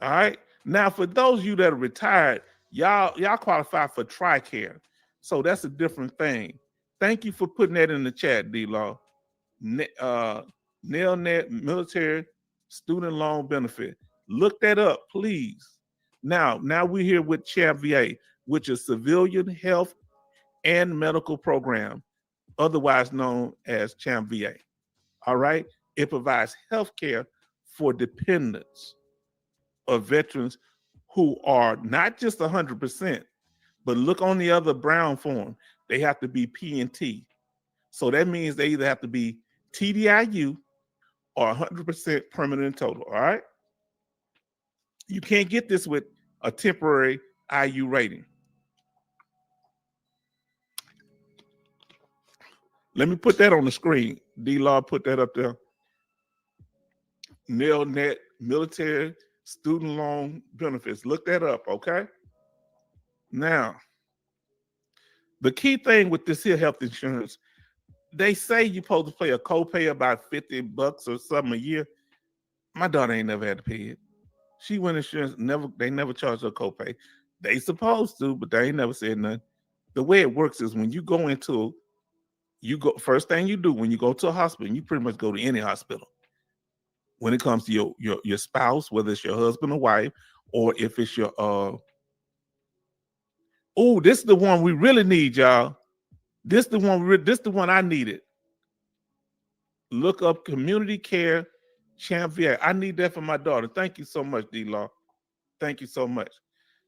All right. Now, for those of you that are retired, y'all qualify for TRICARE. So that's a different thing. Thank you for putting that in the chat, D-Law. NELNET Military Student Loan Benefit. Look that up, please. Now we're here with Champ VA, which is Civilian Health and Medical Program, otherwise known as Champ VA. All right. It provides health care for dependents of veterans who are not just 100%, but look on the other brown form. They have to be P&T. So that means they either have to be TDIU or 100% permanent total, all right? You can't get this with a temporary IU rating. Let me put that on the screen. D-Law put that up there. NELNET Military Student Loan Benefits. Look that up, okay? Now, the key thing with this here health insurance, they say you're supposed to pay a copay about $50 or something a year. My daughter ain't never had to pay it. She went insurance, they never charged her copay. They supposed to, but they ain't never said nothing. The way it works is when you go into, you go, first thing you do when you go to a hospital, you pretty much go to any hospital. When it comes to your spouse, whether it's your husband or wife, or if it's your oh, this is the one we really need, y'all. This the one I needed. Look up Community Care Champ VA. I need that for my daughter. Thank you so much, D-Law. Thank you so much.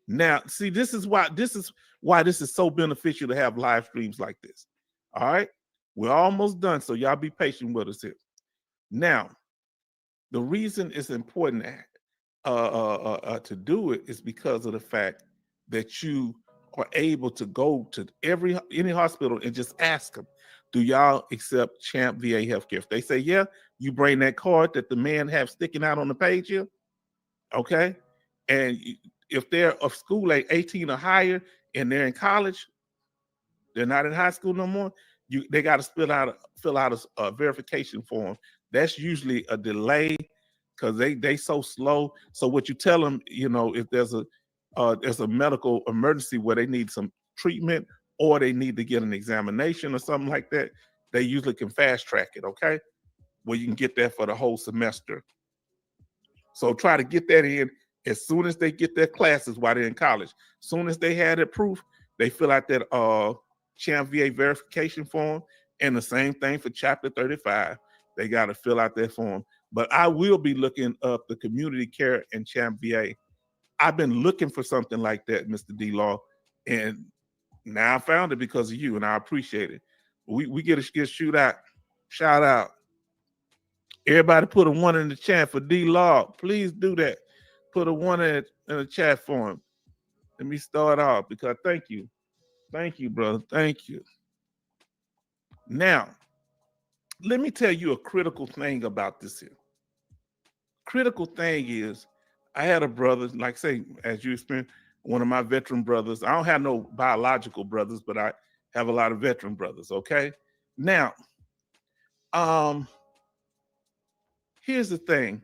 Now, see, this is why this is so beneficial to have live streams like this. All right, we're almost done, so y'all be patient with us here. Now, the reason it's important to do it is because of the fact that you are able to go to any hospital and just ask them, do y'all accept Champ VA healthcare? If they say yeah, you bring that card that the man have sticking out on the page here, okay? And if they're of school age 18 or higher and they're in college, they're not in high school no more, they got to fill out a verification form. That's usually a delay because they so slow. So what you tell them, you know, if there's a medical emergency where they need some treatment or they need to get an examination or something like that, they usually can fast track it, okay? Well, you can get that for the whole semester. So try to get that in as soon as they get their classes while they're in college. As soon as they have that proof, they fill out that Champ VA verification form, and the same thing for Chapter 35. They got to fill out that form. But I will be looking up the Community Care and Champ VA. I've been looking for something like that, Mr. D-Law, and now I found it because of you, and I appreciate it. We get a shout out. Everybody put a 1 in the chat for D-Law. Please do that. Put a 1 in the chat for him. Let me start off because thank you. Thank you, brother. Thank you. Now, let me tell you a critical thing about this here. Critical thing is, I had a brother, like say, as you experienced, one of my veteran brothers. I don't have no biological brothers, but I have a lot of veteran brothers, okay? Now, here's the thing.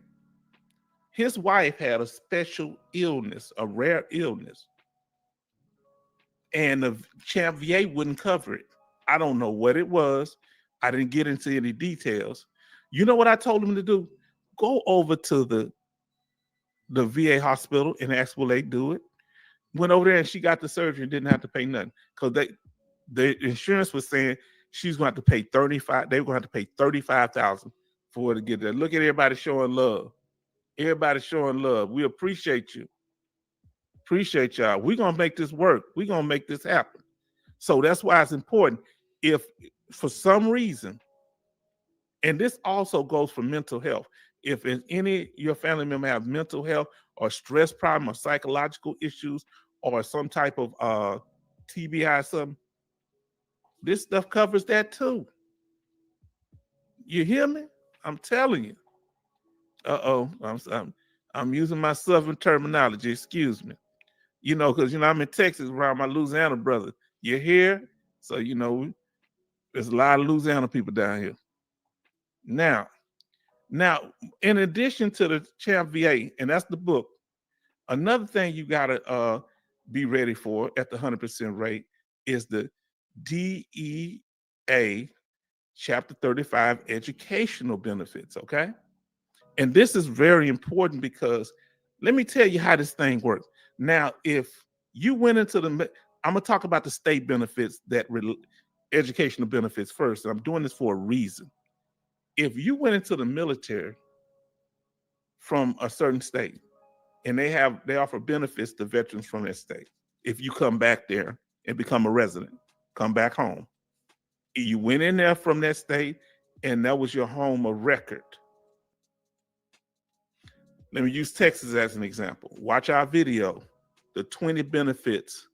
His wife had a special illness, a rare illness, and the Champ VA wouldn't cover it. I don't know what it was. I didn't get into any details. You know what I told him to do? Go over to the VA hospital and ask will they do it. Went over there and she got the surgery and didn't have to pay nothing because the insurance was saying she's going to have to pay 35. They were going to have to pay 35,000 for her to get there. Look at everybody showing love. Everybody showing love. We appreciate you. Appreciate y'all. We're going to make this work. We're going to make this happen. So that's why it's important. If for some reason, and this also goes for mental health, if any your family member have mental health or stress problem or psychological issues or some type of TBI or something, this stuff covers that too. You hear me? I'm telling you. I'm using my Southern terminology. Excuse me. You know, because I'm in Texas around my Louisiana brother. You're here, so there's a lot of Louisiana people down here. Now, in addition to the Champ VA, and that's the book, another thing you gotta be ready for at the 100% rate is the DEA Chapter 35 educational benefits. Okay, and this is very important because let me tell you how this thing works. Now, if you went into I'm gonna talk about the state benefits educational benefits first, and I'm doing this for a reason. If you went into the military from a certain state and they offer benefits to veterans from that state, if you come back there and become a resident, come back home, you went in there from that state and that was your home of record. Let me use Texas as an example. Watch our video, the 20 benefits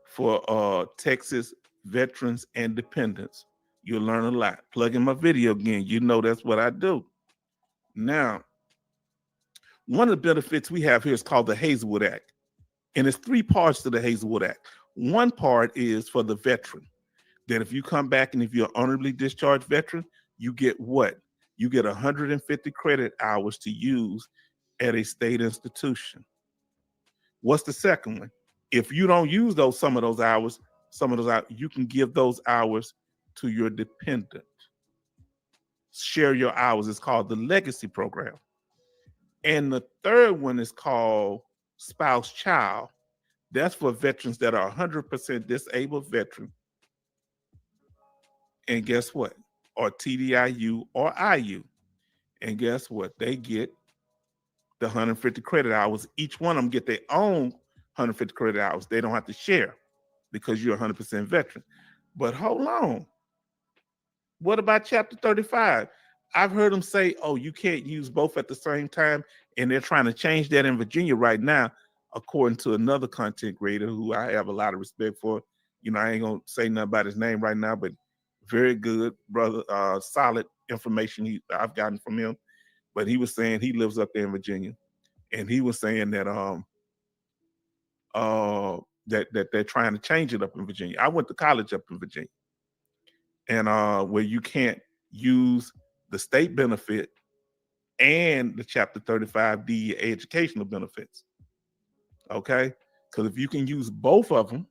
for Texas veterans and dependents. You'll learn a lot. Plug in my video again. You know that's what I do. Now, one of the benefits we have here is called the Hazelwood Act. And it's 3 parts to the Hazelwood Act. One part is for the veteran. That if you come back and if you're an honorably discharged veteran, you get what? You get 150 credit hours to use at a state institution. What's the second one? If you don't use some of those hours, you can give those hours to your dependent. Share your hours. It's called the legacy program. And the third one is called spouse child. That's for veterans that are 100% disabled veteran. And guess what? Or TDIU or IU. And guess what? They get the 150 credit hours. Each one of them get their own 150 credit hours. They don't have to share because you're 100% veteran. But hold on. What about Chapter 35? I've heard them say, oh, you can't use both at the same time. And they're trying to change that in Virginia right now, according to another content creator who I have a lot of respect for. You know, I ain't going to say nothing about his name right now, but very good brother, solid information I've gotten from him. But he was saying he lives up there in Virginia. And he was saying that that they're trying to change it up in Virginia. I went to college up in Virginia. And where you can't use the state benefit and the Chapter 35 DEA educational benefits. Okay? Because if you can use both of them,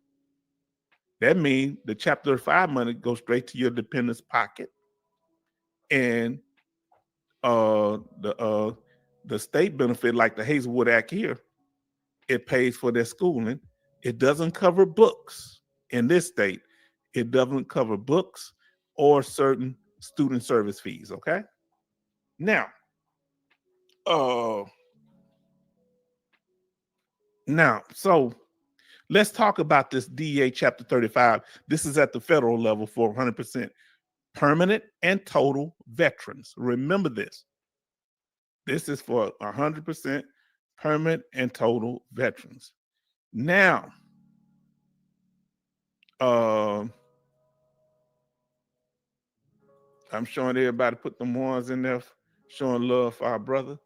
that means the Chapter 35 money goes straight to your dependent's pocket. And the state benefit, like the Hazelwood Act here, it pays for their schooling. It doesn't cover books in this state. It doesn't cover books or certain student service fees, okay? Now, so let's talk about this DEA Chapter 35. This is at the federal level for 100% permanent and total veterans. Remember this. This is for 100% permanent and total veterans. Now, I'm showing everybody put them ones in there, showing love for our brother.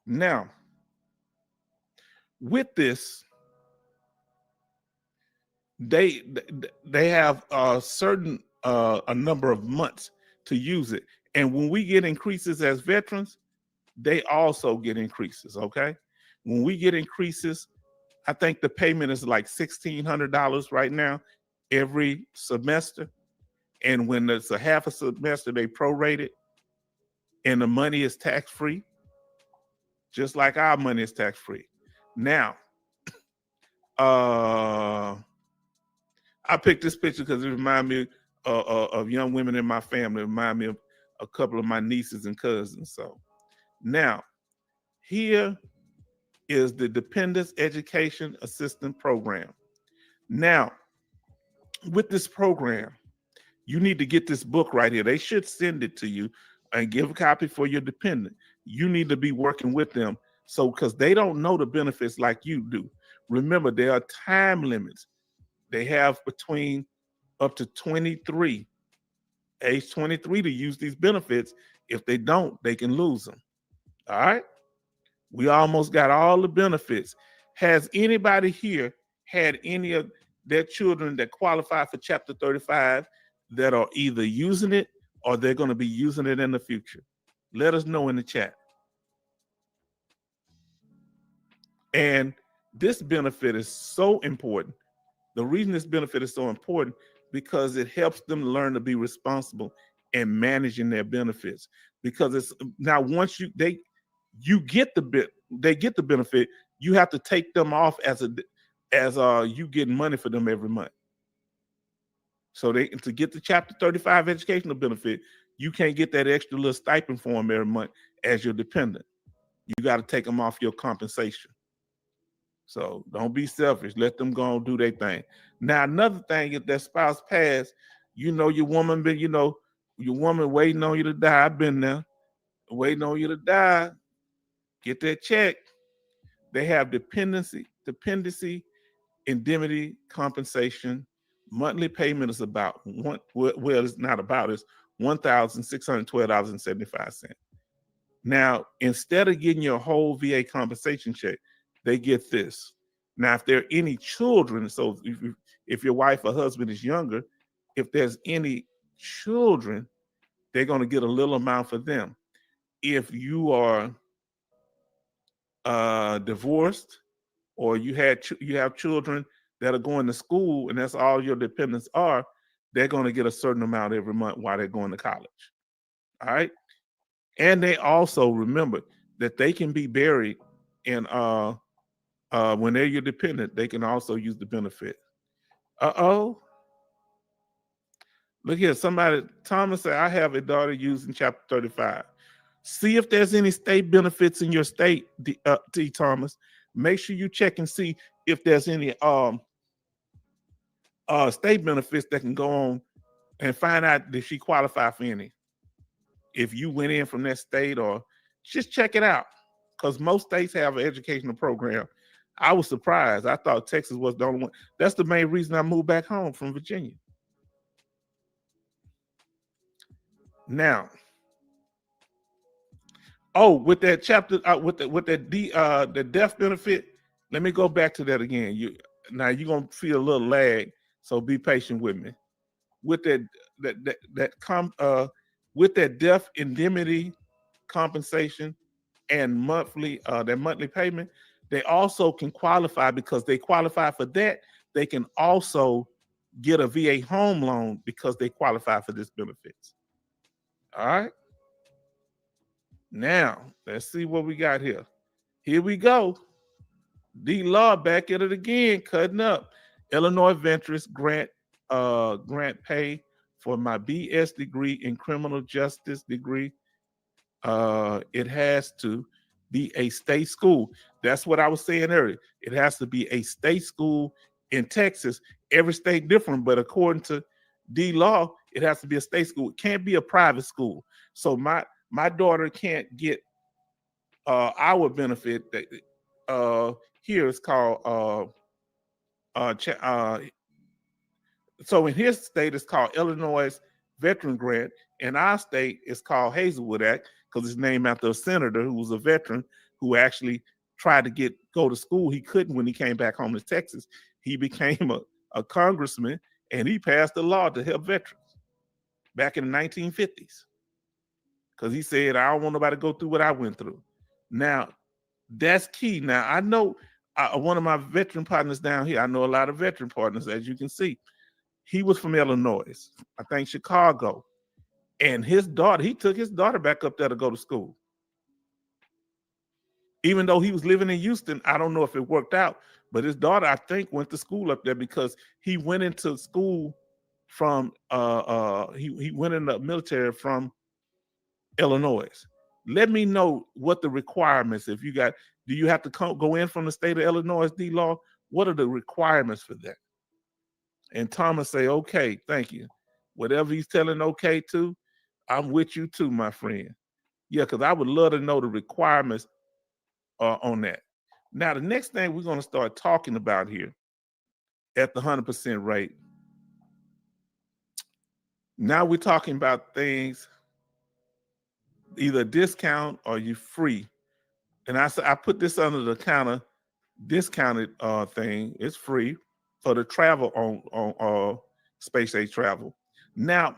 Now, with this, they have a certain a number of months to use it. And when we get increases as veterans, they also get increases, okay? When we get increases, I think the payment is like $1,600 right now every semester. And when it's a half a semester, they prorate it, and the money is tax-free, just like our money is tax-free. Now, I picked this picture because it reminds me of young women in my family. It reminds me of a couple of my nieces and cousins. So now, here is the Dependents Education Assistance Program. Now, with this program, you need to get this book right here. They should send it to you and give a copy for your dependent. You need to be working with them. So, because they don't know the benefits like you do. Remember, there are time limits. They have between up to 23, age 23 to use these benefits. If they don't, they can lose them. All right? We almost got all the benefits. Has anybody here had any of their children that qualify for Chapter 35 that are either using it or they're going to be using it in the future? Let us know in the chat. And this benefit is so important. The reason this benefit is so important because it helps them learn to be responsible in managing their benefits. Because it's now once they get the benefit, you have to take them off as you getting money for them every month. So to get the Chapter 35 educational benefit, you can't get that extra little stipend for them every month as your dependent. You got to take them off your compensation. So don't be selfish. Let them go and do their thing. Now, another thing is that spouse pass, your woman been, your woman waiting on you to die. I've been there, waiting on you to die. Get that check. They have dependency, indemnity, compensation. Monthly payment is about it's not about, it's $1,612.75. Now, instead of getting your whole VA compensation check, they get this. Now, if there are any children, so if your wife or husband is younger, if there's any children, they're going to get a little amount for them. If you are divorced, or you have children that are going to school, and that's all your dependents are, they're going to get a certain amount every month while they're going to college. All right. And they also remember that they can be buried in when they're your dependent, they can also use the benefit. Uh-oh. Look here, somebody, Thomas said, I have a daughter using chapter 35. See if there's any state benefits in your state, T. Thomas. Make sure you check and see if there's any state benefits that can go on, and find out if she qualify for any. If you went in from that state, or just check it out, because most states have an educational program. I was surprised. I thought Texas was the only one. That's the main reason I moved back home from Virginia. Now, with that chapter, with that the death benefit, let me go back to that again. Now you're gonna feel a little lag, so be patient with me. With with that death indemnity compensation and that monthly payment, they also can qualify, because they qualify for that. They can also get a VA home loan because they qualify for this benefits. All right. Now let's see what we got here. Here we go. D Law back at it again, cutting up. Illinois Ventures grant pay for my BS degree in criminal justice degree. It has to be a state school. That's what I was saying earlier. It has to be a state school in Texas. Every state different, but according to D Law, it has to be a state school. It can't be a private school. So my daughter can't get our benefit that here is called so in his state it's called Illinois Veteran Grant. In our state it's called Hazelwood Act, because it's named after a senator who was a veteran who actually tried to go to school. He couldn't when he came back home to Texas. He became a congressman, and he passed a law to help veterans back in the 1950s, because he said, I don't want nobody to go through what I went through. Now, that's key. Now, I know one of my veteran partners down here, I know a lot of veteran partners, as you can see. He was from Illinois, I think Chicago. And his daughter, he took his daughter back up there to go to school. Even though he was living in Houston, I don't know if it worked out, but his daughter, I think, went to school up there, because he went into school from, he went in the military from Illinois. Let me know what the requirements, do you have to go in from the state of Illinois, D Law? What are the requirements for that? And Thomas say, okay, thank you. Whatever he's telling okay to, I'm with you too, my friend. Yeah, because I would love to know the requirements on that. Now, the next thing we're going to start talking about here at the 100% rate. Now we're talking about things, either discount or you free. And I put this under the counter discounted thing. It's free for the travel on Space Age Travel. Now,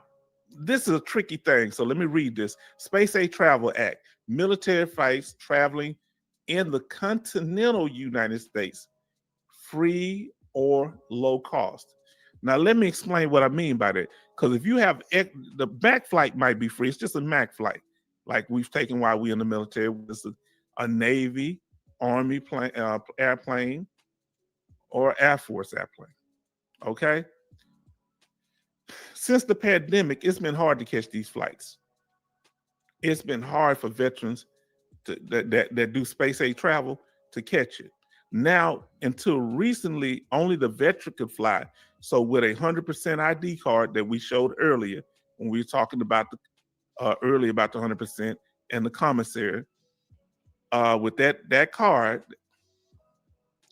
this is a tricky thing, so let me read this. Space Age Travel Act, military flights traveling in the continental United States, free or low cost. Now, let me explain what I mean by that. Because if you have, the MAC flight might be free. It's just a MAC flight, like we've taken while we're in the military. It's a Navy, Army airplane, or Air Force airplane. Okay? Since the pandemic, it's been hard to catch these flights. It's been hard for veterans that do space age travel to catch it. Now, until recently, only the veteran could fly. So with a 100% ID card that we showed earlier, when we were talking about earlier about the 100% and the commissary, with that card,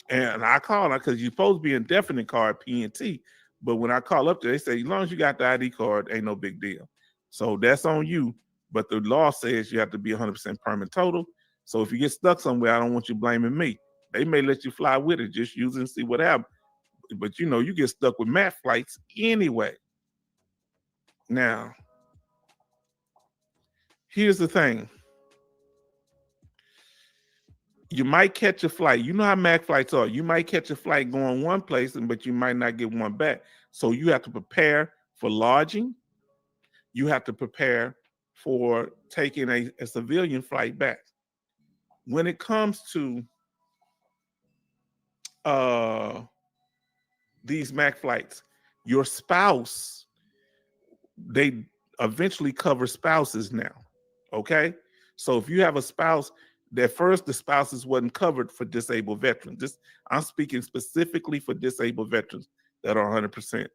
and I call it, because you're supposed to be indefinite card, PNT, but when I call up there, they say, as long as you got the ID card, ain't no big deal. So that's on you. But the law says you have to be 100% permanent total. So if you get stuck somewhere, I don't want you blaming me. They may let you fly with it, just use it and see what happens. But you get stuck with MAC flights anyway. Now, here's the thing. You might catch a flight. You know how MAC flights are. You might catch a flight going one place, but you might not get one back. So you have to prepare for lodging. You have to prepare for taking a civilian flight back. When it comes to these MAC flights, your spouse, they eventually cover spouses now. Okay. So if you have a spouse, at first the spouses wasn't covered for disabled veterans. I'm speaking specifically for disabled veterans that are 100%.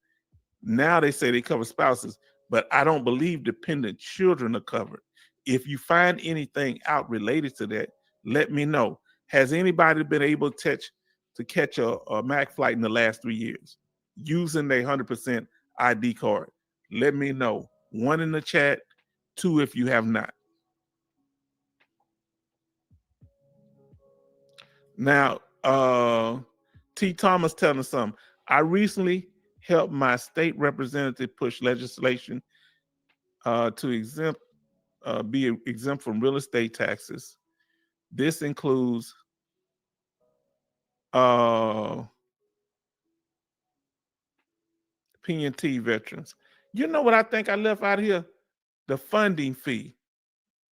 Now they say they cover spouses, but I don't believe dependent children are covered. If you find anything out related to that, let me know. Has anybody been able to catch a MAC flight in the last 3 years using their 100% ID card? Let me know. 1 in the chat, 2 if you have not. Now, T. Thomas telling us something. I recently helped my state representative push legislation to be exempt from real estate taxes. This includes P&T veterans. You know what I think I left out here? The funding fee.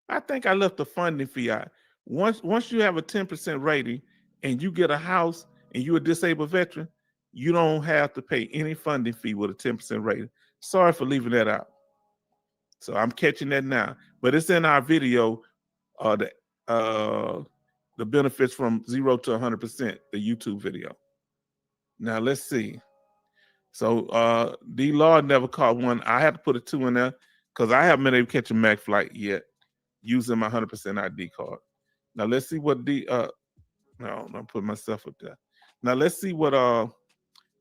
I think I left the funding fee out. Once you have a 10% rating and you get a house and you're a disabled veteran, you don't have to pay any funding fee with a 10% rating. Sorry for leaving that out. So I'm catching that now, but it's in our video, the benefits from 0 to 100%, the YouTube video. Now let's see. So D Law never caught one. I had to put a 2 in there because I haven't been able to catch a MAC flight yet using my 100% ID card. Now let's see what no, I'm putting myself up there. Now let's see what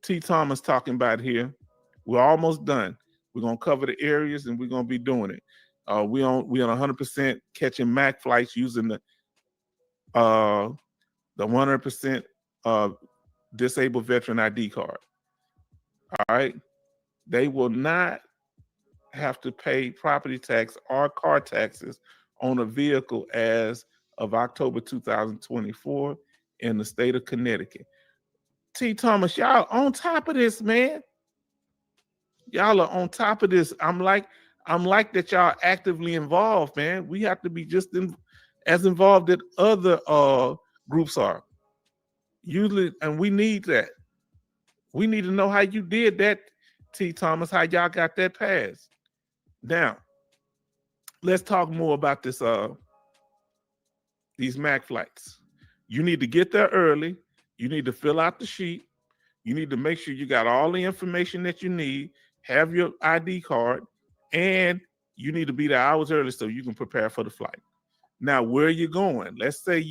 T. Thomas talking about here. We're almost done. We're gonna cover the areas and we're gonna be doing it. We on 100% catching MAC flights using the 100% disabled veteran ID card. All right, they will not have to pay property tax or car taxes on a vehicle as of October 2024 in the state of Connecticut. T. Thomas, y'all on top of this, man. Y'all are on top of this. I'm like that y'all actively involved, man. We have to be just as involved that other groups are. Usually, and we need that. We need to know how you did that, T. Thomas, how y'all got that passed. Now, let's talk more about this these MAC flights. You need to get there early. You need to fill out the sheet. You need to make sure you got all the information that you need, have your ID card, and you need to be there hours early so you can prepare for the flight. Now, where are you going? Let's say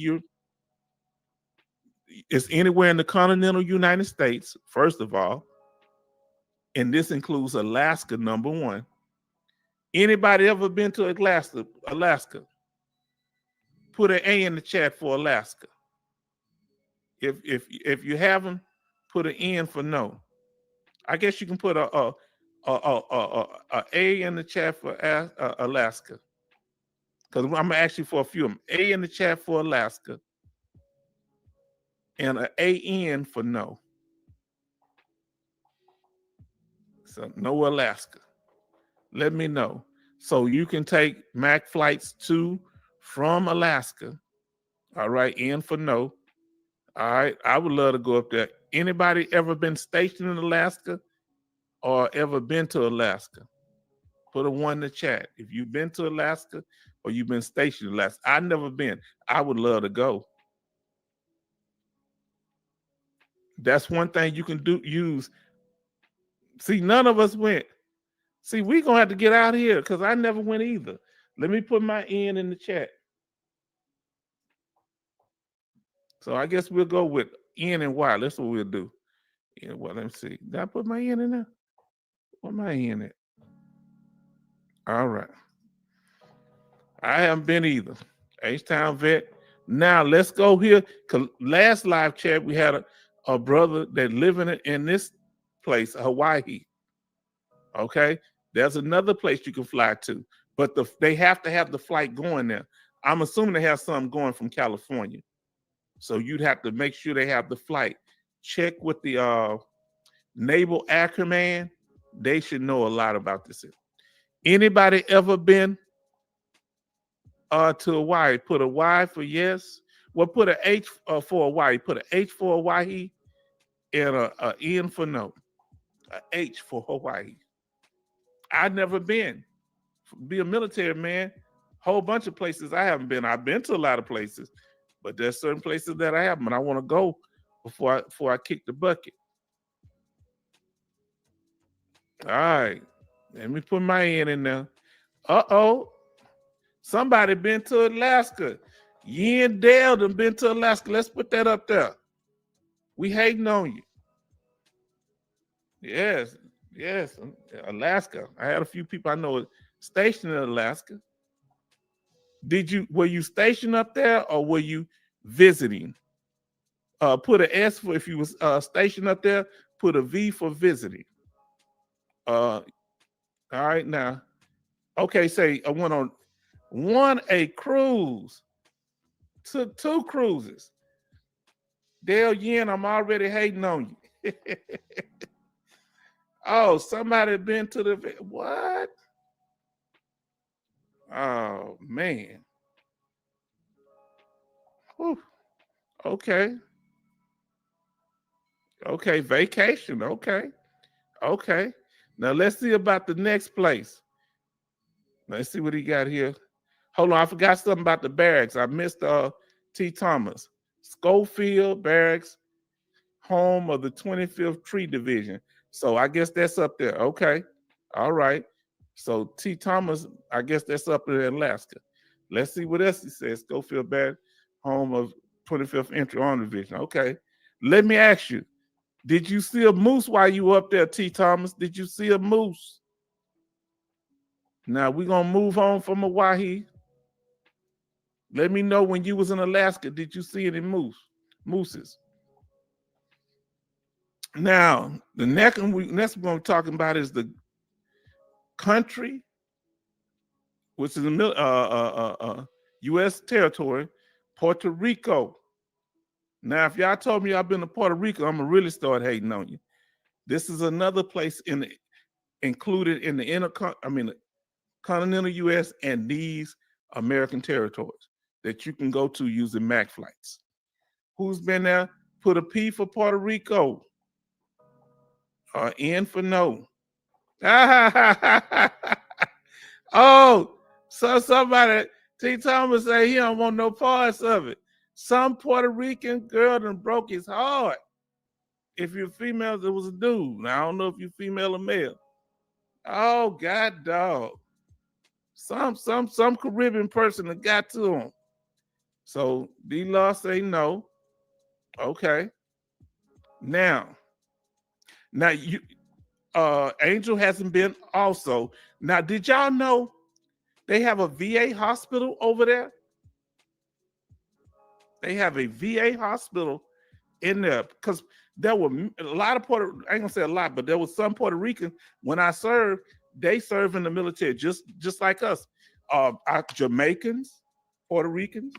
it's anywhere in the continental United States, first of all, and this includes Alaska, number 1. Anybody ever been to Alaska? Put an A in the chat for Alaska. If you haven't, put an N for no. I guess you can put a A in the chat for Alaska, because I'm gonna ask you for a few of them. A in the chat for Alaska, and an AN for no. So no Alaska. Let me know. So you can take MAC flights to from Alaska. All right, N for no. All right, I would love to go up there. Anybody ever been stationed in Alaska or ever been to Alaska? Put a 1 in the chat if you've been to Alaska or you've been stationed in Alaska. I've never been. I would love to go. That's one thing you can use. See, none of us went. See, we're going to have to get out of here because I never went either. Let me put my N in the chat. So I guess we'll go with N and Y. That's what we'll do. Well, let me see. Did I put my N in there? What my N at? All right. I haven't been either. H-Town vet. Now let's go here. Cause last live chat we had a brother that living in this place, Hawaii. Okay, there's another place you can fly to, but they have to have the flight going there. I'm assuming they have something going from California. So you'd have to make sure they have the flight. Check with the Naval Air Command. They should know a lot about this. Anybody ever been to Hawaii? Put a Y for yes. Well, put an H for Hawaii. Put an H for Hawaii and a N for no. A H for Hawaii. I've never been. Be a military man. Whole bunch of places I haven't been. I've been to a lot of places, but there's certain places that I haven't. I want to go before I kick the bucket. All right, let me put my N in there. Uh-oh, somebody been to Alaska. Yin Dale done been to Alaska. Let's put that up there. We hating on you. Yes, Alaska. I had a few people I know stationed in Alaska. Were you stationed up there or were you visiting? Put an S for if you was stationed up there, put a V for visiting. All right now. Okay, say I won a cruise. Took 2 cruises. Dale Yin, I'm already hating on you. Oh, somebody been to the what? Oh man. Whew. Okay. Okay, vacation. Okay. Okay. Now let's see about the next place. Let's see what he got here. Hold on, I forgot something about the barracks. I missed T. Thomas. Schofield Barracks, home of the 25th Tree Division. So I guess that's up there. Okay. All right. So T. Thomas, I guess that's up in Alaska. Let's see what else he says. Schofield Barracks, home of 25th Infantry Army Division. Okay. Let me ask you, did you see a moose while you were up there, T. Thomas? Did you see a moose? Now we're gonna move on from Hawaii. Let me know when you was in Alaska, did you see any mooses? Now, the next one we're going to be talking about is the country, which is a U.S. territory, Puerto Rico. Now, if y'all told me I've been to Puerto Rico, I'm going to really start hating on you. This is another place included in the continental U.S. and these American territories that you can go to using MAC flights. Who's been there? Put a P for Puerto Rico. N for no. Oh, so somebody, T. Thomas say he don't want no parts of it. Some Puerto Rican girl done broke his heart. If you're female, it was a dude. Now, I don't know if you're female or male. Oh, God, dog. Some Caribbean person that got to him. So D-Law say no. Okay. Now you Angel hasn't been also. Now, did y'all know they have a VA hospital over there? They have a VA hospital in there because there were a lot of I ain't gonna say a lot, but there was some Puerto Ricans when I served, they serve in the military just like us. Our Jamaicans, Puerto Ricans.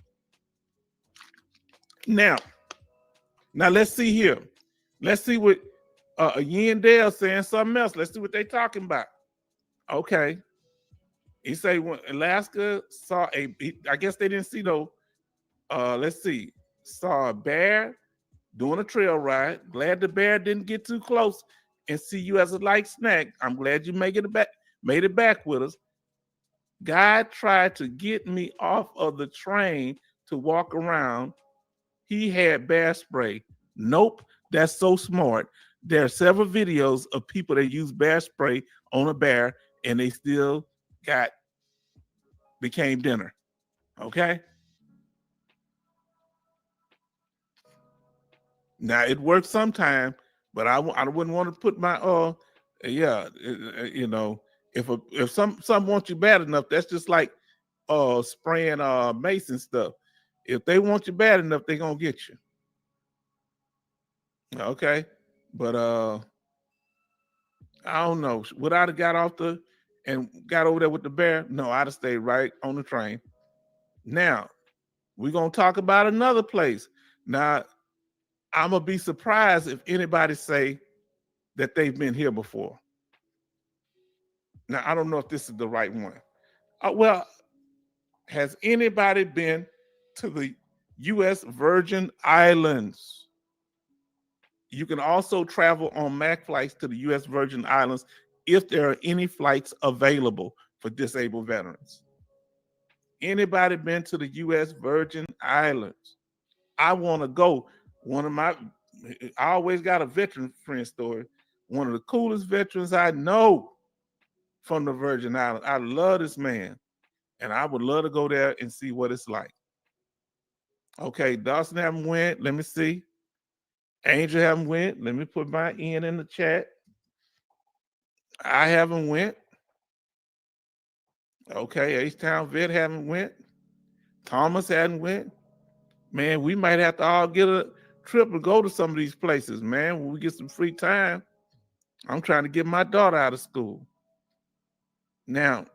Now let's see here. Let's see what Yin Dale saying something else. Let's see what they talking about. Okay. He say when Alaska saw I guess they didn't see no, let's see, saw a bear doing a trail ride. Glad the bear didn't get too close and see you as a light snack. I'm glad you made it back with us. Guy tried to get me off of the train to walk around. He had bear spray. Nope, that's so smart. There are several videos of people that use bear spray on a bear and they still became dinner. Okay? Now it works sometime, but I wouldn't want to put my you know, if some want you bad enough, that's just like spraying mace and stuff. If they want you bad enough, they're gonna get you. Okay, but I don't know. Would I have got off and got over there with the bear? No, I'd have stayed right on the train. Now we're gonna talk about another place. Now, I'm gonna be surprised if anybody say that they've been here before. Now, I don't know if this is the right one. Well, has anybody been to the U.S. Virgin Islands? You can also travel on MAC flights to the U.S. Virgin Islands if there are any flights available for disabled veterans. Anybody been to the U.S. Virgin Islands? I want to go. I always got a veteran friend story. One of the coolest veterans I know from the Virgin Islands. I love this man, and I would love to go there and see what it's like. Okay, Dawson haven't went. Let me see. Angel haven't went. Let me put my in the chat. I haven't went. Okay, H-Town Vet haven't went. Thomas hadn't went. Man, we might have to all get a trip and go to some of these places, man, when we get some free time. I'm trying to get my daughter out of school. Now,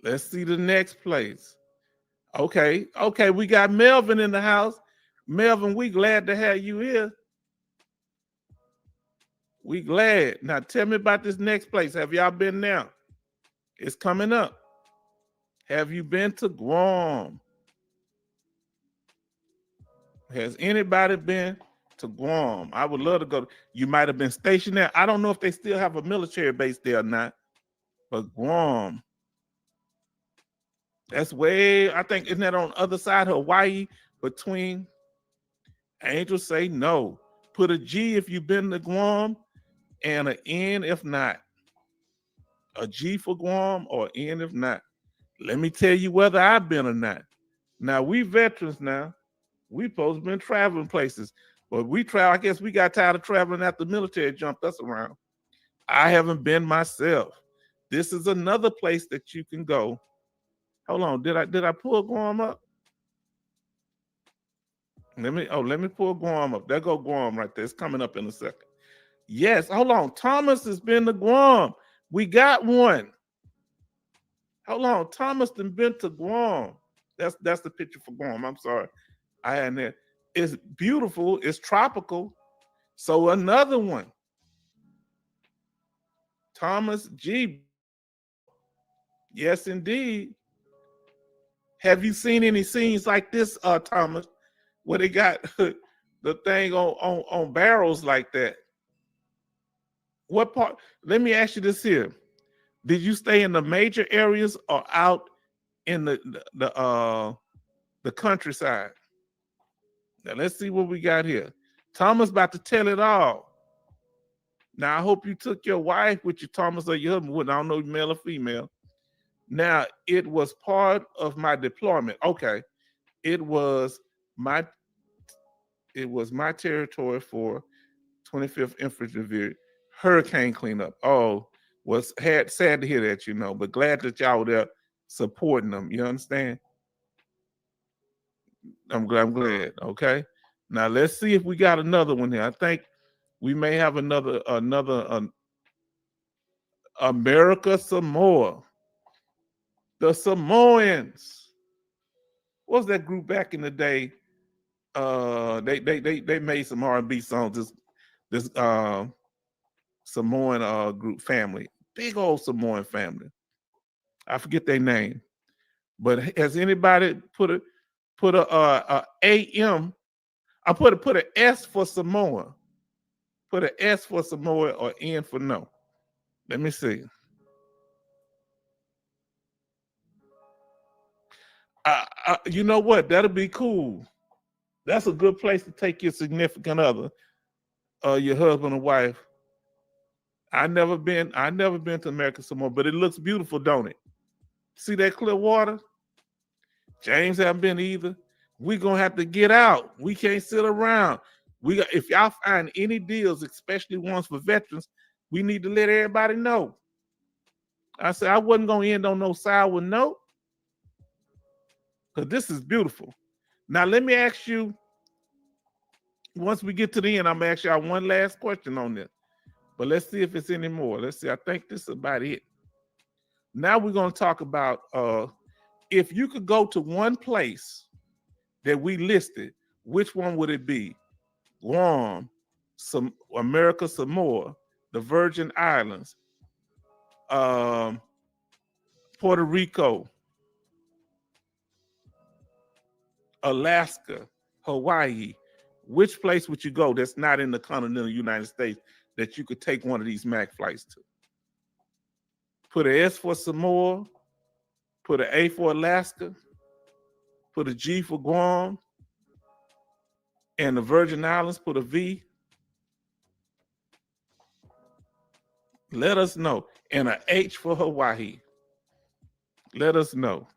let's see the next place. Okay, we got Melvin in the house. Melvin, we glad to have you here. We glad. Now tell me about this next place. Have y'all been there? It's coming up. Have you been to Guam? Has anybody been to Guam? I would love to go. You might have been stationed there. I don't know if they still have a military base there or not, but Guam. That's way, I think, isn't that on the other side of Hawaii between? Angel say no. Put a G if you've been to Guam and an N if not. A G for Guam or N if not. Let me tell you whether I've been or not. Now, we veterans now. We supposed to been traveling places, but I guess we got tired of traveling after the military jumped us around. I haven't been myself. This is another place that you can go. Hold on, did I pull Guam up? Let me pull Guam up. There go Guam right there. It's coming up in a second. Yes, hold on. Thomas has been to Guam. We got one. Hold on, Thomas has been to Guam. That's the picture for Guam. I'm sorry. I had there. It's beautiful. It's tropical. So another one. Thomas G. Yes, indeed. Have you seen any scenes like this, Thomas, where they got the thing on barrels like that? What part? Let me ask you this here. Did you stay in the major areas or out in the countryside? Now let's see what we got here. Thomas about to tell it all. Now I hope you took your wife with you, Thomas, or your husband. I don't know, male or female. Now it was part of my deployment. Okay, it was my territory for 25th Infantry Division hurricane cleanup. Oh, sad to hear that, but glad that y'all were there supporting them. You understand? I'm glad. Okay. Now let's see if we got another one here. I think we may have another America Samoa. The Samoans. What was that group back in the day? They made some R&B songs. This Samoan group family, big old Samoan family. I forget their name, but has anybody put a AM? I put an S for Samoa. Put an S for Samoa or N for no. Let me see. You know what? That'll be cool. That's a good place to take your significant other, your husband or wife. I never been to America Samoa, but it looks beautiful, don't it? See that clear water? James haven't been either. We're gonna have to get out. We can't sit around. If y'all find any deals, especially ones for veterans, we need to let everybody know. I said I wasn't gonna end on no sour note, because this is beautiful. Now let me ask you. Once we get to the end, I'm gonna ask y'all one last question on this. But let's see if it's any more. Let's see. I think this is about it. Now we're gonna talk about if you could go to one place that we listed, which one would it be? Guam, America Samoa, the Virgin Islands, Puerto Rico, Alaska, Hawaii. Which place would you go that's not in the continental United States that you could take one of these MAC flights to? Put an S for Samoa, put an A for Alaska, put a G for Guam, and the Virgin Islands, put a V. Let us know. And a H for Hawaii. Let us know.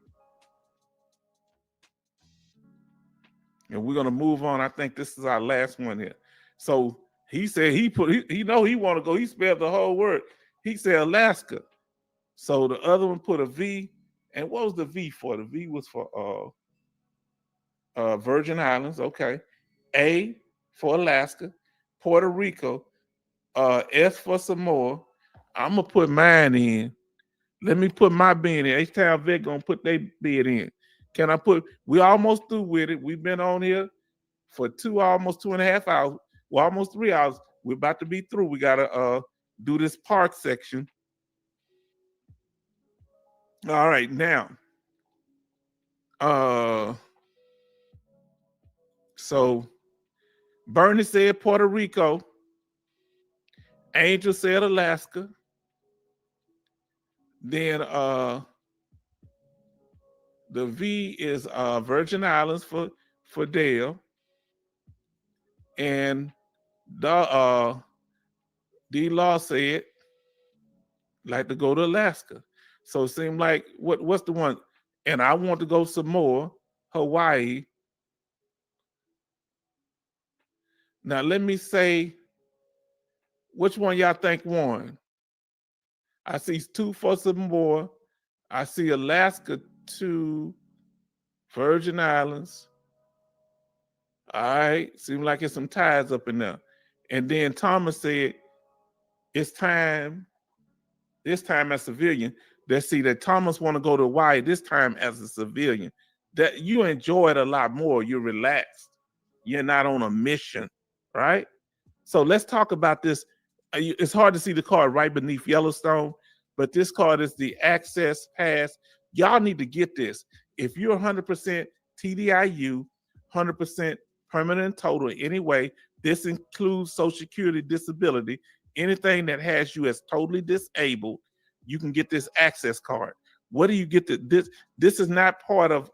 And we're gonna move on. I think this is our last one here. So he said he know he want to go. He spelled the whole word. He said Alaska. So the other one put a V. And what was the V for? The V was for Virgin Islands. Okay. A for Alaska, Puerto Rico, S for Samoa. I'm gonna put mine in. Let me put my bid in. H-Town Vet gonna put their bid in. Can I put? We almost through with it. We've been on here for almost 2.5 hours. Well, almost 3 hours. We're about to be through. We gotta do this park section. All right, now. So Bernie said Puerto Rico. Angel said Alaska. Then the V is Virgin Islands for Dale. And the D-Law said like to go to Alaska. So it seemed like what's the one? And I want to go some more, Hawaii. Now let me say which one y'all think won. I see 2 for some more. I see Alaska 2, Virgin Islands. All right, seems like it's some ties up in there. And then Thomas said, it's time, this time as civilian. Let's see that Thomas want to go to Hawaii this time as a civilian. That you enjoy it a lot more. You're relaxed. You're not on a mission, right? So let's talk about this. It's hard to see the card right beneath Yellowstone, but this card is the Access Pass. Y'all need to get this. If you're 100% TDIU, 100% permanent total anyway, this includes Social Security disability, anything that has you as totally disabled, you can get this access card. What do you get? This is not part of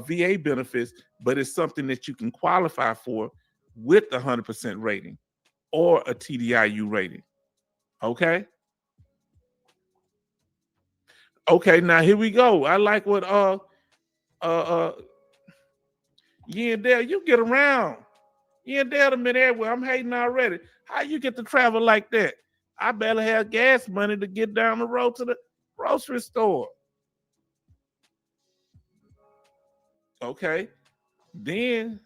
VA benefits, but it's something that you can qualify for with the 100% rating or a TDIU rating. Okay. Okay, now here we go. I like what yeah, Dale, you get around. Yeah, Dale done been everywhere. I'm hating already. How you get to travel like that? I better have gas money to get down the road to the grocery store. Okay. Then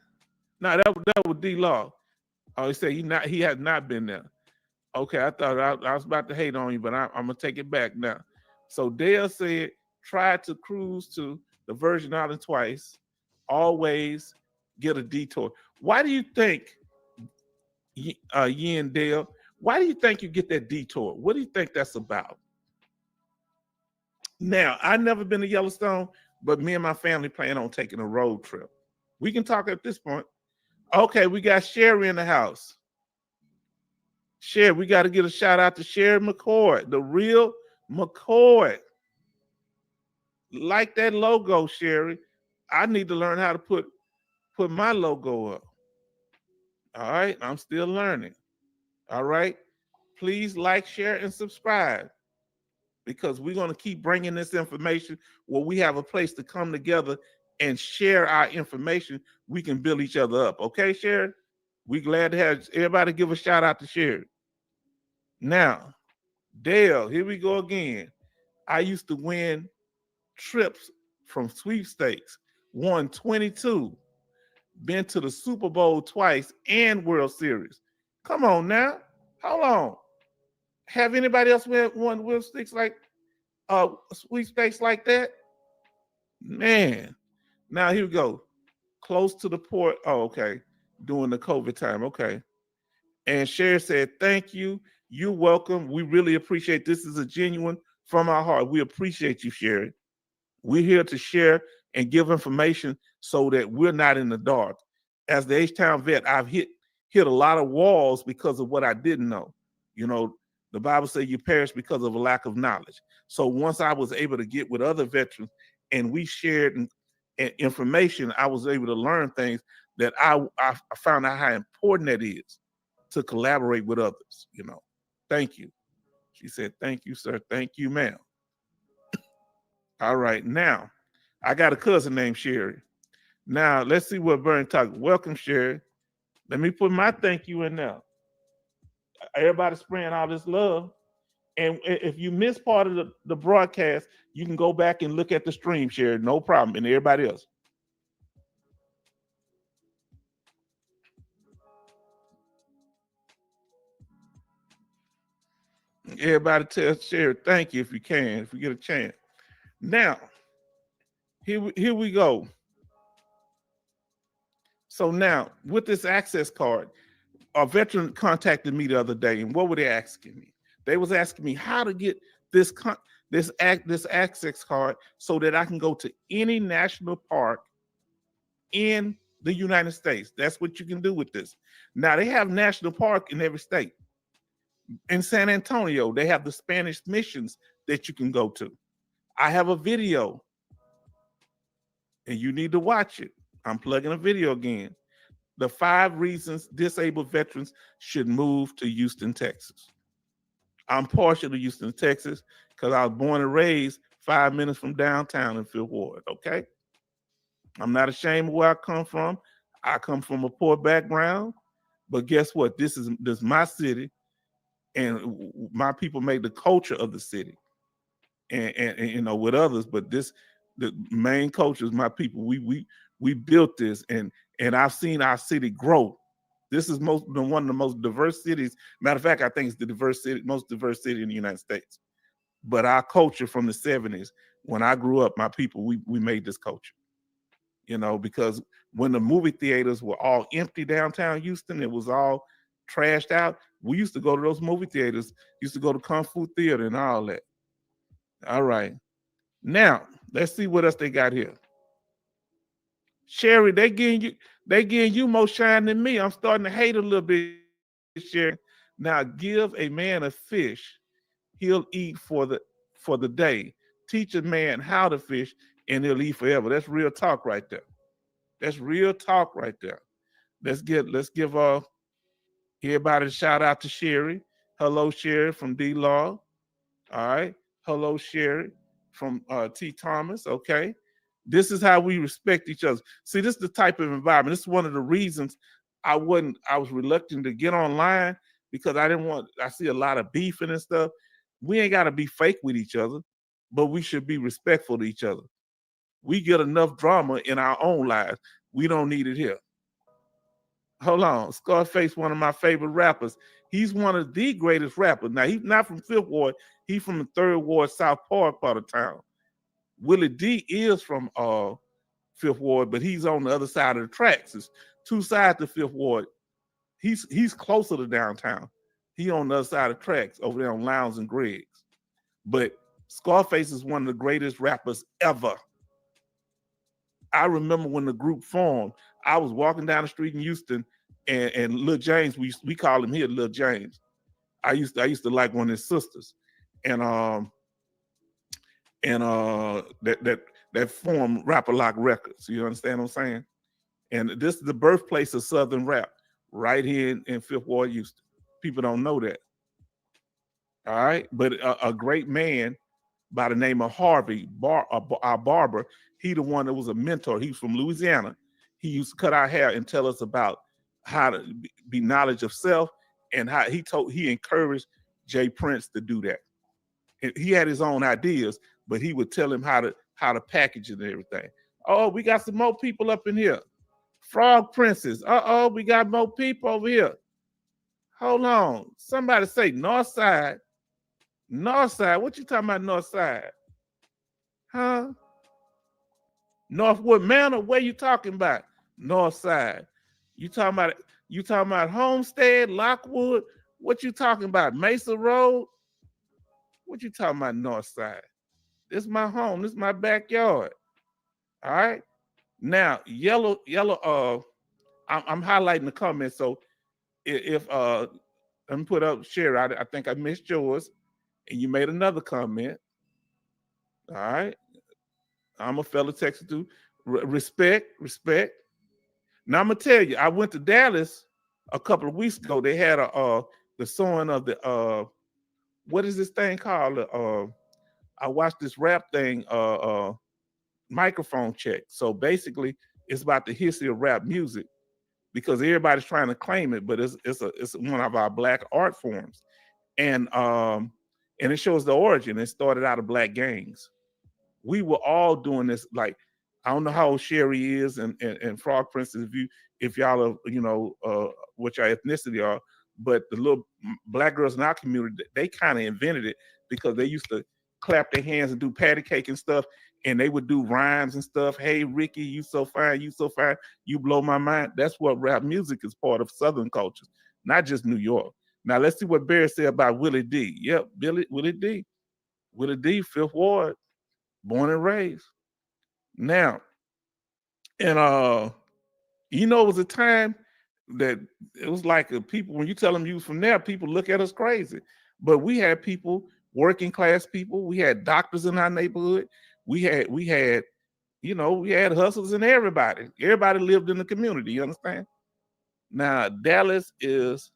now that was D-Law. Oh, he said he has not been there. Okay, I thought I was about to hate on you, but I'm gonna take it back now. So Dale said, try to cruise to the Virgin Islands twice. Always get a detour. Why do you think, Yin Dale? Why do you think you get that detour? What do you think that's about? Now, I've never been to Yellowstone, but me and my family plan on taking a road trip. We can talk at this point. Okay, we got Sherry in the house. Sherry, we got to get a shout out to Sherry McCoy, the real McCoy. Like that logo, Sherry. I need to learn how to put my logo up. All right, I'm still learning. All right, please like, share, and subscribe because we're going to keep bringing this information where we have a place to come together and share our information. We can build each other up. Okay, Sherry? We glad to have everybody give a shout out to Sherry. Now, Dale, here we go again. I used to win trips from sweepstakes, won 22, been to the Super Bowl twice and World Series. Come on now. Hold on. Have anybody else won sweepstakes like that? Man. Now here we go. close to the port. Oh, okay. During the COVID time. Okay. And Sherry said, thank you. You're welcome. We really appreciate this. Is a genuine from our heart. We appreciate you, Sherry. We're here to share and give information so that we're not in the dark. As the H-Town vet, I've hit a lot of walls because of what I didn't know. You know, the Bible says you perish because of a lack of knowledge. So once I was able to get with other veterans and we shared information, I was able to learn things that I found out how important that is to collaborate with others, you know. Thank you. She said, thank you, sir. Thank you, ma'am. All right, now I got a cousin named Sherry. Now let's see what Bernie talk. Welcome, Sherry. Let me put my thank you in now. Everybody's spraying all this love. And if you miss part of the broadcast, you can go back and look at the stream, Sherry. No problem. And everybody else. Everybody tell Sherry thank you if you can, if you get a chance. Now, here we go. So now, with this access card, a veteran contacted me the other day, and what were they asking me? They was asking me how to get this access card so that I can go to any national park in the United States. That's what you can do with this. Now, they have national park in every state. In San Antonio, they have the Spanish missions that you can go to. I have a video, and you need to watch it. I'm plugging a video again. The 5 reasons disabled veterans should move to Houston, Texas. I'm partial to Houston, Texas, because I was born and raised 5 minutes from downtown in Fifth Ward, okay? I'm not ashamed of where I come from. I come from a poor background, but guess what? This is my city, and my people made the culture of the city, and you know, with others, but the main culture is my people. We built this, and I've seen our city grow. This is one of the most diverse cities. Matter of fact, I think it's the most diverse city in the United States. But our culture from the 70s, when I grew up, my people, we made this culture. You know, because when the movie theaters were all empty downtown Houston, it was all trashed out. We used to go to those movie theaters, used to go to Kung Fu Theater and all that. All right. Now, let's see what else they got here. Sherry, they getting you more shine than me. I'm starting to hate a little bit, Sherry. Now give a man a fish, he'll eat for the day. Teach a man how to fish, and he'll eat forever. That's real talk right there. That's real talk right there. Let's give everybody a shout out to Sherry. Hello, Sherry from D-Law. All right. Hello, Sherry from T. Thomas. Okay. This is how we respect each other. See, this is the type of environment. This is one of the reasons I was reluctant to get online, because I see a lot of beefing and stuff. We ain't got to be fake with each other, but we should be respectful to each other. We get enough drama in our own lives. We don't need it here. Hold on. Scarface, one of my favorite rappers. He's one of the greatest rappers. Now, he's not from Fifth Ward. He's from the 3rd Ward, South Park part of town. Willie D is from Fifth Ward, but he's on the other side of the tracks. It's 2 sides to Fifth Ward. He's closer to downtown. He on the other side of the tracks over there on Lowndes and Greg's. But Scarface is one of the greatest rappers ever. I remember when the group formed, I was walking down the street in Houston, and Lil James, we call him here Lil James. I used to like one of his sisters, and that formed Rap-A-Lock Records. You understand what I'm saying? And this is the birthplace of Southern rap, right here in Fifth Ward, Houston. People don't know that. All right, but a great man by the name of Harvey, our barber, he the one that was a mentor. He's from Louisiana. He used to cut our hair and tell us about how to be knowledge of self, and how he encouraged Jay Prince to do that. He had his own ideas, but he would tell him how to package it and everything. Oh, we got some more people up in here. Frog Princess. We got more people over here. Hold on. Somebody say North Side. North Side. What you talking about, North Side? Huh? Northwood Manor? Where you talking about? North Side. You talking about Homestead, Lockwood? What you talking about? Mesa Road? What you talking about North Side? This is my home. This is my backyard. All right. Now, yellow. I'm highlighting the comments. So if let me put up share. I think I missed yours, and you made another comment. All right. I'm a fellow Texas too. Respect. Now I'm gonna tell you, I went to Dallas a couple of weeks ago. They had the sewing of the what is this thing called? I watched this rap thing, microphone check. So basically, it's about the history of rap music because everybody's trying to claim it, but it's one of our black art forms, and it shows the origin. It started out of black gangs. We were all doing this. Like, I don't know how old Sherry is and Frog Princess, if y'all are, what your ethnicity are, but the little black girls in our community, they kind of invented it because they used to clap their hands and do patty cake and stuff, and they would do rhymes and stuff. Hey, Ricky, you so fine, you blow my mind. That's what rap music is, part of Southern cultures, not just New York. Now let's see what Barry said about Willie D. Yep, Willie D, Fifth Ward, born and raised. Now, and it was a time that it was like people, when you tell them you was from there, people look at us crazy. But we had people, working class people, we had doctors in our neighborhood, we had we had hustlers and everybody. Everybody lived in the community, you understand? Now Dallas is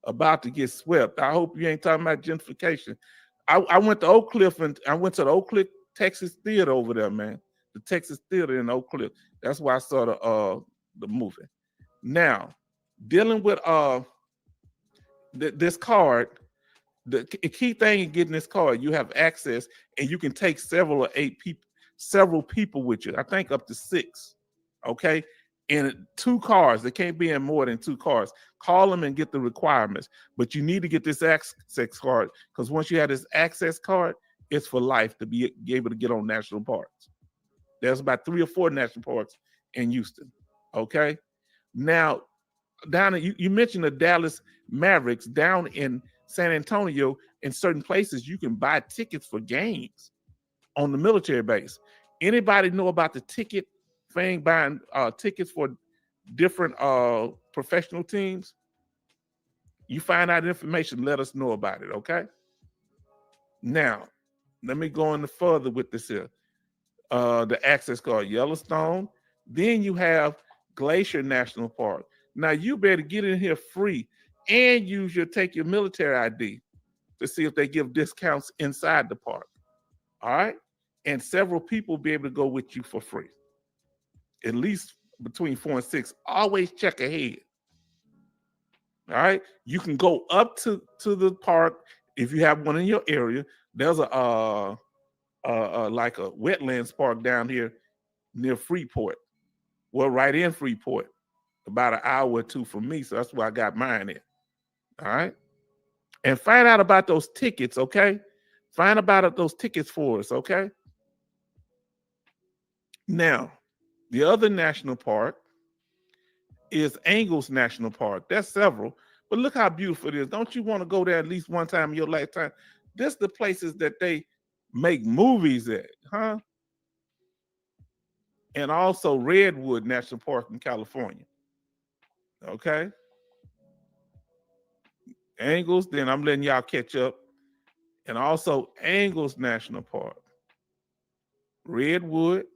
about to get swept. I hope you ain't talking about gentrification. I went to Oak Cliff, and I went to the Oak Cliff Texas Theater over there, man. The Texas Theater in Oak Cliff. That's why I saw the movie. Now, dealing with this card, the key thing in getting this card, you have access, and you can take several people with you. I think up to 6. Okay. In 2 cars, they can't be in more than 2 cars. Call them and get the requirements. But you need to get this access card, because once you have this access card, it's for life to be able to get on national parks. There's about 3 or 4 national parks in Houston. Okay. Now, you mentioned the Dallas Mavericks. Down in San Antonio, in certain places, you can buy tickets for games on the military base. Anybody know about the ticket thing, buying tickets for different professional teams? You find out information, let us know about it, okay? Now, let me go on further with this here. The access card, Yellowstone. Then you have Glacier National Park. Now, you better get in here free and take your military ID to see if they give discounts inside the park. All right? And several people will be able to go with you for free. At least between 4 and 6. Always check ahead. All right? You can go up to the park if you have one in your area. There's like a wetlands park down here near Freeport. Well, right in Freeport, about an hour or 2 from me. So that's where I got mine in. All right? And find out about those tickets, okay? Find about those tickets for us, okay? Now, the other national park is Angles National Park. There's several, but look how beautiful it is. Don't you want to go there at least one time in your lifetime? This is the places that they make movies at, huh? And also Redwood National Park in California. Okay? Angles, then I'm letting y'all catch up. And also Angles National Park. Redwood.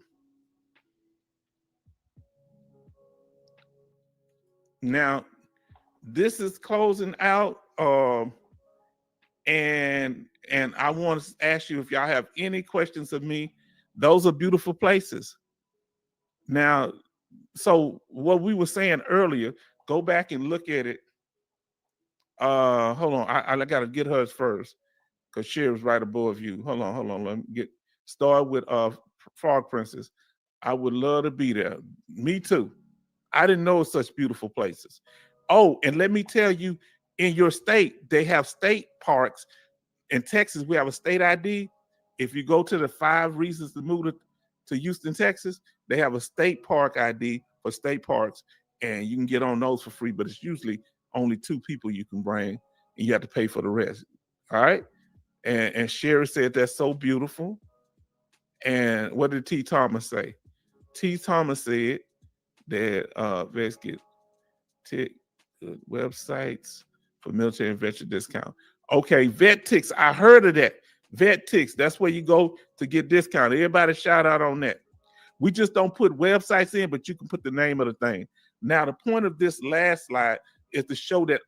Now, this is closing out. And I want to ask you if y'all have any questions of me. Those are beautiful places. Now, so what we were saying earlier, go back and look at it. Hold on. I gotta get hers first, because Sherry's right above you. Hold on. Let me start with Frog Princess. I would love to be there. Me too. I didn't know such beautiful places. Oh, and let me tell you, in your state, they have state parks. In Texas, we have a state ID. If you go to the 5 reasons to move to Houston, Texas, They have a state park ID for state parks, and you can get on those for free, but it's usually only 2 people you can bring, and you have to pay for the rest. All right. And Sherry said that's so beautiful. And what did T. Thomas say? T. Thomas said that let's get websites for military and veteran discount. Okay, VetTix, I heard of that. VetTix, that's where you go to get discount. Everybody shout out on that. We just don't put websites in, but you can put the name of the thing. Now, the point of this last slide is to show that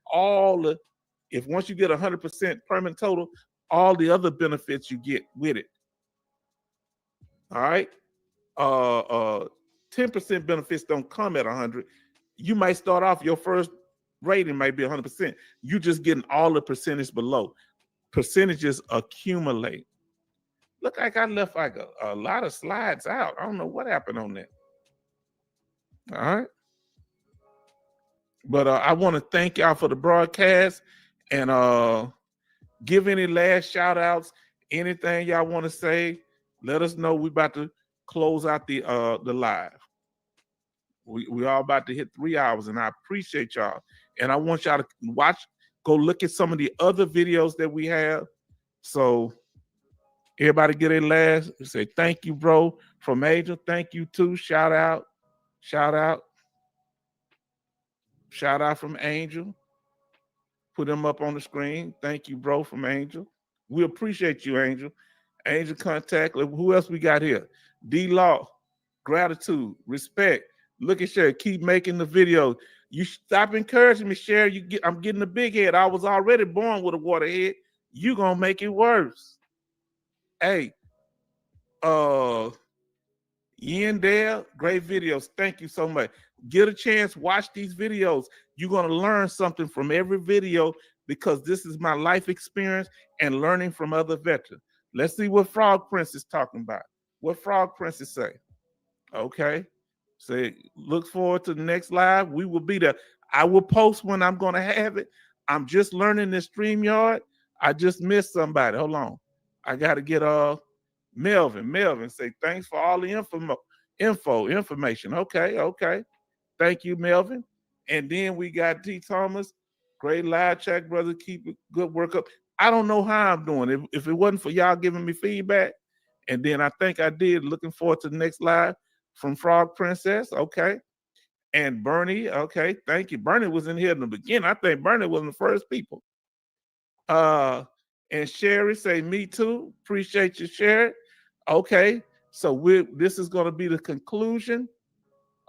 if once you get 100% permanent total, all the other benefits you get with it. All right. 10% benefits don't come at 100. You might start off, your first rating might be 100%. You just getting all the percentage below. Percentages accumulate. Look like I left like a lot of slides out. I don't know what happened on that. All right. But I want to thank y'all for the broadcast, and give any last shout outs, anything y'all want to say. Let us know. We're about to close out the live. We all about to hit 3 hours, and I appreciate y'all. And I want y'all to go look at some of the other videos that we have. So everybody get a last, say thank you, bro, from Angel. Thank you too. Shout out from Angel. Put them up on the screen. Thank you, bro, from Angel. We appreciate you, Angel. Angel Contact. Who else we got here? D-Law. Gratitude. Respect. Look at Sherry. Keep making the video. You stop encouraging me, Sherry. I'm getting a big head. I was already born with a water head. You gonna make it worse. Hey, Ian Dale, great videos. Thank you so much. Get a chance, watch these videos. You're going to learn something from every video, because this is my life experience and learning from other veterans. Let's see what Frog Prince is talking about. What Frog Prince is saying. Okay. Say, look forward to the next live. We will be there. I will post when I'm going to have it. I'm just learning this StreamYard. I just missed somebody. Hold on. I got to get Melvin, say thanks for all the information. Okay. Thank you, Melvin. And then we got T. Thomas. Great live chat, brother. Keep it good work up. I don't know how I'm doing. If it wasn't for y'all giving me feedback, and then I think I did. Looking forward to the next live from Frog Princess. Okay. And Bernie. Okay. Thank you. Bernie was in here in the beginning. I think Bernie was one of the first people. And Sherry say, me too. Appreciate you, Sherry. Okay, so this is going to be the conclusion.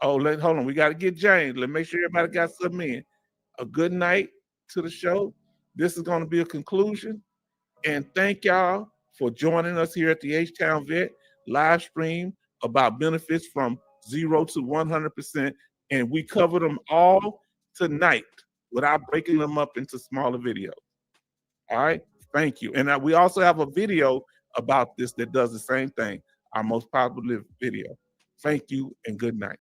Oh, hold on. We got to get James. Let's make sure everybody got something in. A good night to the show. This is going to be a conclusion. And thank y'all for joining us here at the H-Town Vet live stream about benefits from 0 to 100%. And we covered them all tonight without breaking them up into smaller videos. All right. Thank you. And we also have a video about this that does the same thing, our most popular video. Thank you and good night.